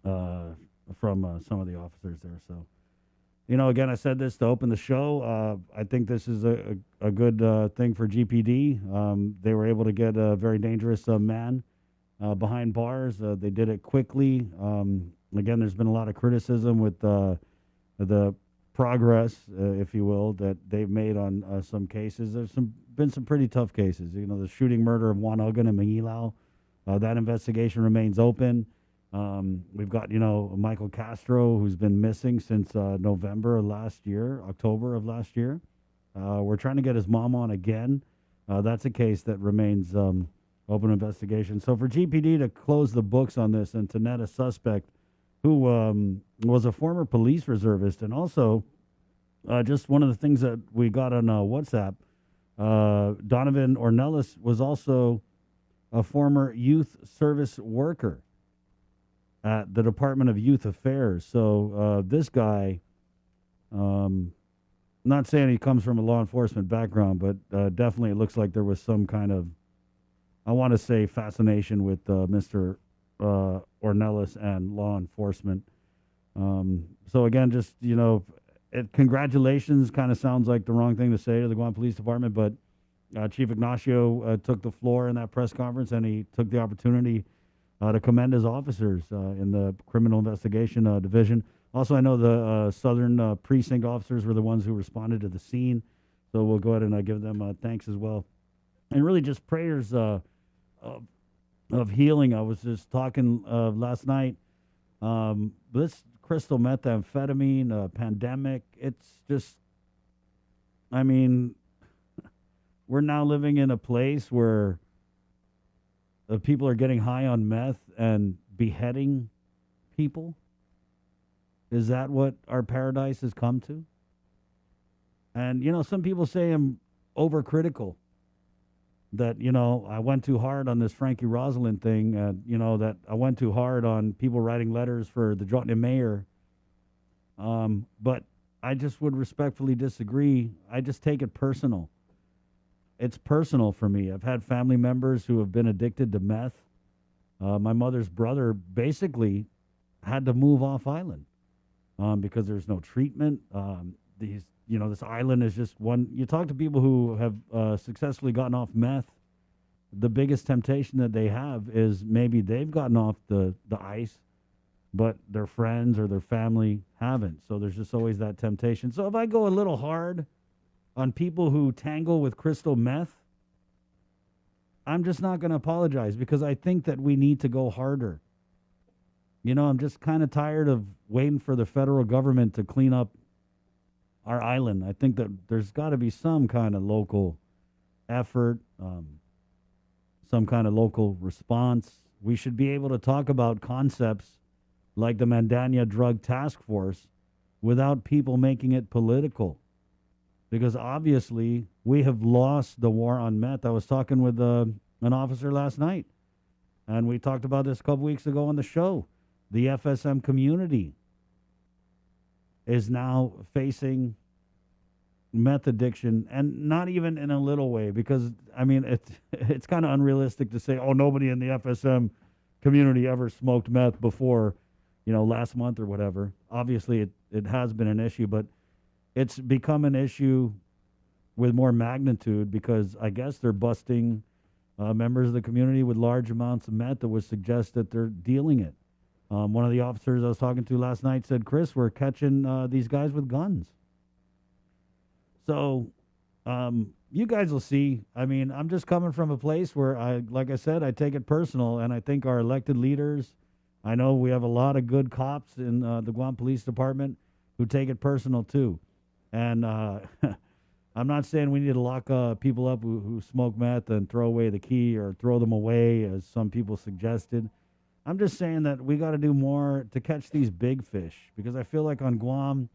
from some of the officers there. So, again, I said this to open the show. I think this is a good thing for GPD. They were able to get a very dangerous man behind bars. They did it quickly. Again, there's been a lot of criticism with the progress, if you will, that they've made on some cases. There's been some pretty tough cases. The shooting murder of Juan Ugan and Mangilao, that investigation remains open. We've got, Michael Castro, who's been missing since October of last year. We're trying to get his mom on again. That's a case that remains open investigation. So for GPD to close the books on this and to net a suspect who was a former police reservist, and also just one of the things that we got on WhatsApp, Donovan Ornelas was also a former youth service worker at the Department of Youth Affairs. So this guy, not saying he comes from a law enforcement background, but definitely it looks like there was some kind of, I want to say, fascination with Mr. Ornelas and law enforcement. So again, just, congratulations kind of sounds like the wrong thing to say to the Guam Police Department, but Chief Ignacio took the floor in that press conference, and he took the opportunity to commend his officers in the Criminal Investigation Division. Also, I know the Southern Precinct officers were the ones who responded to the scene, so we'll go ahead and give them thanks as well. And really just prayers of healing. I was just talking last night. This crystal methamphetamine, a pandemic. It's just, I mean, we're now living in a place where people are getting high on meth and beheading people. Is that what our paradise has come to? And, you know, some people say I'm overcritical. That, you know, I went too hard on this Frankie Rosalind thing. You know, that I went too hard on people writing letters for the Jotny mayor. But I just would respectfully disagree. I just take it personal. It's personal for me. I've had family members who have been addicted to meth. My mother's brother basically had to move off island because there's no treatment. This island is just one. You talk to people who have successfully gotten off meth. The biggest temptation that they have is maybe they've gotten off the ice, but their friends or their family haven't. So there's just always that temptation. So if I go a little hard on people who tangle with crystal meth, I'm just not going to apologize because I think that we need to go harder. You know, I'm just kind of tired of waiting for the federal government to clean up our island. I think that there's got to be some kind of local effort, some kind of local response. We should be able to talk about concepts like the Mandania Drug Task Force without people making it political. Because obviously we have lost the war on meth. I was talking with an officer last night, and we talked about this a couple weeks ago on the show. The FSM community is now facing meth addiction, and not even in a little way, because, I mean, it's kind of unrealistic to say, oh, nobody in the FSM community ever smoked meth before, you know, last month or whatever. Obviously, it has been an issue, but it's become an issue with more magnitude because I guess they're busting members of the community with large amounts of meth that would suggest that they're dealing it. One of the officers I was talking to last night said, Chris, we're catching these guys with guns. So you guys will see. I mean, I'm just coming from a place where, like I said, I take it personal, and I think our elected leaders, I know we have a lot of good cops in the Guam Police Department who take it personal too. And I'm not saying we need to lock people up who smoke meth and throw away the key or throw them away, as some people suggested. I'm just saying that we got to do more to catch these big fish, because I feel like on Guam,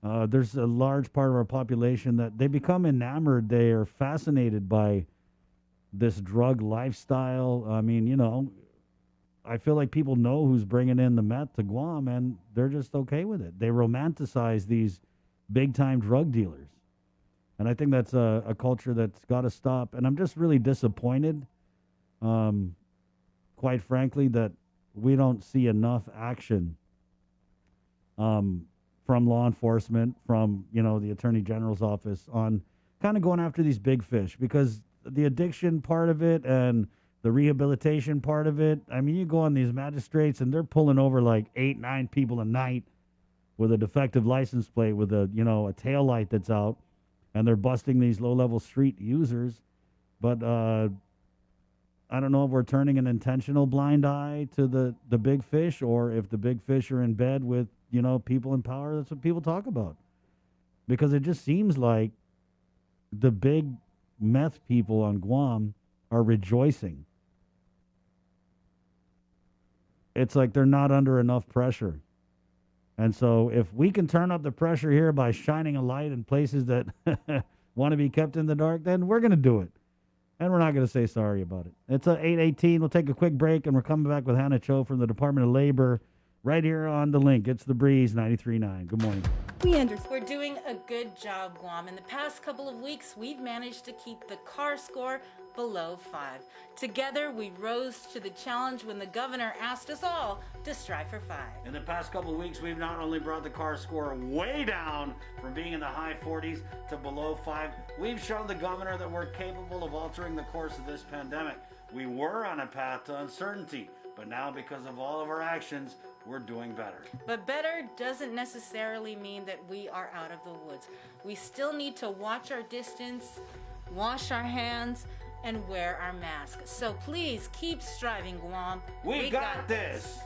there's a large part of our population that they become enamored. They are fascinated by this drug lifestyle. I mean, you know, I feel like people know who's bringing in the meth to Guam, and they're just okay with it. They romanticize these big-time drug dealers. And I think that's a culture that's got to stop. And I'm just really disappointed, quite frankly, that we don't see enough action from law enforcement, from, you know, the Attorney General's office on kind of going after these big fish, because the addiction part of it and the rehabilitation part of it, I mean, you go on these magistrates and they're pulling over like 8-9 people a night with a defective license plate with a, you know, a tail light that's out, and they're busting these low-level street users. But I don't know if we're turning an intentional blind eye to the big fish, or if the big fish are in bed with, you know, people in power. That's what people talk about. Because it just seems like the big meth people on Guam are rejoicing. It's like they're not under enough pressure. And so if we can turn up the pressure here by shining a light in places that want to be kept in the dark, then we're going to do it. And we're not going to say sorry about it. It's 8:18. We'll take a quick break, and we're coming back with Hannah Cho from the Department of Labor right here on The Link. It's The Breeze 93.9. Good morning. We're doing a good job, Guam. In the past couple of weeks, we've managed to keep the CAR score below 5. Together, we rose to the challenge when the governor asked us all to strive for 5. In the past couple of weeks, we've not only brought the CAR score way down from being in the high 40s to below 5, we've shown the governor that we're capable of altering the course of this pandemic. We were on a path to uncertainty, but now because of all of our actions, we're doing better. But better doesn't necessarily mean that we are out of the woods. We still need to watch our distance, wash our hands, and wear our masks. So please keep striving, Guam. We got this.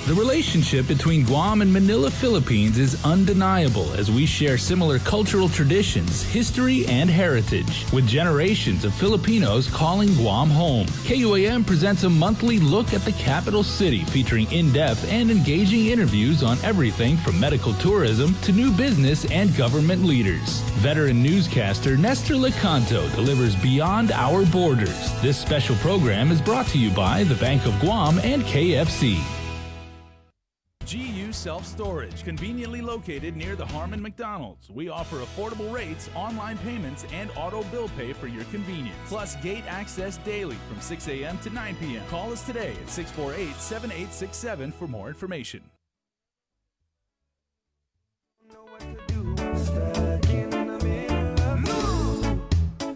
The relationship between Guam and Manila, Philippines is undeniable as we share similar cultural traditions, history, and heritage, with generations of Filipinos calling Guam home. KUAM presents a monthly look at the capital city featuring in-depth and engaging interviews on everything from medical tourism to new business and government leaders. Veteran newscaster Nestor Lecanto delivers Beyond Our Borders. This special program is brought to you by the Bank of Guam and KFC. GU Self-Storage, conveniently located near the Harmon McDonald's. We offer affordable rates, online payments, and auto bill pay for your convenience. Plus gate access daily from 6 a.m. to 9 p.m. Call us today at 648-7867 for more information.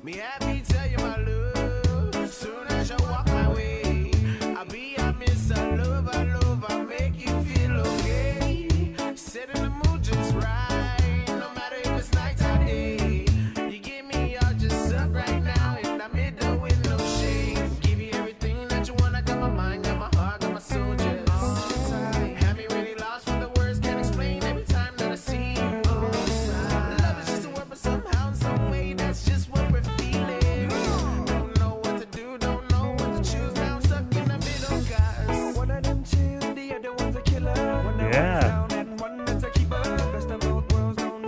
Me happy tell you my love. Soon as you walk my way, I'll be a miss. I love, I make you feel okay. Setting the mood just right, no matter if it's night or day. You give me all just up right now in the middle with no shame. Give you everything that you want. I got my mind, got my heart, got my soul just tight. Have me really lost for the words, can't explain every time that I see you. Love is just a word, but somehow in some way that's just what we're feeling. Don't know what to do, don't know what to choose. Now I'm stuck in the middle, guys. One of them chill, the other one's a killer. Yeah.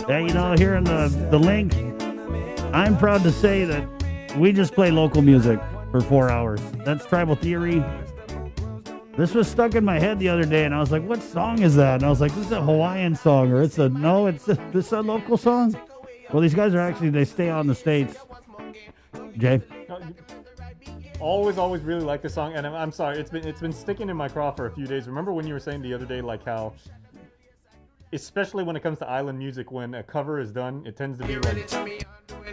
Yeah, you know, here in the link, I'm proud to say that we just play local music for 4 hours. That's Tribal Theory. This was stuck in my head the other day, and I was like, what song is that? And I was like, this is a Hawaiian song, or it's a local song? Well, these guys are actually, they stay out in the States. Jay? Always really like this song, and I'm sorry, it's been sticking in my craw for a few days. Remember when you were saying the other day, like how, especially when it comes to island music, when a cover is done, it tends to be like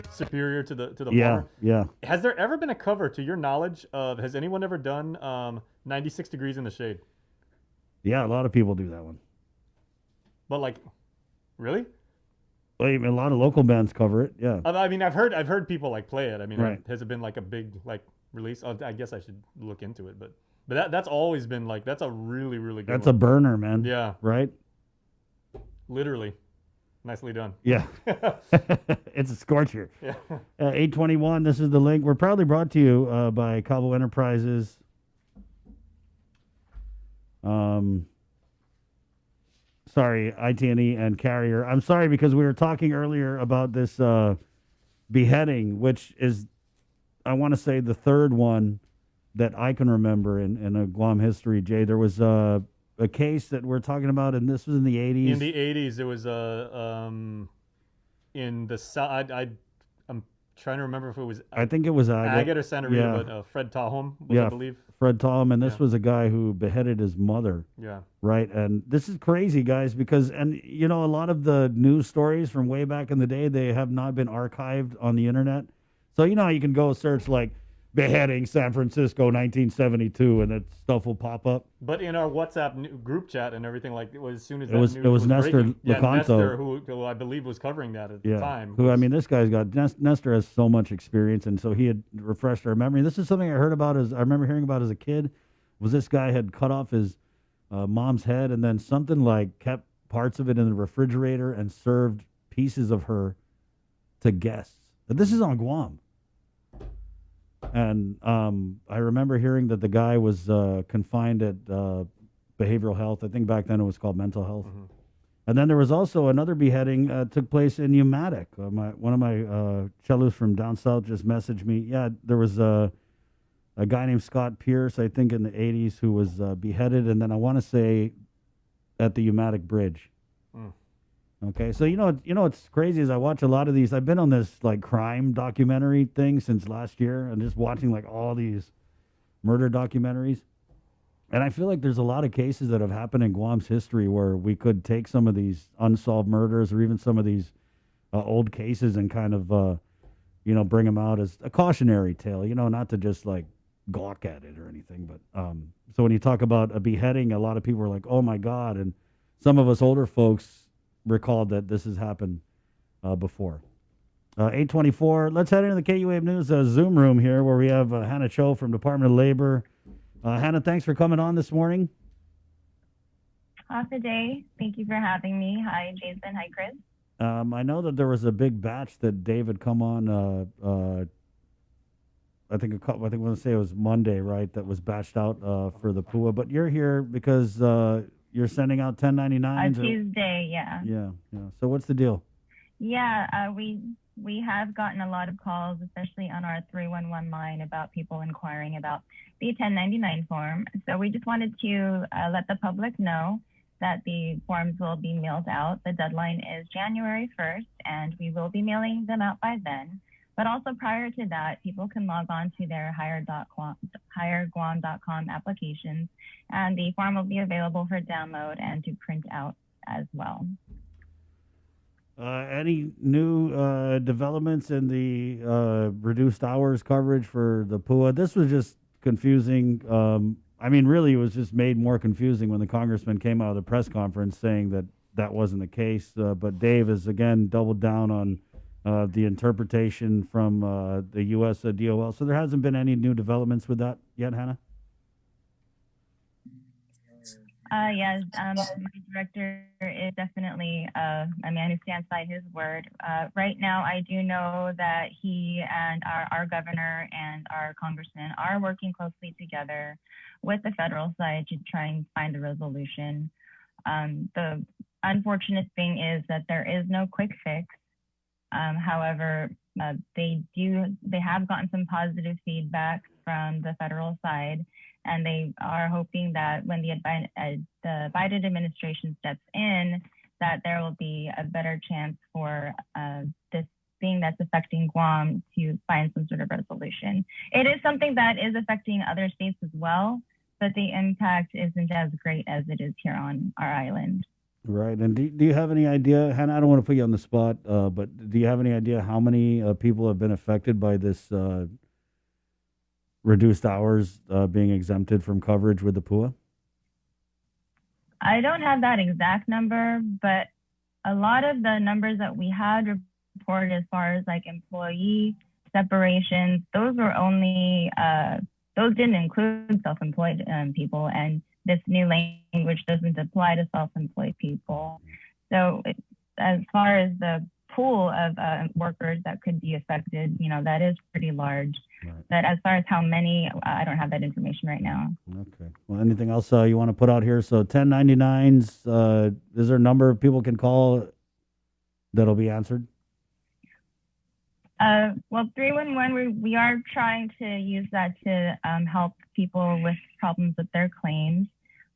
superior to the former. Yeah. Has there ever been a cover, to your knowledge, has anyone ever done 96 Degrees in the Shade? Yeah, a lot of people do that one. But like, really? Well, I mean, a lot of local bands cover it, yeah. I mean, I've heard people like play it. I mean, Right. has it been like a big like release? Oh, I guess I should look into it, but that's always been like, that's a really good That's one. a burner, man. Yeah. Right? Literally. Nicely done. Yeah. It's a scorcher. Yeah. 821, this is the link. We're proudly brought to you by Cabo Enterprises. Sorry, IT&E and Carrier. I'm sorry because we were talking earlier about this beheading, which is, I want to say, the third one that I can remember in a Guam history, Jay. There was a case that we're talking about, and this was in the 80s. In the 80s, there was in the south. I'm trying to remember if it was. I think it was Agate or Santa Rita, Yeah. but Fred Tahom, I believe. Fred Tahom, and this was a guy who beheaded his mother. Yeah. Right, and this is crazy, guys, because, and you know, a lot of the news stories from way back in the day, they have not been archived on the internet. So you know, you can go search like beheading San Francisco 1972, and that stuff will pop up. But in our WhatsApp group chat and everything, like, as soon as It was Nestor breaking, Lecanto. Nestor, who I believe was covering that at the time. Who, I mean, this guy's got, Nestor has so much experience, and so he had refreshed our memory. This is something I heard about, I remember hearing about as a kid, was this guy had cut off his mom's head, and then something like kept parts of it in the refrigerator and served pieces of her to guests. But this is on Guam. And I remember hearing that the guy was confined at behavioral health. I think back then it was called mental health. Mm-hmm. And then there was also another beheading took place in Umatic. One of my cellos from down south just messaged me. Yeah, there was a guy named Scott Pierce, I think in the 80s, who was beheaded. And then I want to say at the Umatic Bridge. Mm. Okay, so you know what's crazy is I watch a lot of these. I've been on this like crime documentary thing since last year, and just watching like all these murder documentaries. And I feel like there's a lot of cases that have happened in Guam's history where we could take some of these unsolved murders or even some of these old cases and kind of bring them out as a cautionary tale. You know, not to just like gawk at it or anything. But so when you talk about a beheading, a lot of people are like, "Oh my God," and some of us older folks recalled that this has happened before. 824. Let's head into the KUAM News Zoom room here where we have Hannah Cho from Department of Labor. Hannah, thanks for coming on this morning. Day. Thank you for having me. Hi, Jason. Hi, Chris. I know that there was a big batch that David come on. I think I want to say it was Monday, right? That was batched out for the PUA. But you're here because you're sending out 1099s. Tuesday, yeah. Yeah. So what's the deal? Yeah, we have gotten a lot of calls, especially on our 311 line, about people inquiring about the 1099 form. So we just wanted to let the public know that the forms will be mailed out. The deadline is January 1st, and we will be mailing them out by then. But also prior to that, people can log on to their hireguam.com applications, and the form will be available for download and to print out as well. Any new developments in the reduced hours coverage for the PUA? This was just confusing. I mean, really, it was just made more confusing when the congressman came out of the press conference saying that that wasn't the case. But Dave has, again, doubled down on the interpretation from the U.S. DOL. So there hasn't been any new developments with that yet, Hannah? Yes, my director is definitely a man who stands by his word. Right now, I do know that he and our governor and our congressman are working closely together with the federal side to try and find a resolution. The unfortunate thing is that there is no quick fix. However, they have gotten some positive feedback from the federal side, and they are hoping that when the Biden administration steps in, that there will be a better chance for this thing that's affecting Guam to find some sort of resolution. It is something that is affecting other states as well, but the impact isn't as great as it is here on our island. Right. And do you have any idea, Hannah, I don't want to put you on the spot, but do you have any idea how many people have been affected by this reduced hours being exempted from coverage with the PUA? I don't have that exact number, but a lot of the numbers that we had reported as far as like employee separations, those were only, those didn't include self-employed people, and this new language doesn't apply to self-employed people. So as far as the pool of workers that could be affected, that is pretty large. Right. But as far as how many, I don't have that information right now. Okay. Well, anything else you want to put out here? So 1099s, is there a number of people can call that'll be answered? Well, 311, we are trying to use that to help people with problems with their claims.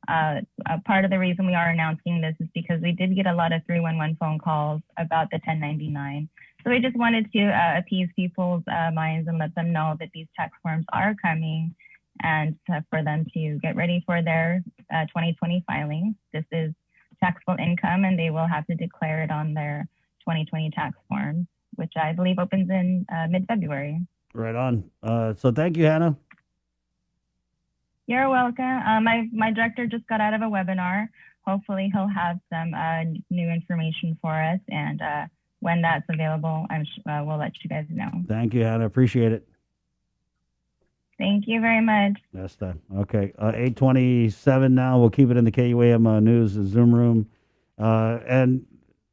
Part of the reason we are announcing this is because we did get a lot of 311 phone calls about the 1099. So we just wanted to appease people's minds and let them know that these tax forms are coming, and for them to get ready for their 2020 filings. This is taxable income, and they will have to declare it on their 2020 tax forms, which I believe opens in mid-February. Right on. So thank you, Hannah. You're welcome. My director just got out of a webinar. Hopefully he'll have some new information for us, and when that's available, we'll let you guys know. Thank you, Hannah. Appreciate it. Thank you very much. That's done. Okay, 8:27 now. We'll keep it in the KUAM News Zoom room. And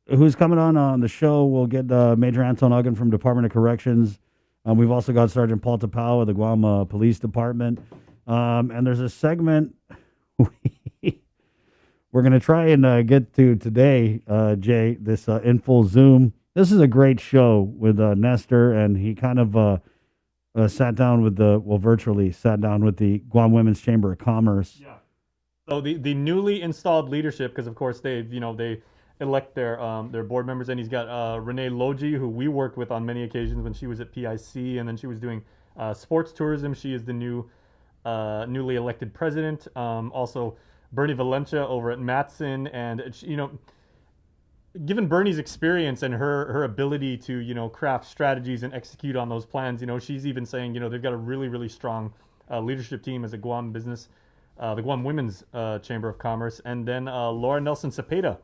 who's coming on the show? We'll get Major Anton Uggan from Department of Corrections. We've also got Sergeant Paul Tapau of the Guam Police Department. And there's a segment we're going to try and get to today, Jay, this In Full Zoom. This is a great show with Nestor, and he kind of sat down with virtually sat down with the Guam Women's Chamber of Commerce. Yeah. So the newly installed leadership, because of course they elect their board members, and he's got Renee Logie, who we worked with on many occasions when she was at PIC, and then she was doing sports tourism. She is the newly elected president. Also, Bernie Valencia over at Matson, and given Bernie's experience and her ability to craft strategies and execute on those plans, she's even saying they've got a really, really strong leadership team as a Guam business, the Guam Women's Chamber of Commerce, and then Laura Nelson Cepeda,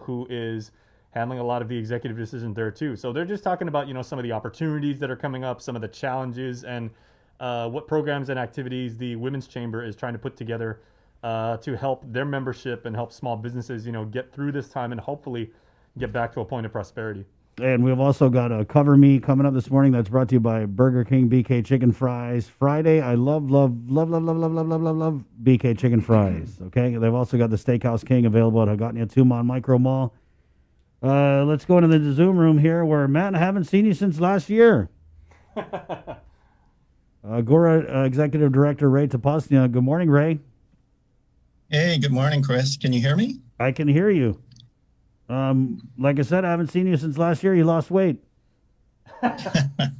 who is handling a lot of the executive decisions there too. So they're just talking about some of the opportunities that are coming up, some of the challenges, and what programs and activities the Women's Chamber is trying to put together to help their membership and help small businesses, get through this time and hopefully get back to a point of prosperity. And we've also got a Cover Me coming up this morning. That's brought to you by Burger King BK Chicken Fries. Friday, I love BK Chicken Fries. Okay, they've also got the Steakhouse King available at Hagåtña Tumon Micro Mall. Let's go into the Zoom room here, where Matt, I haven't seen you since last year. Agora Executive Director Ray Tapasnia. Good morning, Ray. Hey, good morning, Chris. Can you hear me? I can hear you. Like I said, I haven't seen you since last year. You lost weight. I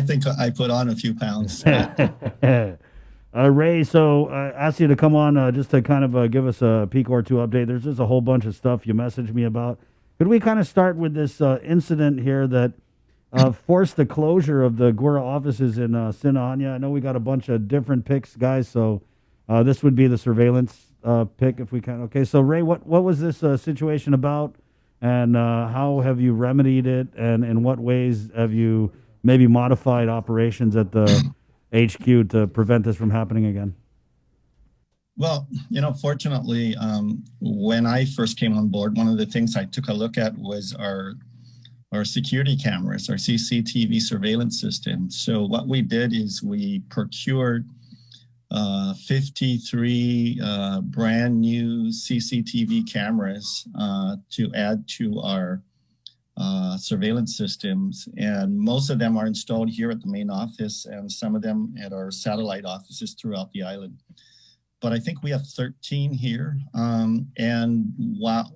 think I put on a few pounds. Ray, so I asked you to come on just to kind of give us a peek or two update. There's just a whole bunch of stuff you messaged me about. Could we kind of start with this incident here that forced the closure of the GURA offices in Sinaanja? I know we got a bunch of different picks, guys, so this would be the surveillance pick if we can. Okay, so Ray, what was this situation about, and how have you remedied it, and in what ways have you maybe modified operations at the HQ to prevent this from happening again? Well, fortunately, when I first came on board, one of the things I took a look at was our security cameras, our CCTV surveillance system. So what we did is we procured 53 brand new CCTV cameras to add to our surveillance systems. And most of them are installed here at the main office, and some of them at our satellite offices throughout the island. But I think we have 13 here. And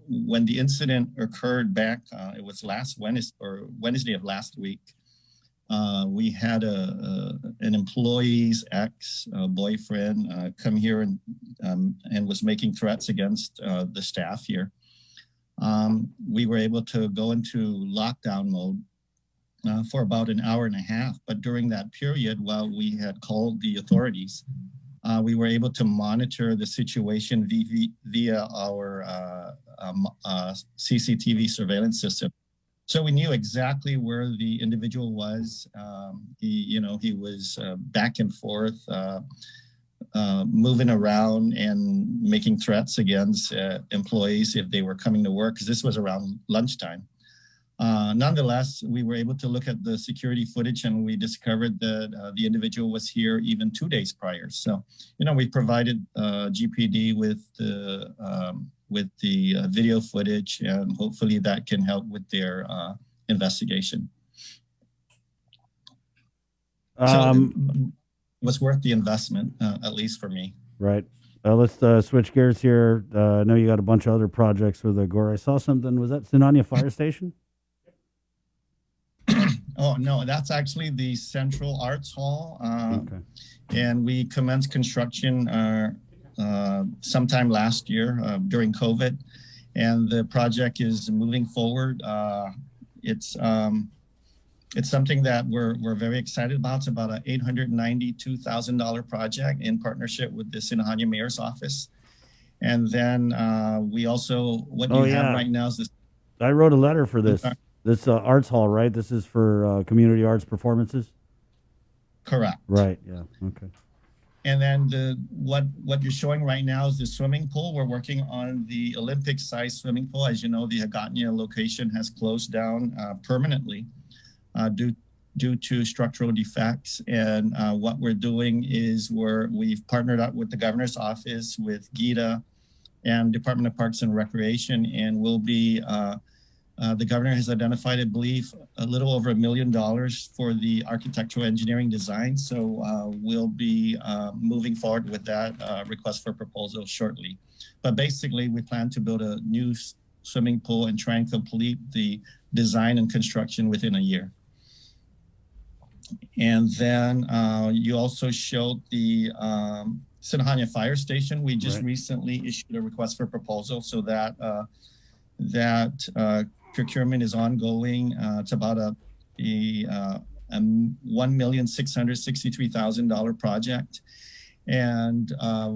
when the incident occurred back, it was last Wednesday of last week, we had an employee's ex-boyfriend come here and was making threats against the staff here. We were able to go into lockdown mode for about an hour and a half. But during that period, while we had called the authorities, we were able to monitor the situation via our CCTV surveillance system. So we knew exactly where the individual was. He was back and forth, moving around and making threats against employees if they were coming to work, because this was around lunchtime. Nonetheless, we were able to look at the security footage, and we discovered that the individual was here even 2 days prior. So, we provided GPD with the video footage, and hopefully that can help with their investigation. So it was worth the investment, at least for me. Right. Let's switch gears here. I know you got a bunch of other projects with Agora. I saw something. Was that Sinaanja Fire Station? Oh, no, that's actually the Central Arts Hall. Okay. And we commenced construction sometime last year during COVID. And the project is moving forward. It's something that we're very excited about. It's about an $892,000 project in partnership with the Sinaanja Mayor's Office. And then we also, what you have right now is this. I wrote a letter for this. This arts hall, right? This is for community arts performances? Correct. Right, yeah, okay. And then what you're showing right now is the swimming pool. We're working on the Olympic-sized swimming pool. As you know, the Hagåtña location has closed down permanently due to structural defects. And what we're doing is we've partnered up with the governor's office, with GITA and Department of Parks and Recreation, and we'll be the governor has identified, I believe, a little over $1 million for the architectural engineering design. So we'll be moving forward with that request for proposal shortly. But basically, we plan to build a new swimming pool and try and complete the design and construction within a year. And then you also showed the Sinaanja Fire Station. We just recently issued a request for proposal, so that procurement is ongoing. It's about a $1,663,000 project. And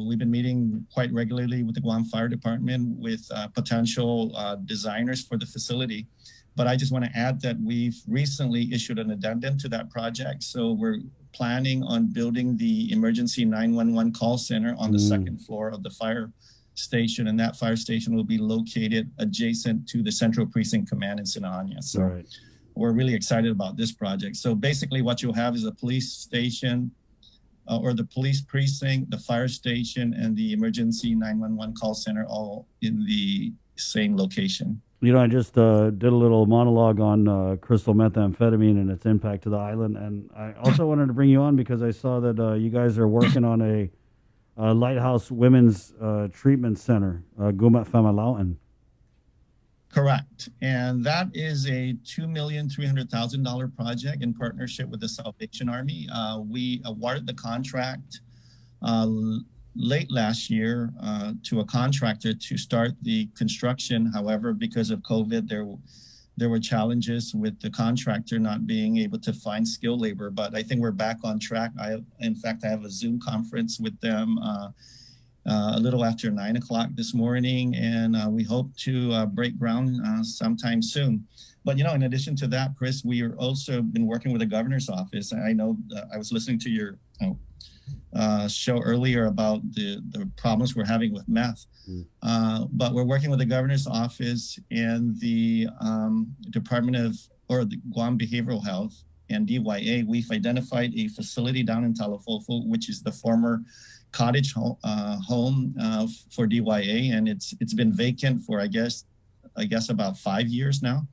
we've been meeting quite regularly with the Guam Fire Department with potential designers for the facility. But I just want to add that we've recently issued an addendum to that project. So we're planning on building the emergency 911 call center on the second floor of the fire station, and that fire station will be located adjacent to the Central Precinct Command in Sinaña. So we're really excited about this project. So basically what you'll have is a police station or the police precinct, the fire station, and the emergency 911 call center all in the same location. You know, I just did a little monologue on crystal methamphetamine and its impact to the island. And I also wanted to bring you on because I saw that you guys are working on a Lighthouse Women's Treatment Center, Gumat Famalawan. Correct. And that is a $2,300,000 project in partnership with the Salvation Army. We awarded the contract late last year to a contractor to start the construction. However, because of COVID, there were challenges with the contractor not being able to find skilled labor, but I think we're back on track. In fact, I have a Zoom conference with them a little after 9 o'clock this morning, and we hope to break ground sometime soon. But, you know, in addition to that, Chris, we are also been working with the governor's office. I know I was listening to your show earlier about the problems we're having with meth. But we're working with the governor's office and the Department of, or the Guam Behavioral Health and DYA. We've identified a facility down in Talofofo, which is the former cottage home for DYA, and it's been vacant for I guess about 5 years now.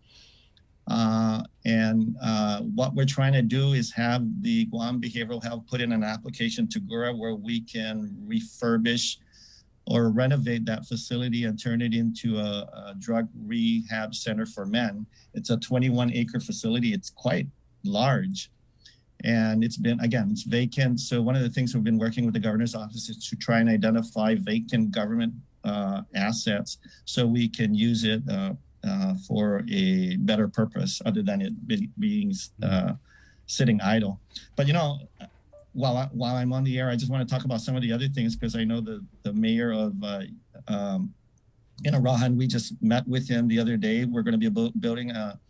What we're trying to do is have the Guam Behavioral Health put in an application to GURA where we can refurbish or renovate that facility and turn it into a drug rehab center for men. It's a 21-acre facility. It's quite large. And it's vacant. So one of the things we've been working with the governor's office is to try and identify vacant government assets so we can use it for a better purpose other than it being sitting idle. But, you know, while I'm on the air, I just want to talk about some of the other things because I know the mayor of Arahan, we just met with him the other day. We're going to be building a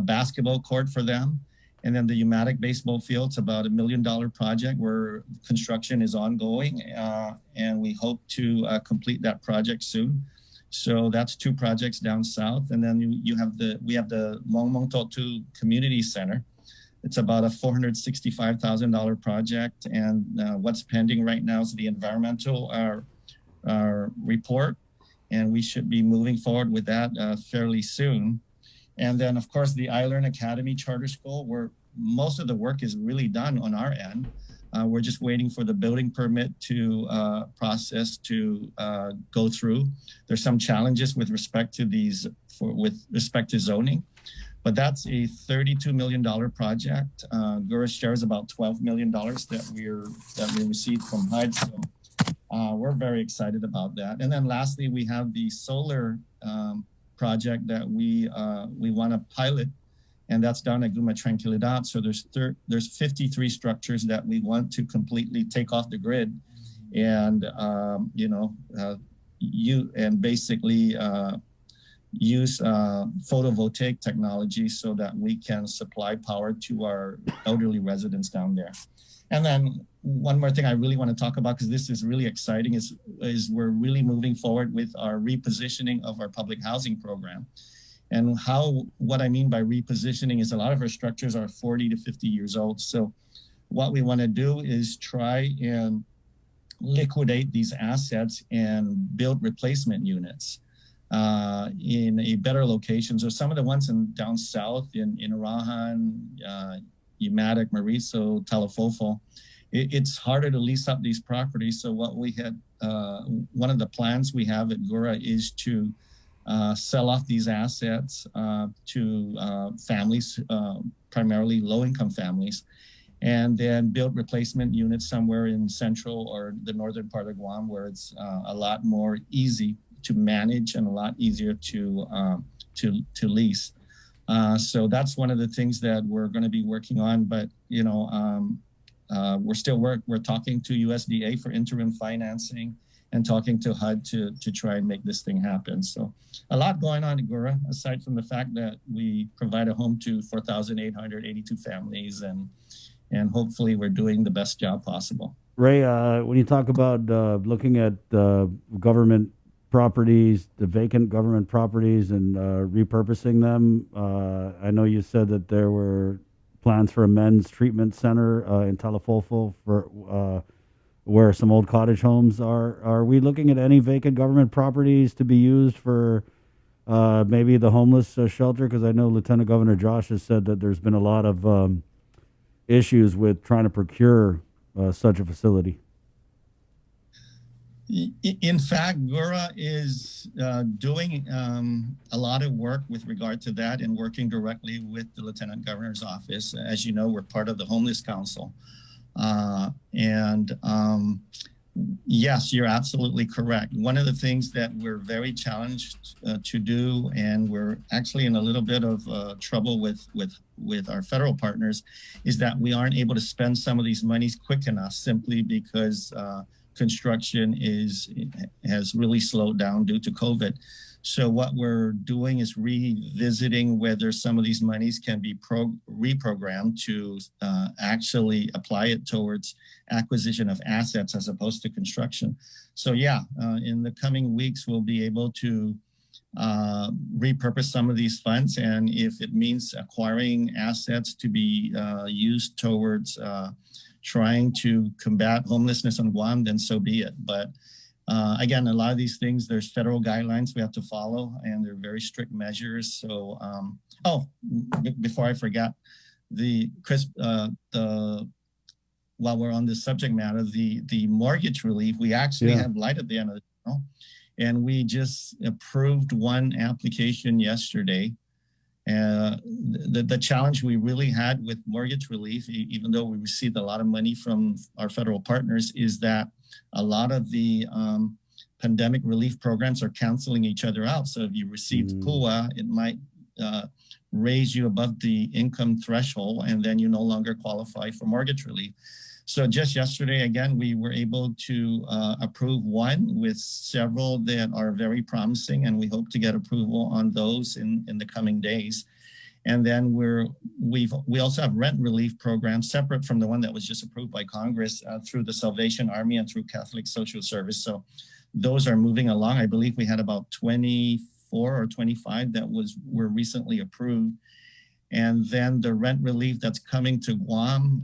basketball court for them. And then the Umatic baseball field's about $1 million project where construction is ongoing, and we hope to complete that project soon. So that's 2 projects down south, and then we have the Mongmong Totu Community Center. It's about a $465,000 project, and what's pending right now is the environmental report, and we should be moving forward with that fairly soon. And then, of course, the iLearn Academy Charter School, where most of the work is really done on our end. We're just waiting for the building permit to process to go through. There's some challenges with respect to zoning, but that's a $32 million project. GURA shares about $12 million that we received from HUD. So we're very excited about that. And then lastly, we have the solar project that we want to pilot, and that's down at Guma Tranquilidad. So there's 53 structures that we want to completely take off the grid, and basically use photovoltaic technology so that we can supply power to our elderly residents down there. And then one more thing I really want to talk about, because this is really exciting, is we're really moving forward with our repositioning of our public housing program. And what I mean by repositioning is a lot of our structures are 40 to 50 years old. So what we want to do is try and liquidate these assets and build replacement units in a better location. So some of the ones down south in Arahan, Umatic, Mariso, Talofofo, it's harder to lease up these properties. So what we had, one of the plans we have at GURA is to sell off these assets to families, primarily low-income families, and then build replacement units somewhere in central or the northern part of Guam where it's a lot more easy to manage and a lot easier to lease. So that's one of the things that we're going to be working on. But we're talking to USDA for interim financing and talking to HUD to try and make this thing happen. So a lot going on at GURA, aside from the fact that we provide a home to 4,882 families, and hopefully we're doing the best job possible. Ray, when you talk about looking at government properties, the vacant government properties, and repurposing them, I know you said that there were plans for a men's treatment center in Talafofo for where some old cottage homes are. Are we looking at any vacant government properties to be used for maybe the homeless shelter? Because I know Lieutenant Governor Josh has said that there's been a lot of issues with trying to procure such a facility. In fact, GURA is doing a lot of work with regard to that and working directly with the Lieutenant Governor's office. As you know, we're part of the Homeless Council. Yes, you're absolutely correct. One of the things that we're very challenged to do, and we're actually in a little bit of trouble with our federal partners, is that we aren't able to spend some of these monies quick enough simply because construction has really slowed down due to COVID. So what we're doing is revisiting whether some of these monies can be reprogrammed to actually apply it towards acquisition of assets as opposed to construction. So yeah, in the coming weeks, we'll be able to repurpose some of these funds. And if it means acquiring assets to be used towards trying to combat homelessness on Guam, then so be it. But again, a lot of these things, there's federal guidelines we have to follow, and they're very strict measures. So, before I forget, while we're on this subject matter, the mortgage relief, we actually have light at the end of the tunnel, and we just approved one application yesterday. The challenge we really had with mortgage relief, even though we received a lot of money from our federal partners, is that a lot of the pandemic relief programs are canceling each other out. So if you received PUA, it might raise you above the income threshold, and then you no longer qualify for mortgage relief. So just yesterday, again, we were able to approve one with several that are very promising, and we hope to get approval on those in the coming days. And then we also have rent relief programs separate from the one that was just approved by Congress through the Salvation Army and through Catholic Social Service. So those are moving along. I believe we had about 24 or 25 that were recently approved. And then the rent relief that's coming to Guam,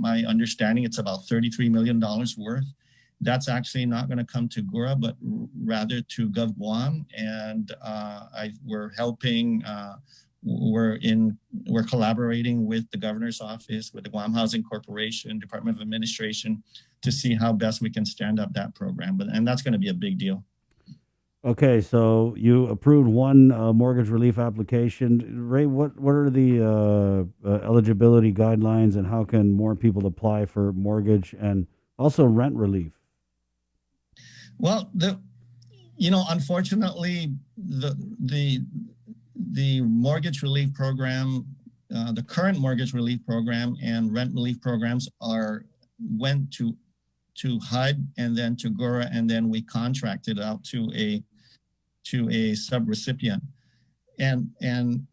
my understanding, it's about $33 million worth. That's actually not going to come to GURA, but rather to Gov Guam. And we're helping, we're collaborating with the governor's office, with the Guam Housing Corporation, Department of Administration, to see how best we can stand up that program. And that's going to be a big deal. Okay, so you approved one mortgage relief application. Ray, what are the eligibility guidelines, and how can more people apply for mortgage and also rent relief? Well, unfortunately, the mortgage relief program, the current mortgage relief program and rent relief programs went to HUD and then to GURA, and then we contracted out to a sub-recipient. And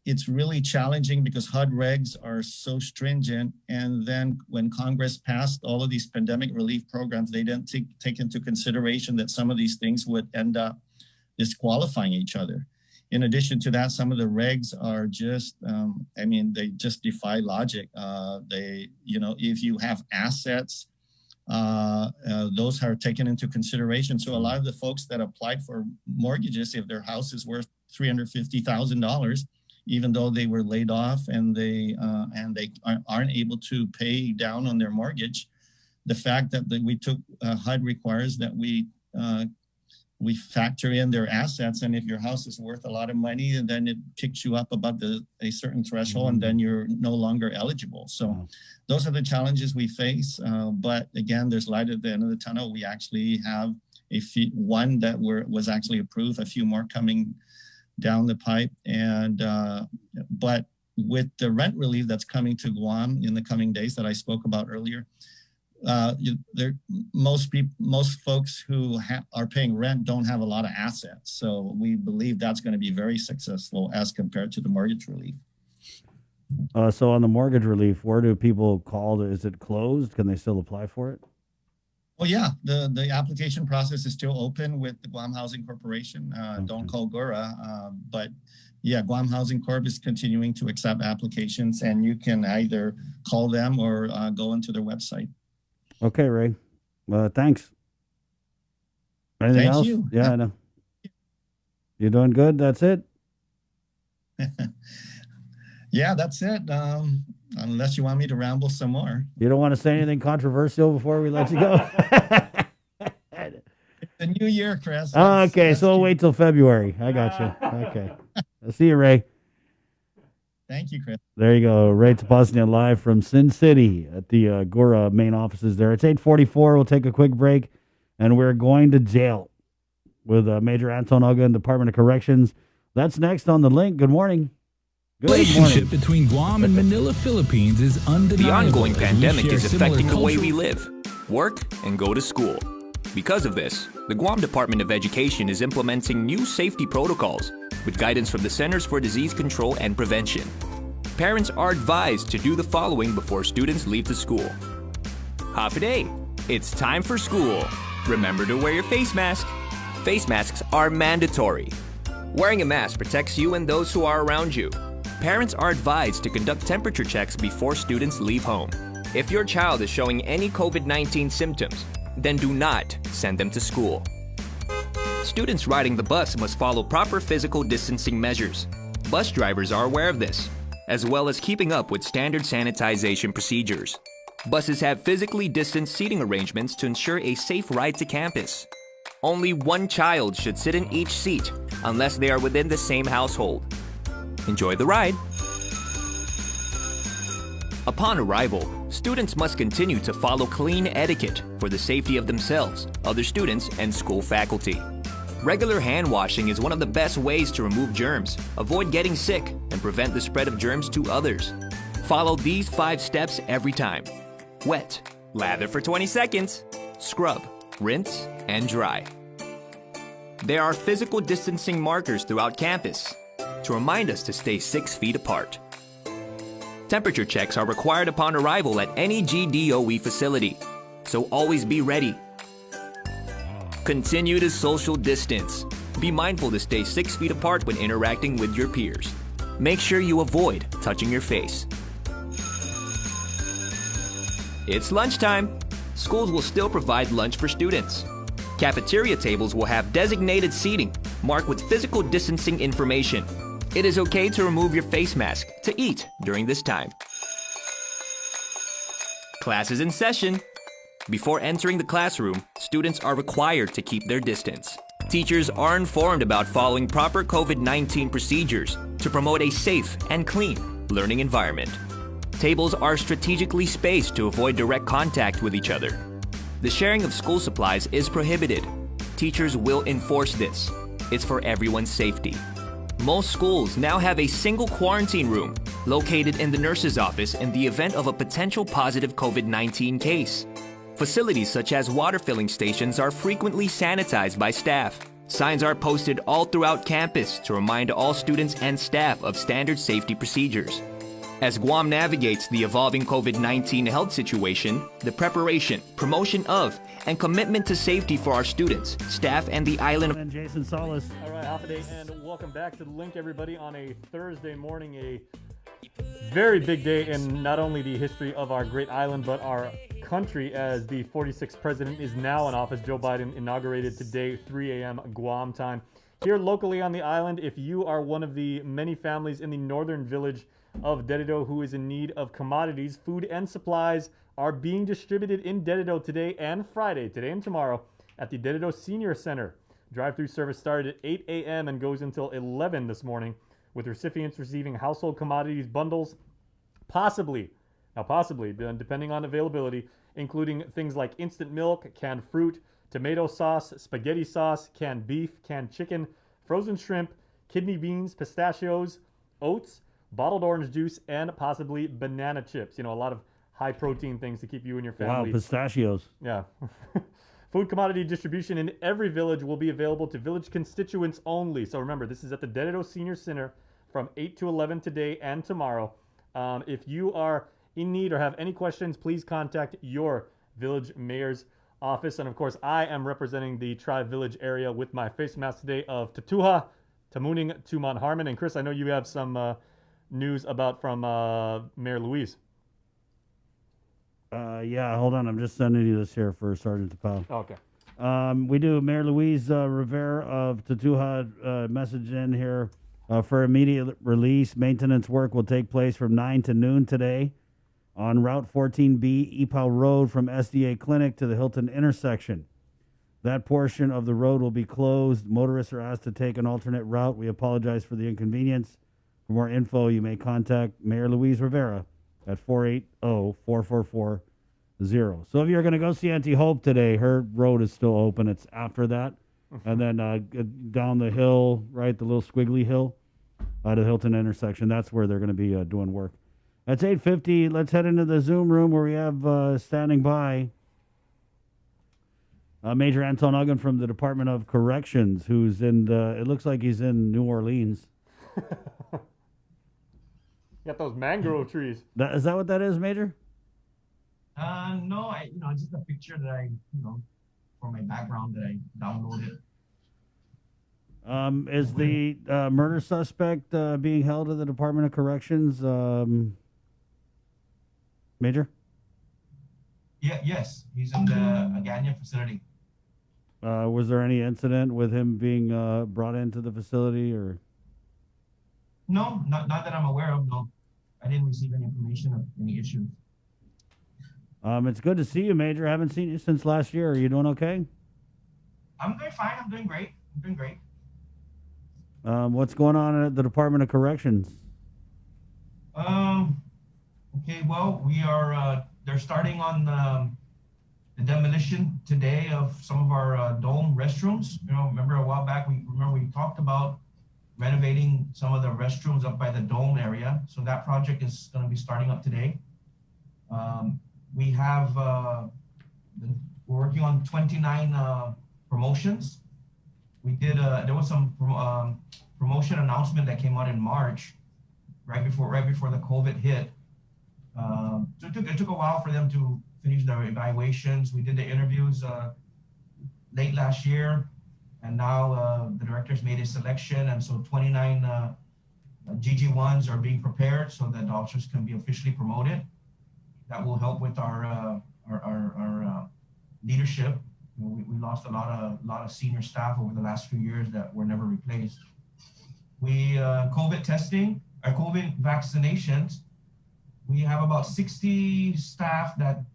it's really challenging because HUD regs are so stringent. And then when Congress passed all of these pandemic relief programs, they didn't take into consideration that some of these things would end up disqualifying each other. In addition to that, some of the regs are just, they just defy logic. If you have assets, those are taken into consideration. So a lot of the folks that applied for mortgages, if their house is worth $350,000, even though they were laid off and they aren't able to pay down on their mortgage, the fact that we took HUD requires that we factor in their assets, and if your house is worth a lot of money, and then it kicks you up above a certain threshold, and then you're no longer eligible. So those are the challenges we face. But again, there's light at the end of the tunnel. We actually have one that was actually approved, a few more coming down the pipe, and but with the rent relief that's coming to Guam in the coming days that I spoke about earlier, most folks who are paying rent don't have a lot of assets. So we believe that's going to be very successful as compared to the mortgage relief. So on the mortgage relief, where do people call? Is it closed? Can they still apply for it? Well, yeah, the application process is still open with the Guam Housing Corporation. Don't call GORA, but yeah, Guam Housing Corp is continuing to accept applications, and you can either call them or go into their website. Okay, Ray. Thanks. Anything Thank else? you. Yeah, I know. You doing good? That's it? Yeah, that's it. Unless you want me to ramble some more. You don't want to say anything controversial before we let you go? It's the new year, Chris. Oh, okay, so we'll wait till February. I got you. Okay. I'll see you, Ray. Thank you, Chris. There you go. Ray Tapasnia live from Sin City at the Gora main offices there. It's 8:44. We'll take a quick break, and we're going to jail with Major Anton Uga, Department of Corrections. That's next on The Link. Good morning. Good Relationship morning. between Guam and Manila, Philippines is undeniable. The ongoing as we pandemic share is similar affecting the way cultural- we live, work, and go to school. Because of this, the Guam Department of Education is implementing new safety protocols with guidance from the Centers for Disease Control and Prevention. Parents are advised to do the following before students leave the school. Half a day. It's time for school. Remember to wear your face mask. Face masks are mandatory. Wearing a mask protects you and those who are around you. Parents are advised to conduct temperature checks before students leave home. If your child is showing any COVID-19 symptoms, then do not send them to school. Students riding the bus must follow proper physical distancing measures. Bus drivers are aware of this, as well as keeping up with standard sanitization procedures. Buses have physically distanced seating arrangements to ensure a safe ride to campus. Only one child should sit in each seat unless they are within the same household. Enjoy the ride. Upon arrival, students must continue to follow clean etiquette for the safety of themselves, other students, and school faculty. Regular hand washing is one of the best ways to remove germs, avoid getting sick, and prevent the spread of germs to others. Follow these 5 steps every time. Wet, lather for 20 seconds, scrub, rinse, and dry. There are physical distancing markers throughout campus to remind us to stay 6 feet apart. Temperature checks are required upon arrival at any GDOE facility, so always be ready. Continue to social distance. Be mindful to stay 6 feet apart when interacting with your peers. Make sure you avoid touching your face. It's lunchtime. Schools will still provide lunch for students. Cafeteria tables will have designated seating marked with physical distancing information. It is okay to remove your face mask to eat during this time. Class is in session. Before entering the classroom, students are required to keep their distance. Teachers are informed about following proper COVID-19 procedures to promote a safe and clean learning environment. Tables are strategically spaced to avoid direct contact with each other. The sharing of school supplies is prohibited. Teachers will enforce this. It's for everyone's safety. Most schools now have a single quarantine room located in the nurse's office in the event of a potential positive COVID-19 case. Facilities such as water filling stations are frequently sanitized by staff. Signs are posted all throughout campus to remind all students and staff of standard safety procedures. As Guam navigates the evolving COVID-19 health situation, the preparation, promotion of, and commitment to safety for our students, staff, and the island. And Jason Solis. All right, half a day, and welcome back to The Link, everybody, on a Thursday morning, a very big day in not only the history of our great island, but our country, as the 46th president is now in office. Joe Biden inaugurated today, 3 a.m. Guam time. Here locally on the island, if you are one of the many families in the northern village of Dededo who is in need of commodities, food and supplies are being distributed in Dededo today and Friday, today and tomorrow, at the Dededo Senior Center. Drive-through service started at 8 a.m. and goes until 11 this morning, with recipients receiving household commodities bundles, possibly, depending on availability, including things like instant milk, canned fruit, tomato sauce, spaghetti sauce, canned beef, canned chicken, frozen shrimp, kidney beans, pistachios, oats, bottled orange juice, and possibly banana chips. You know, a lot of high-protein things to keep you and your family. Wow, pistachios. Yeah. Food commodity distribution in every village will be available to village constituents only. So remember, this is at the Dededo Senior Center from 8 to 11 today and tomorrow. If you are in need or have any questions, please contact your village mayor's office. And of course, I am representing the Tri-Village area with my face mask today of Tatuha, Tamuning to Mount Harmon. And Chris, I know you have some news about from Mayor Louise. Yeah, hold on. I'm just sending you this here for Sergeant Tapau. Okay. We do Mayor Louise Rivera of Tatuha message in here for immediate release. Maintenance work will take place from 9 to noon today on Route 14B, Epau Road from SDA Clinic to the Hilton intersection. That portion of the road will be closed. Motorists are asked to take an alternate route. We apologize for the inconvenience. For more info, you may contact Mayor Louise Rivera at 480-4440. So if you're going to go see Auntie Hope today, her road is still open. It's after that. And then down the hill, right, the little squiggly hill, to the Hilton intersection, that's where they're going to be doing work. That's 8:50. Let's head into the Zoom room where we have standing by Major Anton Uggan from the Department of Corrections, who's in, it looks like he's in New Orleans. Got those mangrove trees. Is that what that is, Major? No, just a picture that I, for my background that I downloaded. Is the murder suspect being held at the Department of Corrections, Major? Yeah, yes, he's in the Agania facility. Was there any incident with him being brought into the facility, or? No, not that I'm aware of. No, I didn't receive any information of any issues. It's good to see you, Major. I haven't seen you since last year. Are you doing okay? I'm doing fine. I'm doing great. What's going on at the Department of Corrections? Okay, well, we are, they're starting on the demolition today of some of our dome restrooms. Remember a while back, we talked about renovating some of the restrooms up by the dome area. So that project is going to be starting up today. We have, we're working on 29 promotions. We did, there was some promotion announcement that came out in March, right before the COVID hit. So it took a while for them to finish their evaluations. We did the interviews late last year, and now the directors made a selection, and so 29 GG1s are being prepared so that the officers can be officially promoted. That will help with our leadership. We lost a lot of senior staff over the last few years that were never replaced. We COVID testing, our COVID vaccinations. We have about 60 staff that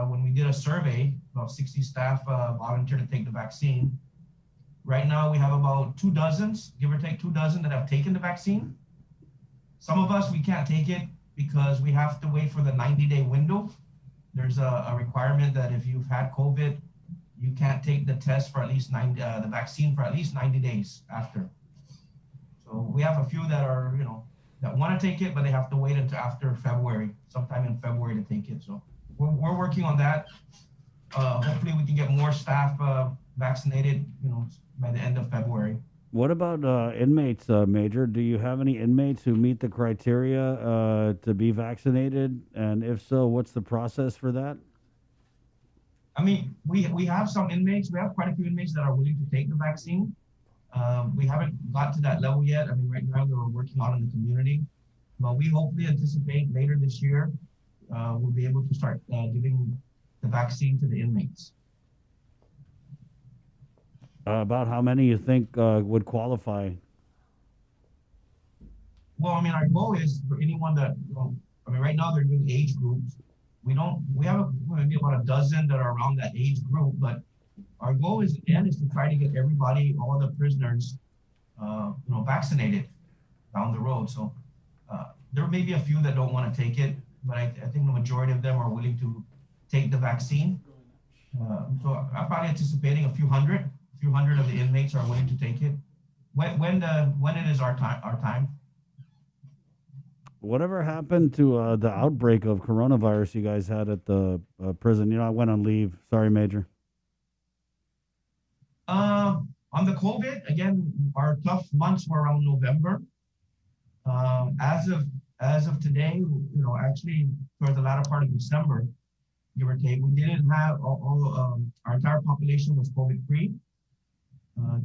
when we did a survey, about 60 staff volunteered to take the vaccine. Right now we have about 2 dozens, give or take 2 dozen that have taken the vaccine. Some of us, we can't take it because we have to wait for the 90-day window. There's a requirement that if you've had COVID, you can't take the test for at least the vaccine for at least 90 days after. So we have a few that are, that want to take it, but they have to wait until after February, sometime in February to take it. So we're working on that. Hopefully we can get more staff vaccinated, by the end of February. What about inmates, Major? Do you have any inmates who meet the criteria to be vaccinated? And if so, what's the process for that? I mean, we have some inmates. We have quite a few inmates that are willing to take the vaccine. We haven't got to that level yet. I mean, right now we're working on it in the community, but we hopefully anticipate later this year, we'll be able to start giving the vaccine to the inmates. About how many you think would qualify? Well, I mean, our goal is for anyone that, right now they're doing age groups. We have maybe about 12 that are around that age group, but our goal is to try to get everybody, all the prisoners, vaccinated down the road. So there may be a few that don't want to take it, but I think the majority of them are willing to take the vaccine. So I'm probably anticipating a few hundred of the inmates are willing to take it. When it is our time. Whatever happened to the outbreak of coronavirus you guys had at the prison? I went on leave. Sorry, Major. On the COVID, again, our tough months were around November. As of as of today, actually towards the latter part of December, give or take, we didn't have our entire population was COVID free.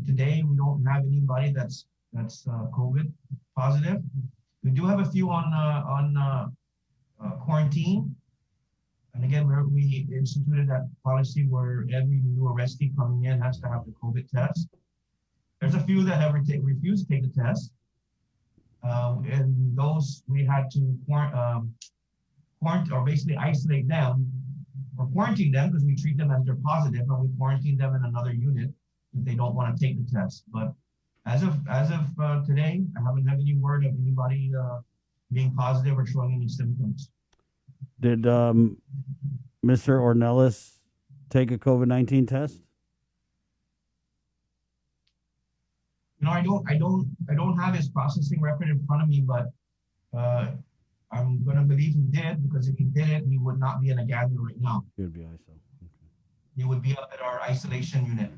Today, we don't have anybody that's COVID positive. We do have a few on quarantine. And again, we instituted that policy where every new arrestee coming in has to have the COVID test. There's a few that have refused to take the test. And those we had to quarantine or basically isolate them or quarantine them because we treat them as they're positive, and we quarantine them in another unit if they don't want to take the test. But as of today, I haven't had any word of anybody being positive or showing any symptoms. Did Mr. Ornelas take a COVID-19 test? I don't have his processing record in front of me, but I'm gonna believe he did, because if he did, he would not be in Agana right now. He would be ISO. He would be up at our isolation unit.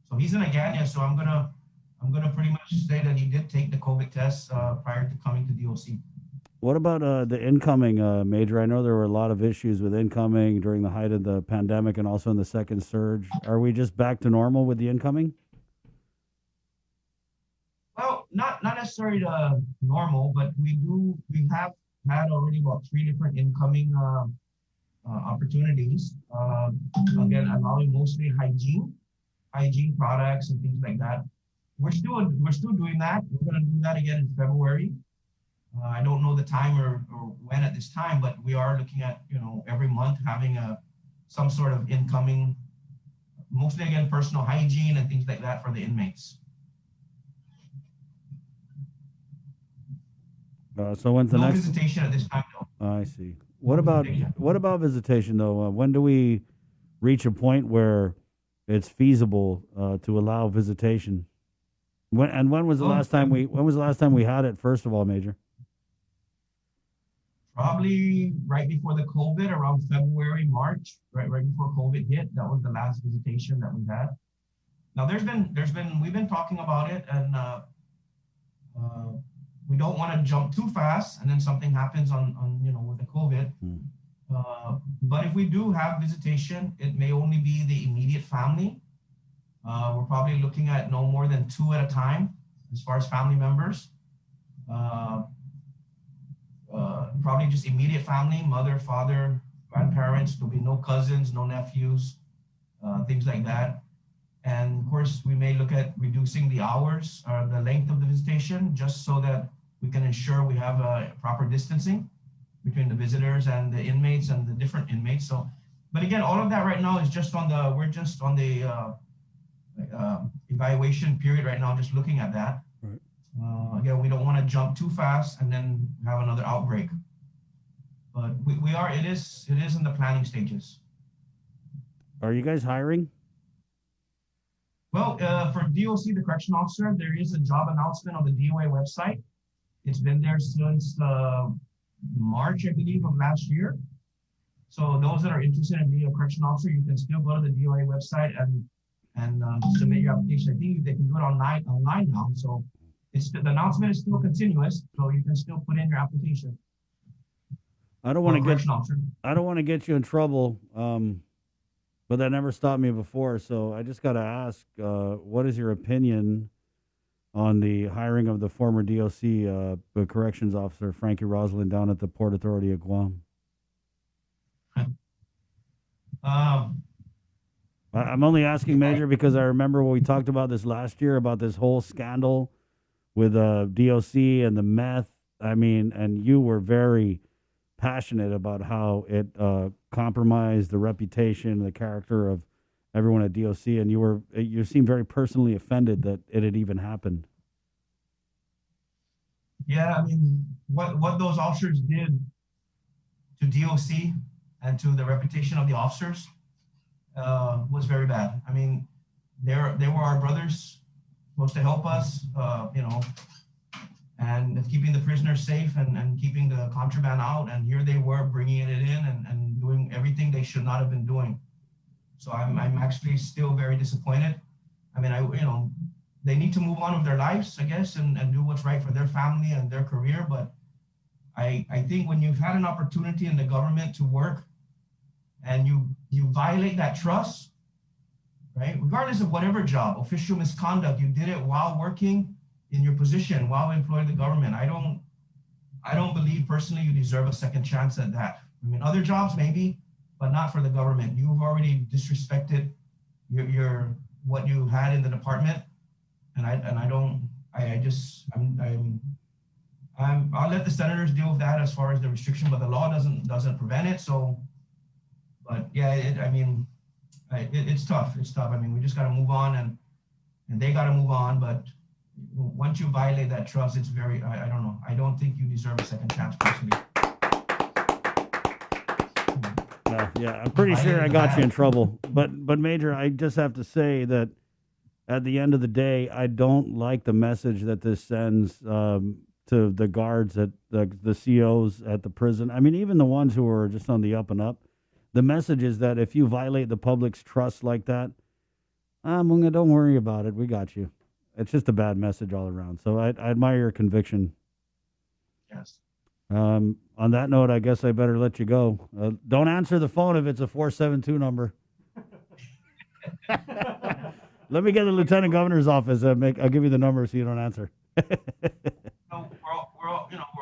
So he's in Agana, so I'm gonna pretty much say that he did take the COVID test prior to coming to DOC. What about the incoming, Major? I know there were a lot of issues with incoming during the height of the pandemic and also in the second surge. Are we just back to normal with the incoming? Well, not necessarily normal, but we have had already about 3 different incoming opportunities. Again, allowing mostly hygiene products and things like that. We're still doing that. We're going to do that again in February. I don't know the time or when at this time, but we are looking at every month having some sort of incoming, mostly again personal hygiene and things like that for the inmates. So when's the no next visitation at this time, though. I see. What about visitation though? When do we reach a point where it's feasible to allow visitation? When was the last time we had it? First of all, Major. Probably right before the COVID, around February, March, right before COVID hit. That was the last visitation that we had. Now we've been talking about it, and we don't want to jump too fast, and then something happens on with the COVID. But if we do have visitation, it may only be the immediate family. We're probably looking at no more than 2 at a time as far as family members. Probably just immediate family, mother, father, grandparents. There'll be no cousins, no nephews, things like that. And of course, we may look at reducing the hours or the length of the visitation, just so that we can ensure we have a proper distancing between the visitors and the inmates and the different inmates. So, but again, all of that right now is just we're just on the evaluation period right now, just looking at that. Right. Again, we don't want to jump too fast and then have another outbreak. But it is in the planning stages. Are you guys hiring? Well, for DOC, the correction officer, there is a job announcement on the DOA website. It's been there since March, I believe, of last year. So those that are interested in being a correction officer, you can still go to the DOA website and submit your application. I think they can do it online now. So the announcement is still continuous, so you can still put in your application. I don't want to get you in trouble, but that never stopped me before. So I just got to ask, what is your opinion on the hiring of the former DOC corrections officer, Frankie Roslin, down at the Port Authority of Guam? I'm only asking, Major, because I remember when we talked about this last year, about this whole scandal with DOC and the meth. I mean, and you were very passionate about how it compromised the reputation, the character of everyone at DOC, and you seemed very personally offended that it had even happened. Yeah, I mean, what those officers did to DOC and to the reputation of the officers was very bad. I mean, they were our brothers, supposed to help us, and keeping the prisoners safe and keeping the contraband out. And here they were bringing it in and doing everything they should not have been doing. So I'm actually still very disappointed. I mean, they need to move on with their lives, I guess, and do what's right for their family and their career. But I think when you've had an opportunity in the government to work and you violate that trust, right? Regardless of whatever job, official misconduct, you did it while working in your position, while employed the government. I don't believe personally you deserve a second chance at that. I mean, other jobs maybe, but not for the government. You've already disrespected your what you had in the department, and I'll let the senators deal with that as far as the restriction, but the law doesn't prevent it. So, but yeah, it's tough. It's tough. I mean, we just got to move on, and they got to move on. But once you violate that trust, it's very, I don't know. I don't think you deserve a second chance personally. Yeah, I'm pretty sure I got you in trouble. But Major, I just have to say that at the end of the day, I don't like the message that this sends to the guards at the COs at the prison. I mean, even the ones who are just on the up and up. The message is that if you violate the public's trust like that, don't worry about it. We got you. It's just a bad message all around. So I admire your conviction. Yes. On that note, I guess I better let you go. Don't answer the phone if it's a 472 number. Let me get the Lieutenant Governor's office. I'll give you the number so you don't answer. We're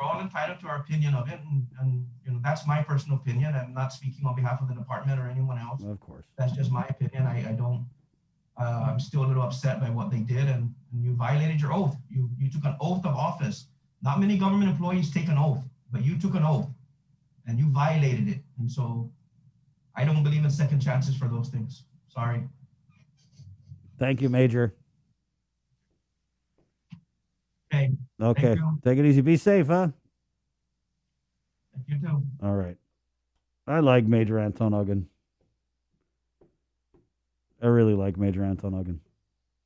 all entitled to our opinion of it, and that's my personal opinion. I'm not speaking on behalf of the department or anyone else. Of course, that's just my opinion. I'm still a little upset by what they did, and you violated your oath. You took an oath of office. Not many government employees take an oath, but you took an oath, and you violated it. And so, I don't believe in second chances for those things. Sorry. Thank you, Major. Okay. Okay. Take it easy. Be safe, huh? You too. All right. I like Major Anton Uggan. I really like Major Anton Uggan.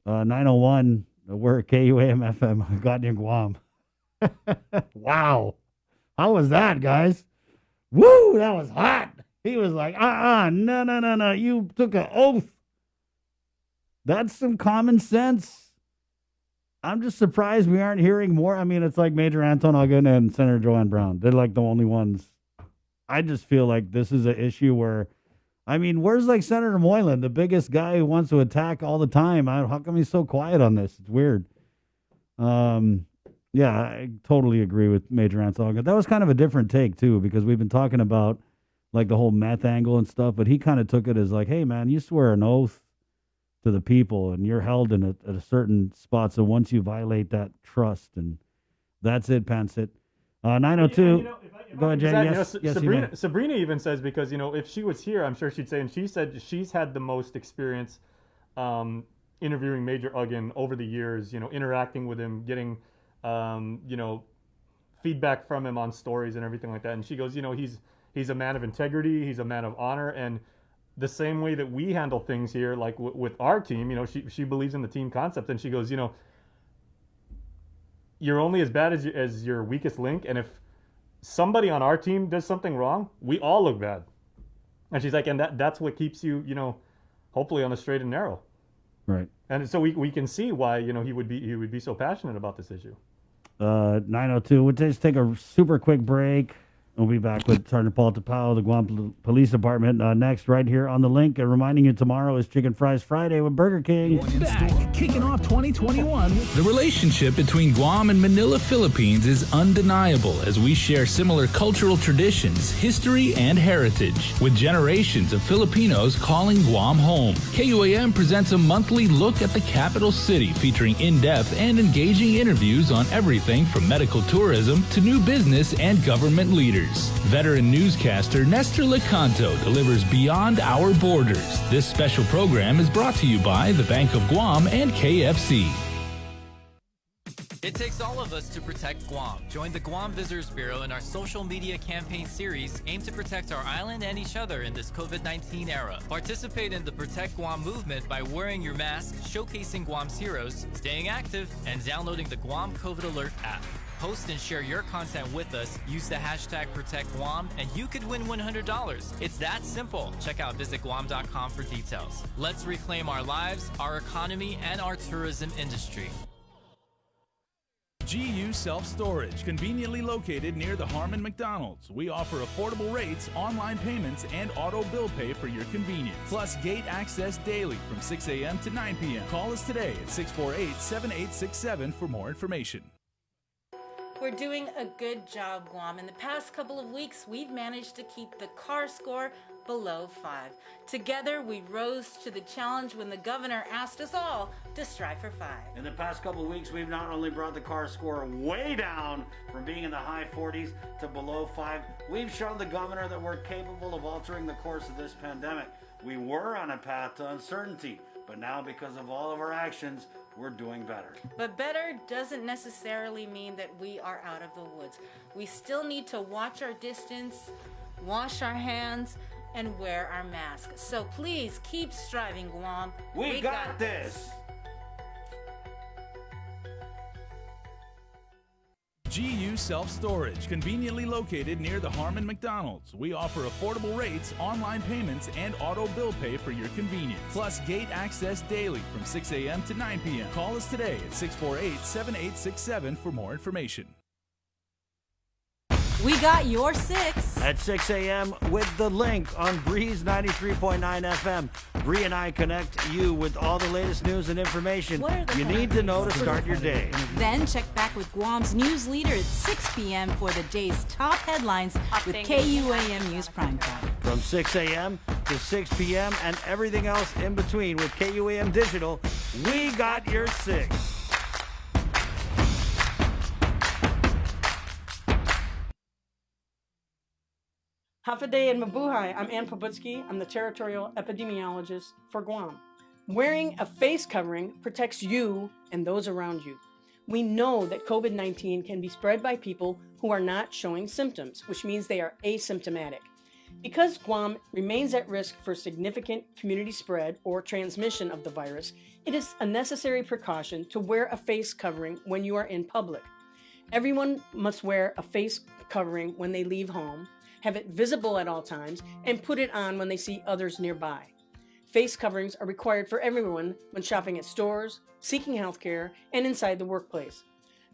901, we're at KUAM FM, Gottingen, Guam. Wow. How was that, guys? Woo, that was hot. He was like, no. You took an oath. That's some common sense. I'm just surprised we aren't hearing more. I mean, it's like Major Anton Uggan and Senator Joanne Brown. They're like the only ones. I just feel like this is an issue where, I mean, where's like Senator Moylan, the biggest guy who wants to attack all the time? How come he's so quiet on this? It's weird. Yeah, I totally agree with Major Anton Uggan. That was kind of a different take, too, because we've been talking about like the whole meth angle and stuff, but he kind of took it as like, hey, man, you swear an oath to the people, and you're held in at a certain spot. So once you violate that trust, and that's it, Pansit. 902. Go ahead, Jay. Sabrina even says, because if she was here, I'm sure she'd say, and she said she's had the most experience interviewing Major Uggan over the years. Interacting with him, getting feedback from him on stories and everything like that. And she goes, he's a man of integrity, he's a man of honor, and the same way that we handle things here, like with our team, she believes in the team concept, and she goes, you're only as bad as your weakest link, and if somebody on our team does something wrong, we all look bad. And she's like, and that's what keeps you, hopefully on the straight and narrow. Right. And so we can see why, he would be so passionate about this issue. 902. We'll just take a super quick break. We'll be back with Sergeant Paul Tapao, the Guam Police Department, next right here on The Link. And reminding you, tomorrow is Chicken Fries Friday with Burger King. It's back, kicking off 2021. The relationship between Guam and Manila, Philippines is undeniable as we share similar cultural traditions, history, and heritage, with generations of Filipinos calling Guam home. KUAM presents a monthly look at the capital city, featuring in-depth and engaging interviews on everything from medical tourism to new business and government leaders. Veteran newscaster Nestor Lecanto delivers Beyond Our Borders. This special program is brought to you by the Bank of Guam and KFC. It takes all of us to protect Guam. Join the Guam Visitors Bureau in our social media campaign series aimed to protect our island and each other in this COVID-19 era. Participate in the Protect Guam movement by wearing your mask, showcasing Guam's heroes, staying active, and downloading the Guam COVID Alert app. Post and share your content with us. Use the hashtag ProtectGuam, and you could win $100. It's that simple. Check out visitguam.com for details. Let's reclaim our lives, our economy, and our tourism industry. GU Self Storage, conveniently located near the Harmon McDonald's. We offer affordable rates, online payments, and auto bill pay for your convenience. Plus gate access daily from 6 a.m. to 9 p.m. Call us today at 648-7867 for more information. We're doing a good job, Guam. In the past couple of weeks, we've managed to keep the CAR score below 5. Together, we rose to the challenge when the governor asked us all to strive for 5. In the past couple of weeks, we've not only brought the CAR score way down from being in the high 40s to below 5, we've shown the governor that we're capable of altering the course of this pandemic. We were on a path to uncertainty, but now because of all of our actions, we're doing better. But better doesn't necessarily mean that we are out of the woods. We still need to watch our distance, wash our hands, and wear our masks. So please keep striving, Guam. We got this. GU Self Storage, conveniently located near the Harmon McDonald's. We offer affordable rates, online payments, and auto bill pay for your convenience. Plus gate access daily from 6 a.m. to 9 p.m. Call us today at 648-7867 for more information. We got your 6 at 6 a.m. with the link on Breeze 93.9 FM. Bree and I connect you with all the latest news and information you need to know to start your day. Then check back with Guam's news leader at 6 p.m. for the day's top headlines with KUAM News Primetime. From 6 a.m. to 6 p.m. and everything else in between with KUAM Digital, we got your 6. Hafaday and Mabuhay, I'm Ann Pobutsky. I'm the territorial epidemiologist for Guam. Wearing a face covering protects you and those around you. We know that COVID-19 can be spread by people who are not showing symptoms, which means they are asymptomatic. Because Guam remains at risk for significant community spread or transmission of the virus, it is a necessary precaution to wear a face covering when you are in public. Everyone must wear a face covering when they leave home, have it visible at all times, and put it on when they see others nearby. Face coverings are required for everyone when shopping at stores, seeking healthcare, and inside the workplace.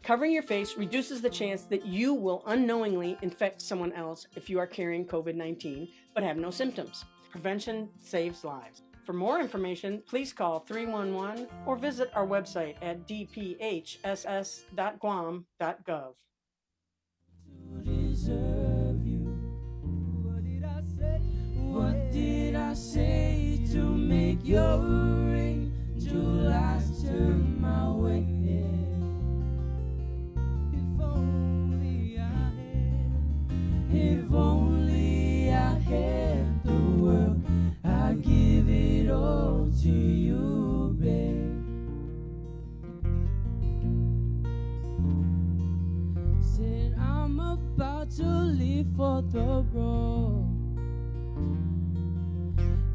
Covering your face reduces the chance that you will unknowingly infect someone else if you are carrying COVID-19 but have no symptoms. Prevention saves lives. For more information, please call 311 or visit our website at dphss.guam.gov. What did I say to make your angel eyes turn my way? If only I had the world, I'd give it all to you, babe. Said I'm about to leave for the road,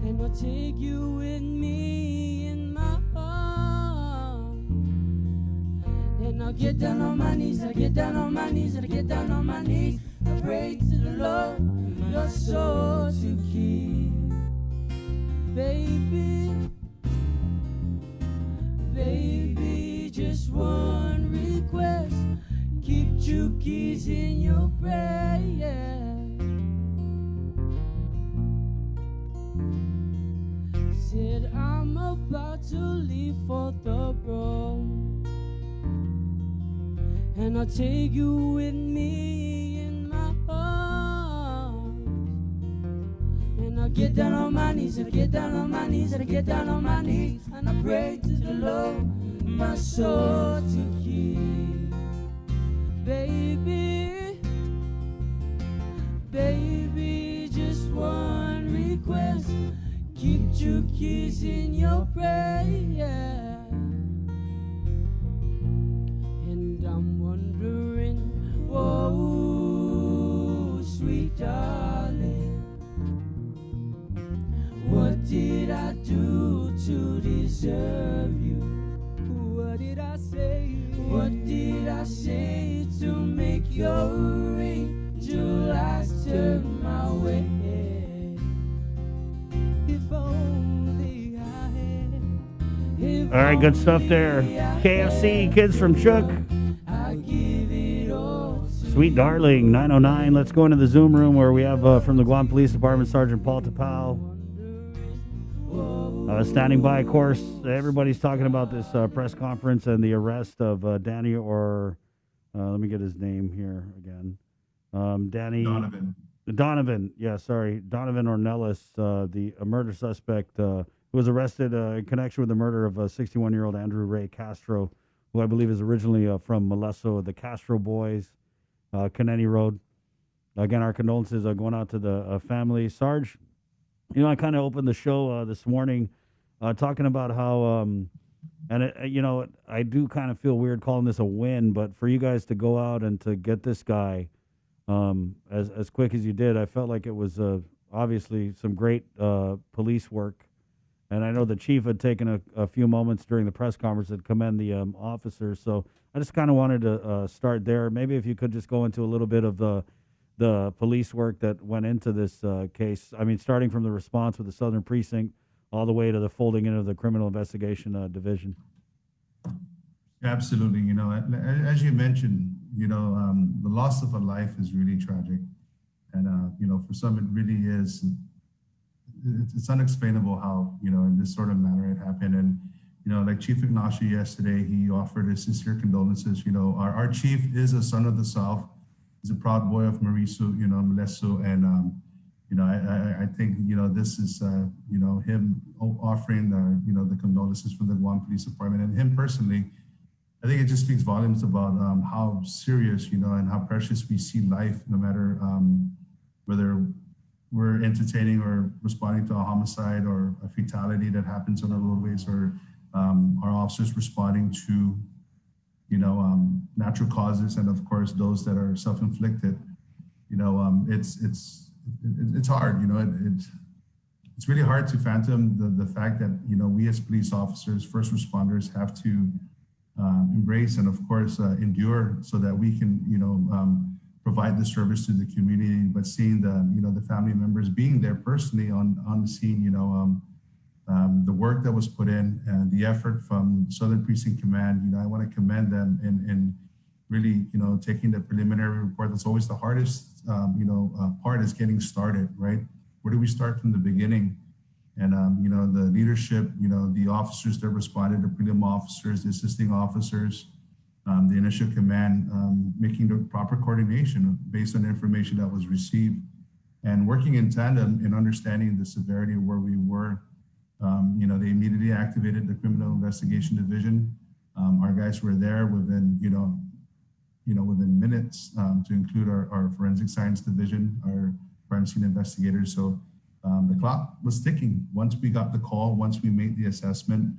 and I'll take you with me in my arms. And I'll get down on my knees, I'll get down on my knees, I'll get down on my knees. I pray to the Lord, your soul to keep. Baby, baby, just one request. Keep 2 keys in your prayer. Said I'm about to leave for the road, and I'll take you with me in my arms. And I'll get down on my knees, and I'll get down on my knees, and I'll get down on my knees, and I pray to the Lord, my soul to keep. Baby, baby, just one request. Keep 2 keys in your prayer. And I'm wondering, whoa, sweet darling, what did I do to deserve you? What did I say? What did I say to make your angel eyes turn my way? All right, good stuff there. KFC, Kids from Chook. Sweet Darling, 909. Let's go into the Zoom room where we have from the Guam Police Department, Sergeant Paul Tapao. Standing by, of course, everybody's talking about this press conference and the arrest of Danny, or let me get his name here again. Danny Donovan. Yeah, sorry. Donovan Ornelas, the murder suspect who was arrested in connection with the murder of 61-year-old Andrew Ray Castro, who I believe is originally from Moleso, the Castro Boys, Caneni Road. Again, our condolences are going out to the family. Sarge, you know, I kind of opened the show this morning talking about how, I do kind of feel weird calling this a win, but for you guys to go out and to get this guy as quick as you did, I felt like it was obviously some great police work. And I know the chief had taken a few moments during the press conference to commend the officers. So I just kind of wanted to start there. Maybe if you could just go into a little bit of the police work that went into this case. I mean, starting from the response with the Southern Precinct all the way to the folding into the Criminal Investigation Division. Absolutely. You know, as you mentioned, you know, the loss of a life is really tragic. And, you know, for some, it really is. It's unexplainable how, you know, in this sort of manner it happened. And, you know, like Chief Ignacio yesterday, he offered his sincere condolences. You know, our chief is a son of the South. He's a proud boy of Marisu, you know, Moleso. And, you know, I think, you know, this is, you know, him offering, you know, the condolences from the Guam Police Department and him personally. I think it just speaks volumes about how serious, you know, and how precious we see life, no matter whether we're entertaining or responding to a homicide or a fatality that happens on our roadways, or our officers responding to, you know, natural causes, and of course those that are self-inflicted. You know, it's hard. You know, it's really hard to fathom the fact that, you know, we as police officers, first responders, have to embrace and of course endure so that we can, you know, provide the service to the community. But seeing the, you know, the family members being there personally on the scene, you know, the work that was put in and the effort from Southern Precinct Command, you know, I want to commend them in really, you know, taking the preliminary report. That's always the hardest, you know, part is getting started, right? Where do we start from the beginning? And, you know, the leadership, you know, the officers that responded, the prelim officers, the assisting officers, the initial command, making the proper coordination based on the information that was received, and working in tandem in understanding the severity of where we were. You know, they immediately activated the Criminal Investigation Division. Our guys were there within, within minutes, to include our Forensic Science Division, our crime scene investigators. So the clock was ticking. Once we got the call, once we made the assessment,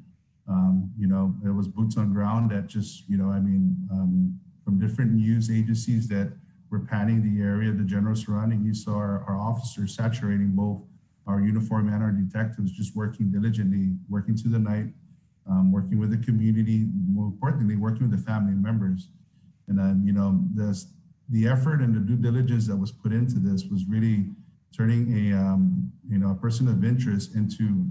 you know, it was boots on ground that just, you know, I mean, from different news agencies that were panning the area, the general surrounding, you saw our officers saturating both our uniform and our detectives, just working diligently, working through the night, working with the community, more importantly, working with the family members. And then, you know, the effort and the due diligence that was put into this was really turning a person of interest into,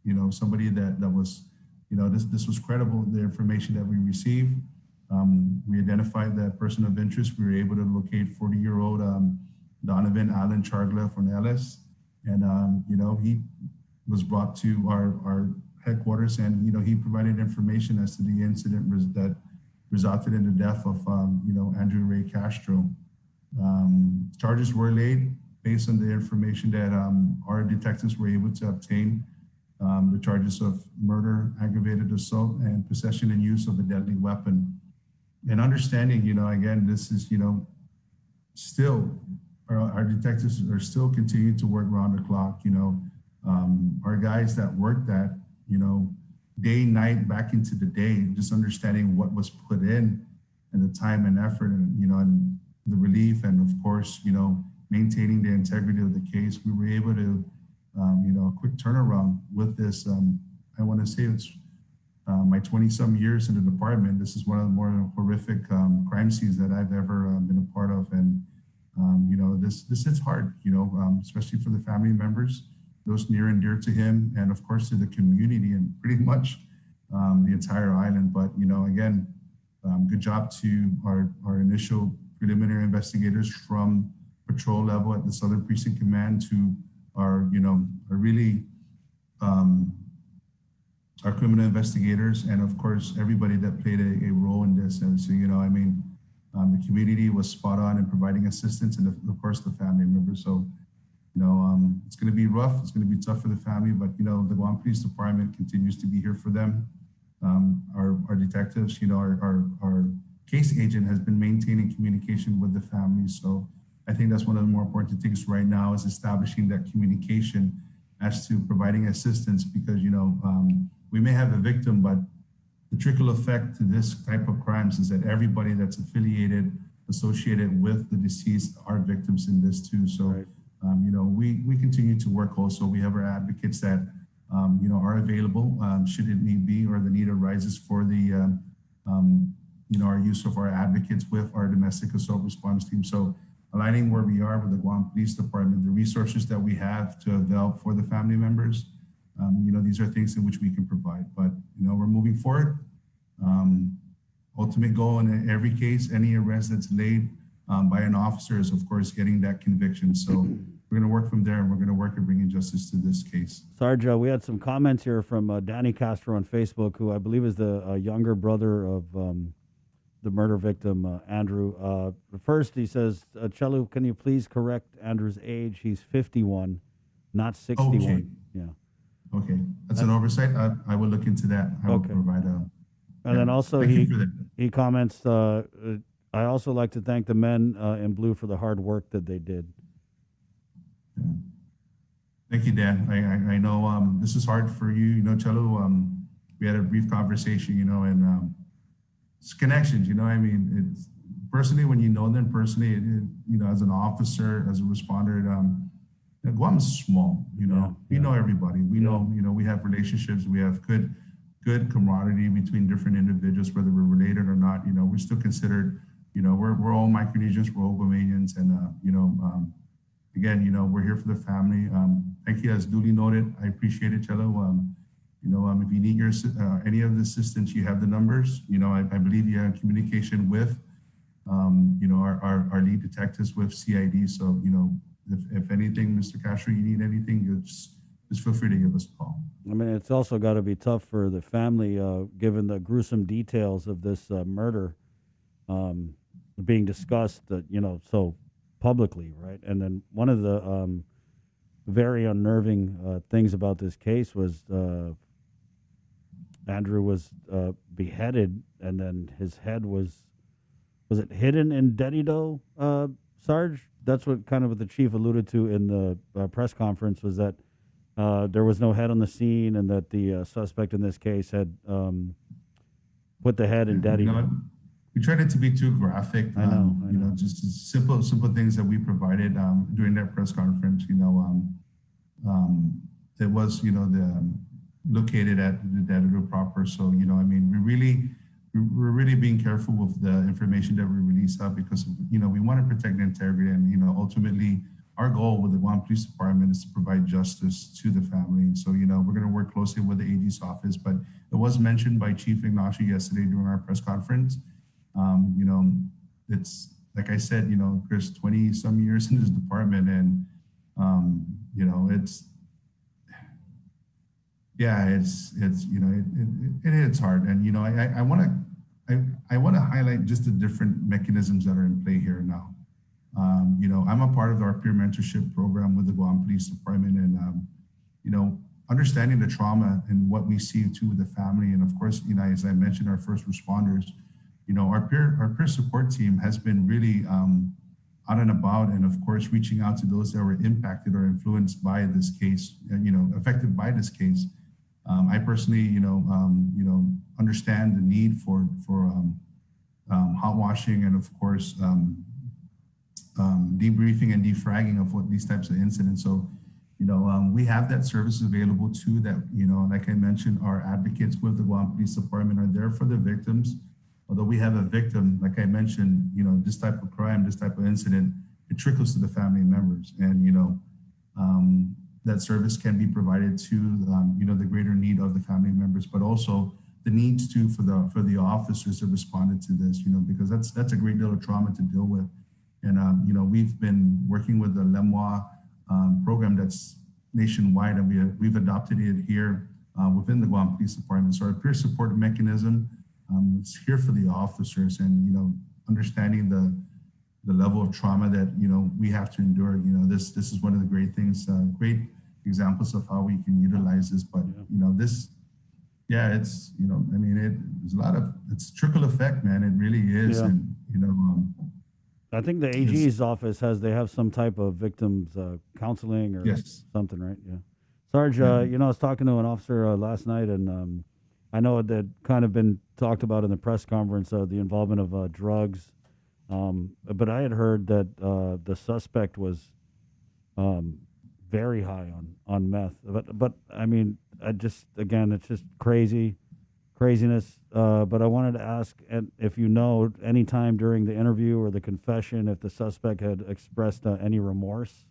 you know, somebody that was, you know, this was credible, the information that we received. We identified that person of interest. We were able to locate 40-year-old Donovan Allen Chargla from Ellis. And, you know, he was brought to our headquarters, and, you know, he provided information as to the incident that resulted in the death of, you know, Andrew Ray Castro. Charges were laid based on the information that our detectives were able to obtain. The charges of murder, aggravated assault, and possession and use of a deadly weapon. And understanding, you know, again, this is, you know, still, our detectives are still continuing to work around the clock. You know, our guys that work that, you know, day, night, back into the day, just understanding what was put in and the time and effort, and, you know, and the relief, and of course, you know, maintaining the integrity of the case. We were able to, you know, a quick turnaround with this. I want to say it's my 20-some years in the department. This is one of the more horrific crime scenes that I've ever been a part of. And, you know, this is hard, you know, especially for the family members, those near and dear to him, and of course to the community and pretty much the entire island. But, you know, again, good job to our initial preliminary investigators from patrol level at the Southern Precinct Command to our, you know, our criminal investigators, and of course, everybody that played a role in this. And so, you know, I mean, the community was spot on in providing assistance, and of course, the family members. So, you know, it's going to be rough. It's going to be tough for the family, but, you know, the Guam Police Department continues to be here for them. Our detectives, you know, our case agent has been maintaining communication with the family. So I think that's one of the more important things right now, is establishing that communication as to providing assistance, because, you know, we may have a victim, but the trickle effect to this type of crimes is that everybody that's affiliated, associated with the deceased are victims in this too. So, Right. You know, we continue to work also. We have our advocates that, you know, are available should it need be, or the need arises for the, you know, our use of our advocates with our domestic assault response team. So aligning where we are with the Guam Police Department, the resources that we have to avail for the family members, you know, these are things in which we can provide. But, you know, we're moving forward. Ultimate goal in every case, any arrest that's laid by an officer is, of course, getting that conviction. So we're going to work from there, and we're going to work at bringing justice to this case. Sarge, we had some comments here from Danny Castro on Facebook, who I believe is the younger brother of the murder victim, Andrew. First, he says, Chelu, can you please correct Andrew's age? He's 51, not 61. Okay. Yeah. Okay, that's an oversight. I will look into that. I will provide a. And then also he comments, I also like to thank the men in blue for the hard work that they did. Thank you, Dan. I know this is hard for you. You know, Chelu, we had a brief conversation, you know, and it's connections, you know, I mean, it's personally, when you know them personally, you know, as an officer, as a responder, Guam is small, you know, we know everybody. We know, you know, we have relationships, we have good camaraderie between different individuals, whether we're related or not. You know, we're still considered, you know, we're all Micronesians, we're all Guamanians, and, you know, again, you know, we're here for the family. Thank you, as duly noted. I appreciate it, Chelo. You know, if you need your any of the assistance, you have the numbers. You know, I believe you have communication with, you know, our lead detectives with CID. So, you know, if anything, Mr. Castro, you need anything, you just feel free to give us a call. I mean, it's also got to be tough for the family, given the gruesome details of this murder being discussed, you know, so publicly, right? And then one of the very unnerving things about this case was Andrew was beheaded, and then his head was it hidden in Dedido, Sarge? That's what kind of what the chief alluded to in the press conference, was that there was no head on the scene, and that the suspect in this case had put the head in Dedido. You know, we tried it to be too graphic. I know. You know, just simple things that we provided during that press conference. You know, it was, you know, located at the Dedido proper. So, you know, I mean, we're really being careful with the information that we release out, because, you know, we want to protect the integrity, and, you know, ultimately our goal with the Guam Police Department is to provide justice to the family. So, you know, we're going to work closely with the AG's office, but it was mentioned by Chief Ignacio yesterday during our press conference. You know, it's like I said, you know, Chris, 20 some years in this department, and, you know, it's, you know, it hits hard. And, you know, I want to highlight just the different mechanisms that are in play here now. You know, I'm a part of our peer mentorship program with the Guam Police Department, and, you know, understanding the trauma and what we see too with the family. And of course, you know, as I mentioned, our first responders, you know, our peer support team has been really out and about, and of course, reaching out to those that were impacted or influenced by this case, you know, affected by this case. I personally, you know, understand the need for hot washing, and of course, debriefing and defragging of what these types of incidents. So, you know, we have that service available too. That, you know, like I mentioned, our advocates with the Guam Police Department are there for the victims. Although we have a victim, like I mentioned, you know, this type of crime, this type of incident, it trickles to the family members, and, you know, that service can be provided to, you know, the greater need of the family members, but also the needs too for the officers that responded to this, because that's a great deal of trauma to deal with. And, we've been working with the LEMWA program that's nationwide, and we've adopted it here within the Guam Police Department. So our peer support mechanism is here for the officers, and, understanding the level of trauma that, we have to endure. This is one of the great things, great examples of how we can utilize this. But, it's, there's a lot of, it's trickle effect, man. It really is. Yeah. And, I think the AG's office they have some type of victims counseling or Yes. something, right? Yeah. Sarge, I was talking to an officer last night, and I know that kind of been talked about in the press conference, the involvement of drugs. But I had heard that the suspect was very high on meth. But I mean, it's just craziness. But I wanted to ask if any time during the interview or the confession, if the suspect had expressed any remorse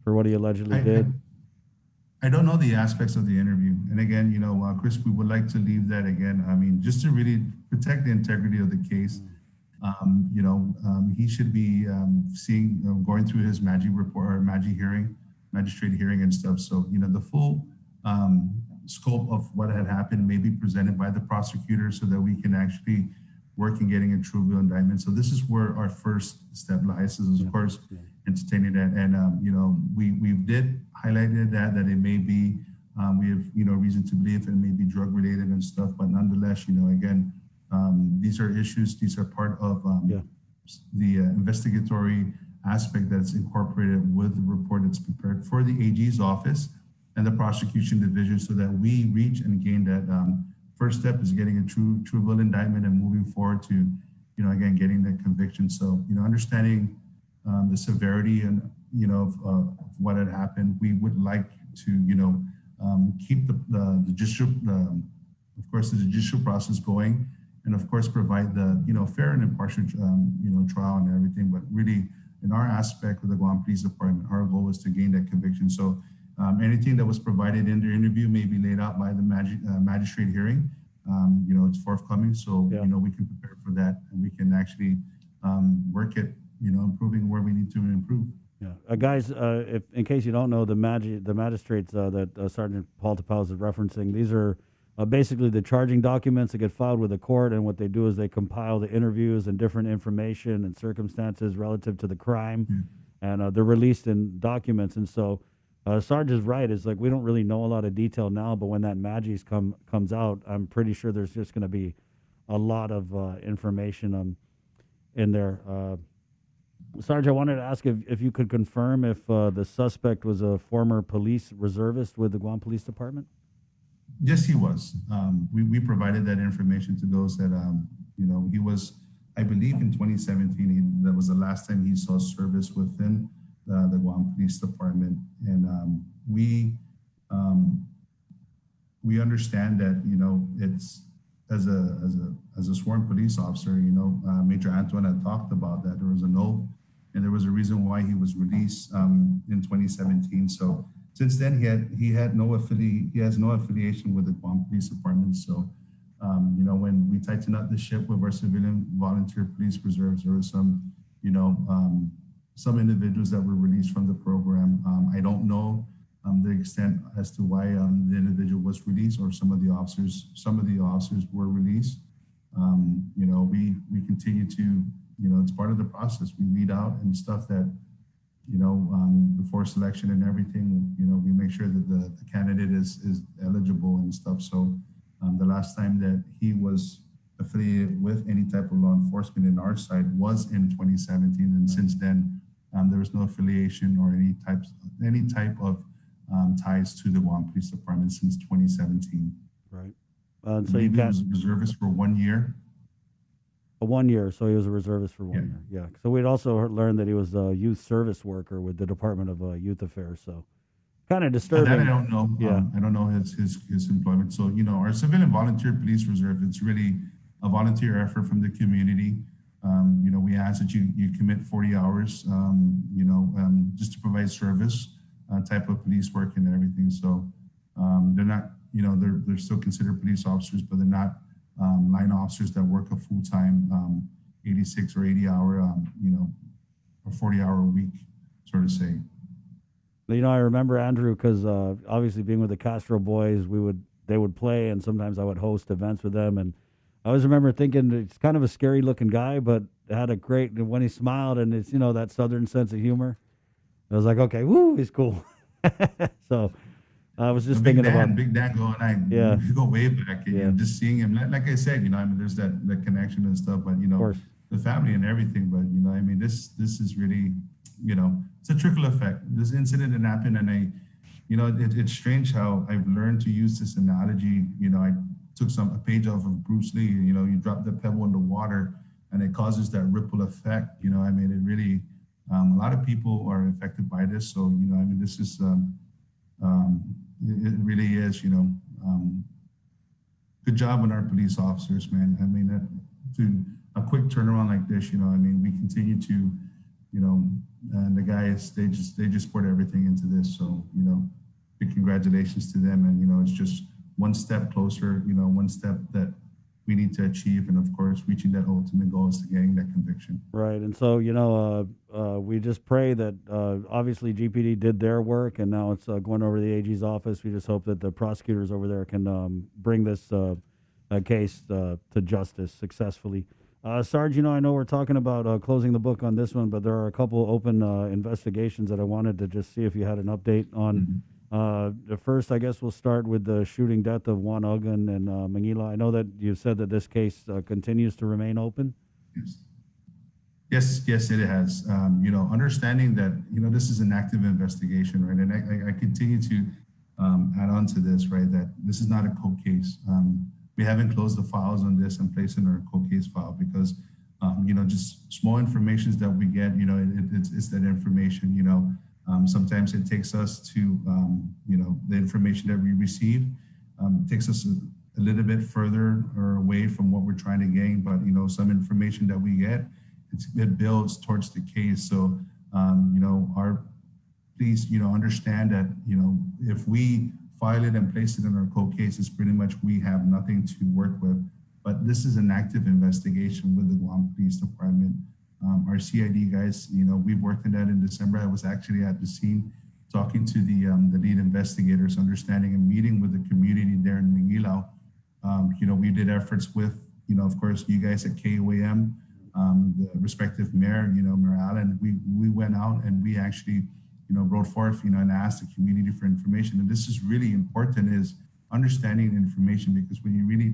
for what he allegedly did. I don't know the aspects of the interview. And again, Chris, we would like to leave that again. I mean, just to really protect the integrity of the case. He should be going through his magistrate hearing and stuff. So, the full scope of what had happened may be presented by the prosecutor so that we can actually work in getting a true bill indictment. So this is where our first step lies, is of course entertaining that. And, we did highlight that it may be, we have, reason to believe it may be drug related and stuff, but nonetheless, again, these are issues, these are part of the investigatory aspect that's incorporated with the report that's prepared for the AG's office and the prosecution division, so that we reach and gain that first step is getting a true bill indictment and moving forward to, again, getting that conviction. So, understanding the severity and, of what had happened, we would like to, keep the judicial process going, and of course provide the fair and impartial trial and everything. But really, in our aspect of the Guam Police Department, our goal is to gain that conviction. So anything that was provided in the interview may be laid out by the magistrate hearing. It's forthcoming, so we can prepare for that, and we can actually work at improving where we need to improve. Yeah, guys, if in case you don't know, the magistrates that Sergeant Paul Tapao is referencing, these are basically the charging documents that get filed with the court, and what they do is they compile the interviews and different information and circumstances relative to the crime, and they're released in documents. And so Sarge is right. It's like we don't really know a lot of detail now, but when that Magis comes out, I'm pretty sure there's just going to be a lot of information in there. Sarge, I wanted to ask if you could confirm if the suspect was a former police reservist with the Guam Police Department? Yes, he was. We provided that information to those that, he was, I believe in 2017, that was the last time he saw service within the Guam Police Department. And we understand that, it's as a sworn police officer, Major Antoine had talked about that. There was an oath, and there was a reason why he was released in 2017. So since then, he has no affiliation with the Guam Police Department. So, when we tighten up the ship with our civilian volunteer police reserves, there was some individuals that were released from the program. I don't know the extent as to why the individual was released, or some of the officers were released. We continue to, it's part of the process. We weed out and stuff that, before selection and everything, we make sure that the candidate is eligible and stuff. So the last time that he was affiliated with any type of law enforcement in our side was in 2017. And since then, there was no affiliation or any type of ties to the Guam Police Department since 2017. Right. So he was a reservist for 1 year. 1 year, so he was a reservist for 1 year. Yeah. So we'd also learned that he was a youth service worker with the Department of Youth Affairs. So kind of disturbing. And that I don't know. Yeah. I don't know his employment. So our civilian volunteer police reserve, it's really a volunteer effort from the community. We ask that you commit 40 hours, just to provide service, type of police work and everything. So they're not you know, they're still considered police officers, but they're not line officers that work a full-time 86 or 80 hour, you know, or 40-hour a week, sort of say. You know, I remember Andrew because obviously being with the Castro boys, they would play, and sometimes I would host events with them, and I always remember thinking it's kind of a scary looking guy, but had a great, when he smiled, and it's, you know, that Southern sense of humor. I was like, okay, woo, he's cool. So I was just thinking about Big Dan going, yeah, you go way back, and yeah, you know, just seeing him, like I said, you know, I mean, there's that connection and stuff, but you know, the family and everything, but you know, I mean, this is really, you know, it's a trickle effect. This incident that happened, and you know, it's strange how I've learned to use this analogy. You know, I took a page off of Bruce Lee. You know, you drop the pebble in the water, and it causes that ripple effect. You know, I mean, it really, a lot of people are affected by this. So, you know, I mean, this is, it really is, you know, good job on our police officers, man. I mean, to a quick turnaround like this, you know, I mean, we continue to, you know, and the guys, they just poured everything into this. So, you know, big congratulations to them. And, you know, it's just one step closer, you know, one step that we need to achieve. And of course, reaching that ultimate goal is to getting that conviction. right. And so, you know, we just pray that obviously GPD did their work, and now it's going over to the AG's office. We just hope that the prosecutors over there can bring this case to justice successfully. Sarge, you know, I know we're talking about closing the book on this one, but there are a couple open investigations that I wanted to just see if you had an update on. The first, I guess we'll start with the shooting death of Juan Ogun and Manila. I know that you said that this case continues to remain open. Yes, it has. You know, understanding that, you know, this is an active investigation, right? And I continue to add on to this, right, that this is not a cold case. We haven't closed the files on this and placed in our cold case file because, you know, just small informations that we get, you know, it's that information, you know. Sometimes it takes us to, you know, the information that we receive takes us a little bit further or away from what we're trying to gain. But, you know, some information that we get, it builds towards the case. So, you know, please, you know, understand that, you know, if we file it and place it in our cold cases, pretty much we have nothing to work with. But this is an active investigation with the Guam Police Department. Our CID guys, you know, we've worked on that in December. I was actually at the scene talking to the lead investigators, understanding and meeting with the community there in Manilao. You know, we did efforts with, you know, of course, you guys at KUAM, the respective mayor, you know, Mayor Allen. We went out and we actually, you know, brought forth, you know, and asked the community for information. And this is really important, is understanding the information, because when you really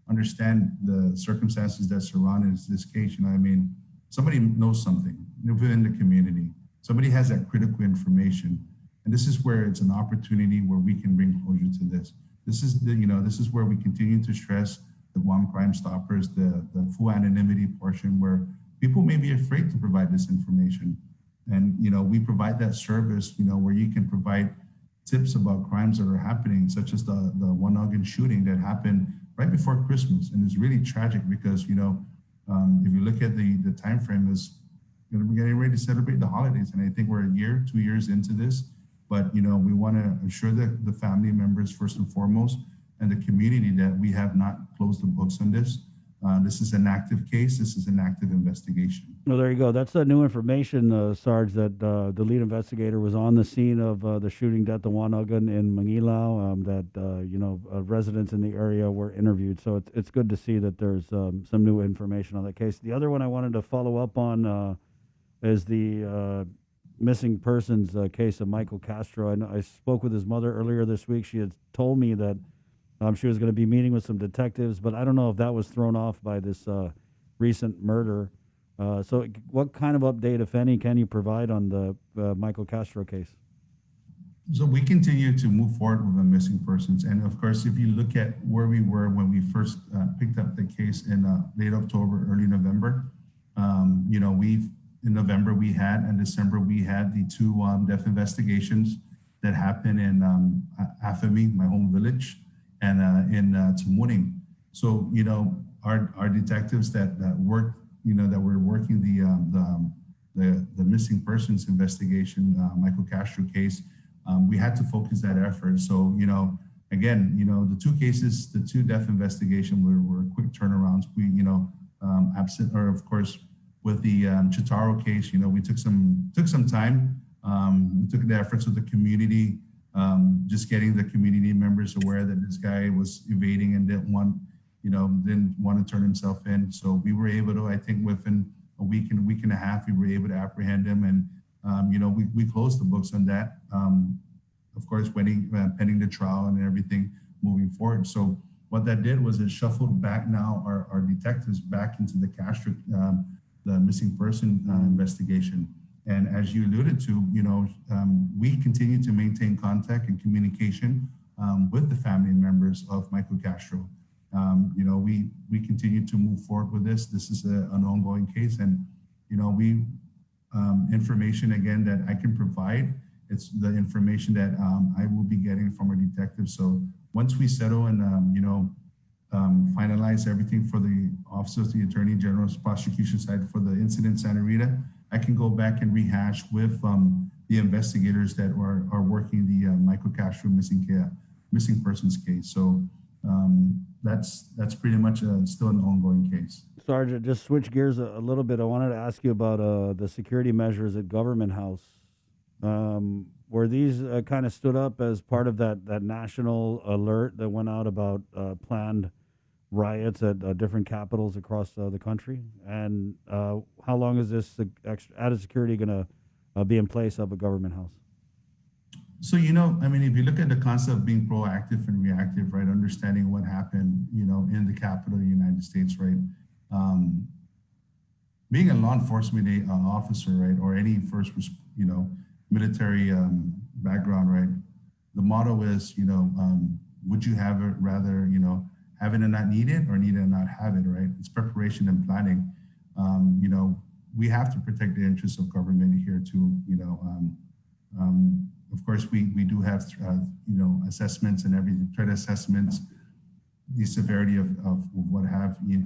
understand the circumstances that surround this case, you know, I mean, somebody knows something within the community. Somebody has that critical information. And this is where it's an opportunity where we can bring closure to this. This is this is where we continue to stress the Guam Crime Stoppers, the full anonymity portion, where people may be afraid to provide this information. And, you know, we provide that service, you know, where you can provide tips about crimes that are happening, such as the Juan Ogun shooting that happened right before Christmas. And it's really tragic because, you know, if you look at the time frame, is we're getting ready to celebrate the holidays, and I think we're 2 years into this. But, you know, we want to assure the family members first and foremost, and the community, that we have not closed the books on this. This is an active case. This is an active investigation. Well, there you go. That's new information, Sarge, that the lead investigator was on the scene of the shooting death of Juan Ogun in Manilao, that, you know, residents in the area were interviewed. So it's good to see that there's some new information on that case. The other one I wanted to follow up on is the missing persons case of Michael Castro. I spoke with his mother earlier this week. She had told me that she was going to be meeting with some detectives, but I don't know if that was thrown off by this recent murder. So what kind of update, if any, can you provide on the Michael Castro case? So we continue to move forward with the missing persons. And of course, if you look at where we were when we first picked up the case in late October, early November, you know, in November we had, and December we had the 2 death investigations that happened in Afami, my home village, and in Tamuning. So, you know, our detectives that worked, you know, that were working the missing persons investigation, Michael Castro case, we had to focus that effort. So, you know, again, the two cases, the two death investigation were quick turnarounds. We, absent, or of course, with the Chitaro case, we took some time. We took the efforts of the community, just getting the community members aware that this guy was evading and didn't want to turn himself in. So we were able to, I think within a week and a half, we were able to apprehend him, and we closed the books on that. Of course, pending the trial and everything moving forward. So what that did was it shuffled back now our detectives back into the Castro, the missing person investigation. And as you alluded to, we continue to maintain contact and communication with the family members of Michael Castro. We continue to move forward with this. This is an ongoing case, and information again that I can provide. It's the information that I will be getting from our detectives. So once we settle and finalize everything for the Office of the Attorney General's prosecution side for the incident Santa Rita, I can go back and rehash with the investigators that are working the Michael Castro missing persons case. So that's pretty much still an ongoing case. Sergeant, just switch gears a little bit. I wanted to ask you about the security measures at Government House. Were these kind of stood up as part of that national alert that went out about planned riots at different capitals across the country? And how long is this added security going to be in place up at Government House? So, if you look at the concept of being proactive and reactive, right, understanding what happened, in the capital of the United States, right, being a law enforcement officer, right, or any military background, right, the motto is, would you have it rather, have it and not need it, or need it and not have it, right? It's preparation and planning. We have to protect the interests of government here too, of course, we do have, assessments and everything, threat assessments, the severity of what have you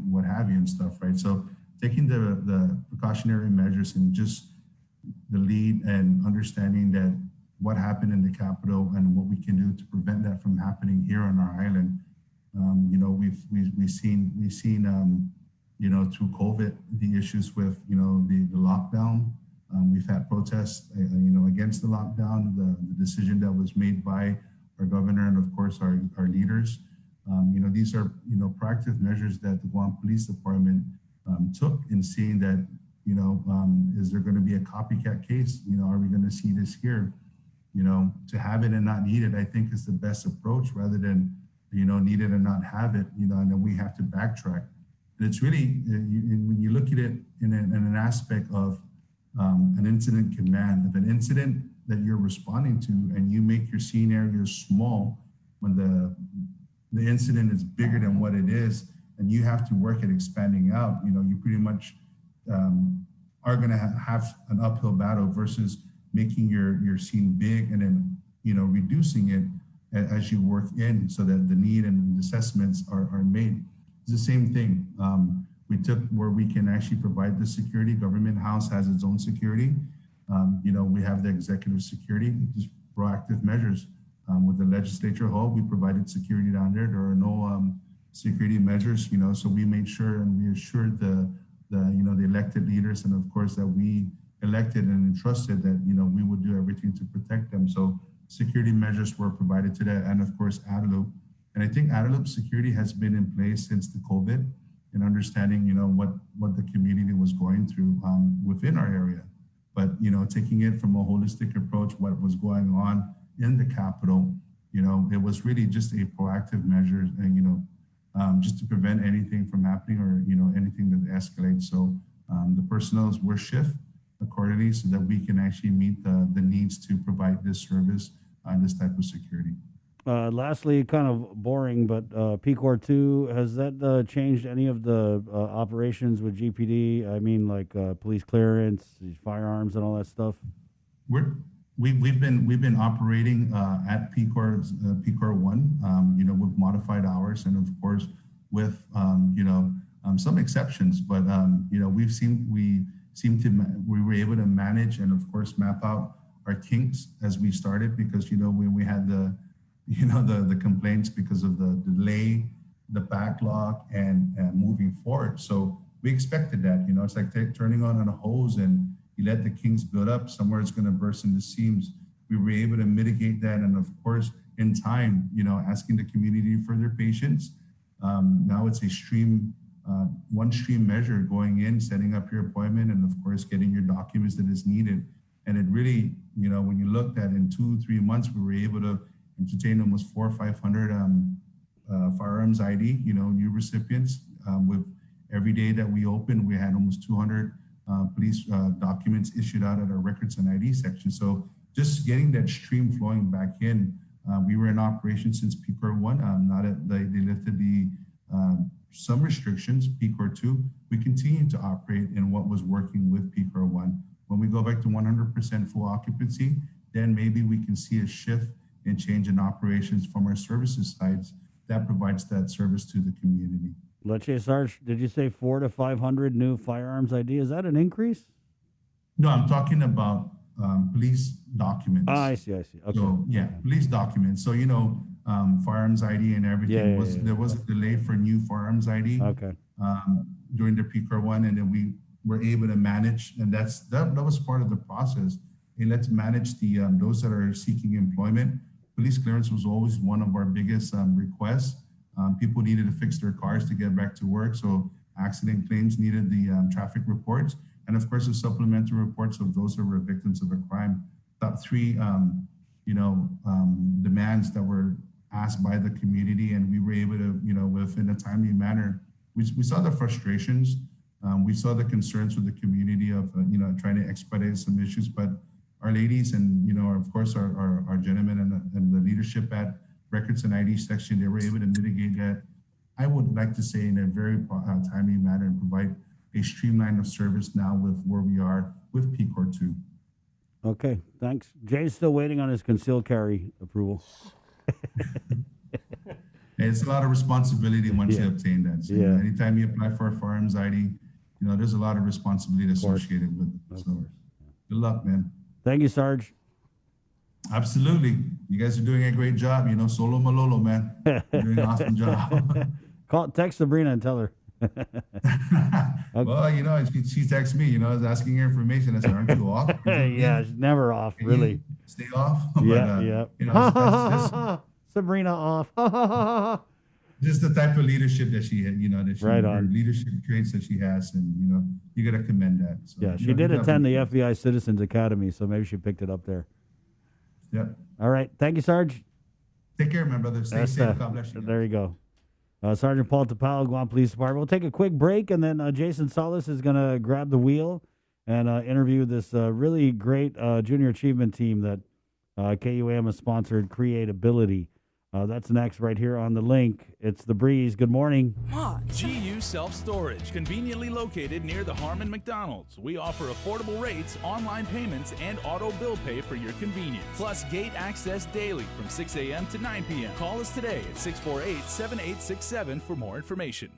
and stuff, right? So taking the precautionary measures and just the lead and understanding that what happened in the Capitol and what we can do to prevent that from happening here on our island. We've seen through COVID, the issues with, the lockdown. We've had protests, against the lockdown, the decision that was made by our governor and of course our leaders. These are, proactive measures that the Guam Police Department took in seeing that, is there going to be a copycat case? Are we going to see this here? To have it and not need it, I think is the best approach rather than, need it and not have it, and then we have to backtrack. And it's really, when you look at it in an aspect of an incident command, if an incident that you're responding to and you make your scene area small when the incident is bigger than what it is, and you have to work at expanding out, you pretty much are going to have an uphill battle versus making your scene big and then, reducing it as you work in so that the need and assessments are made. It's the same thing. We took where we can actually provide the security. Government House has its own security. We have the executive security, just proactive measures. With the legislature hall, we provided security down there. There are no security measures, so we made sure and we assured the elected leaders and of course that we elected and entrusted that, we would do everything to protect them. So security measures were provided to that, and of course, Adelup. And I think Adelup security has been in place since the COVID and understanding, what the community was going through within our area. But, taking it from a holistic approach, what was going on in the Capitol, it was really just a proactive measure and, just to prevent anything from happening or, anything that escalates. So the personnel were shift accordingly so that we can actually meet the needs to provide this service and this type of security. Lastly, kind of boring, but PCOR 2, has that changed any of the operations with GPD? I mean, like police clearance, firearms, and all that stuff. We've been operating at PCOR 1, with modified hours, and of course with some exceptions. But we were able to manage and of course map out our kinks as we started, because when we had the the complaints because of the delay, the backlog, and moving forward. So we expected that. It's like turning on a hose and you let the kinks build up. Somewhere it's going to burst into seams. We were able to mitigate that, and of course, in time, asking the community for their patience. Now it's a one stream measure, going in, setting up your appointment, and of course, getting your documents that is needed. And it really, when you looked at in 2-3 months, we were able to entertain almost 400 or 500 firearms ID, new recipients. With every day that we opened, we had almost 200 police documents issued out at our records and ID section. So just getting that stream flowing back in. We were in operation since PCOR 1. Now that they lifted the some restrictions, PCOR 2, we continue to operate in what was working with PCOR 1. When we go back to 100% full occupancy, then maybe we can see a shift and change in operations from our services sides that provides that service to the community. Leche Sarge, did you say 400 to 500 new firearms ID? Is that an increase? No, I'm talking about police documents. Oh, I see. Okay. So, yeah, police documents. So, firearms ID and everything there was a delay for new firearms ID. Okay. During the PCOR 1, and then we were able to manage, and that was part of the process. Hey, let's manage the those that are seeking employment. Police clearance was always one of our biggest requests. People needed to fix their cars to get back to work, so accident claims needed the traffic reports, and of course the supplementary reports of those who were victims of a crime. Top 3, demands that were asked by the community, and we were able to, within a timely manner. We saw the frustrations, we saw the concerns with the community of, trying to expedite some issues, but our ladies and, of course, our gentlemen and the leadership at Records and ID section, they were able to mitigate that, I would like to say, in a very timely manner, and provide a streamline of service now with where we are with PCOR 2. Okay, thanks. Jay's still waiting on his concealed carry approval. It's a lot of responsibility once you obtain that. So, anytime you apply for a firearms ID, there's a lot of responsibility associated with it. So, good luck, man. Thank you, Sarge. Absolutely. You guys are doing a great job. Solo Malolo, man. You're doing an awesome job. Text Sabrina and tell her. Well, she texted me, asking her information. I said, aren't you off? Yeah, she's never off, really. Stay off? Yeah. That's Sabrina off. Just the type of leadership that she had, right on. Leadership traits that she has, and, you got to commend that. So, yeah, she did attend the FBI Citizens Academy, so maybe she picked it up there. Yep. All right. Thank you, Sarge. Take care, my brother. Stay safe. God bless you. There you go. Sergeant Paul Tapao, Guam Police Department. We'll take a quick break, and then Jason Solis is going to grab the wheel and interview this really great junior achievement team that KUAM has sponsored, Creatability. That's next right here on The Link. It's The Breeze. Good morning. GU Self-Storage, conveniently located near the Harmon McDonald's. We offer affordable rates, online payments, and auto bill pay for your convenience. Plus gate access daily from 6 a.m. to 9 p.m. Call us today at 648-7867 for more information.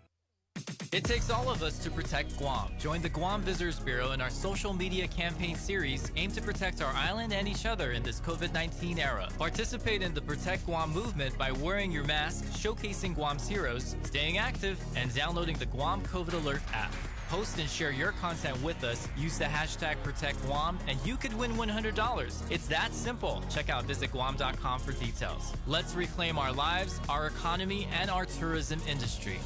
It takes all of us to protect Guam. Join the Guam Visitors Bureau in our social media campaign series aimed to protect our island and each other in this COVID-19 era. Participate in the Protect Guam movement by wearing your mask, showcasing Guam's heroes, staying active, and downloading the Guam COVID Alert app. Post and share your content with us, use the hashtag ProtectGuam, and you could win $100. It's that simple. Check out visitguam.com for details. Let's reclaim our lives, our economy, and our tourism industry.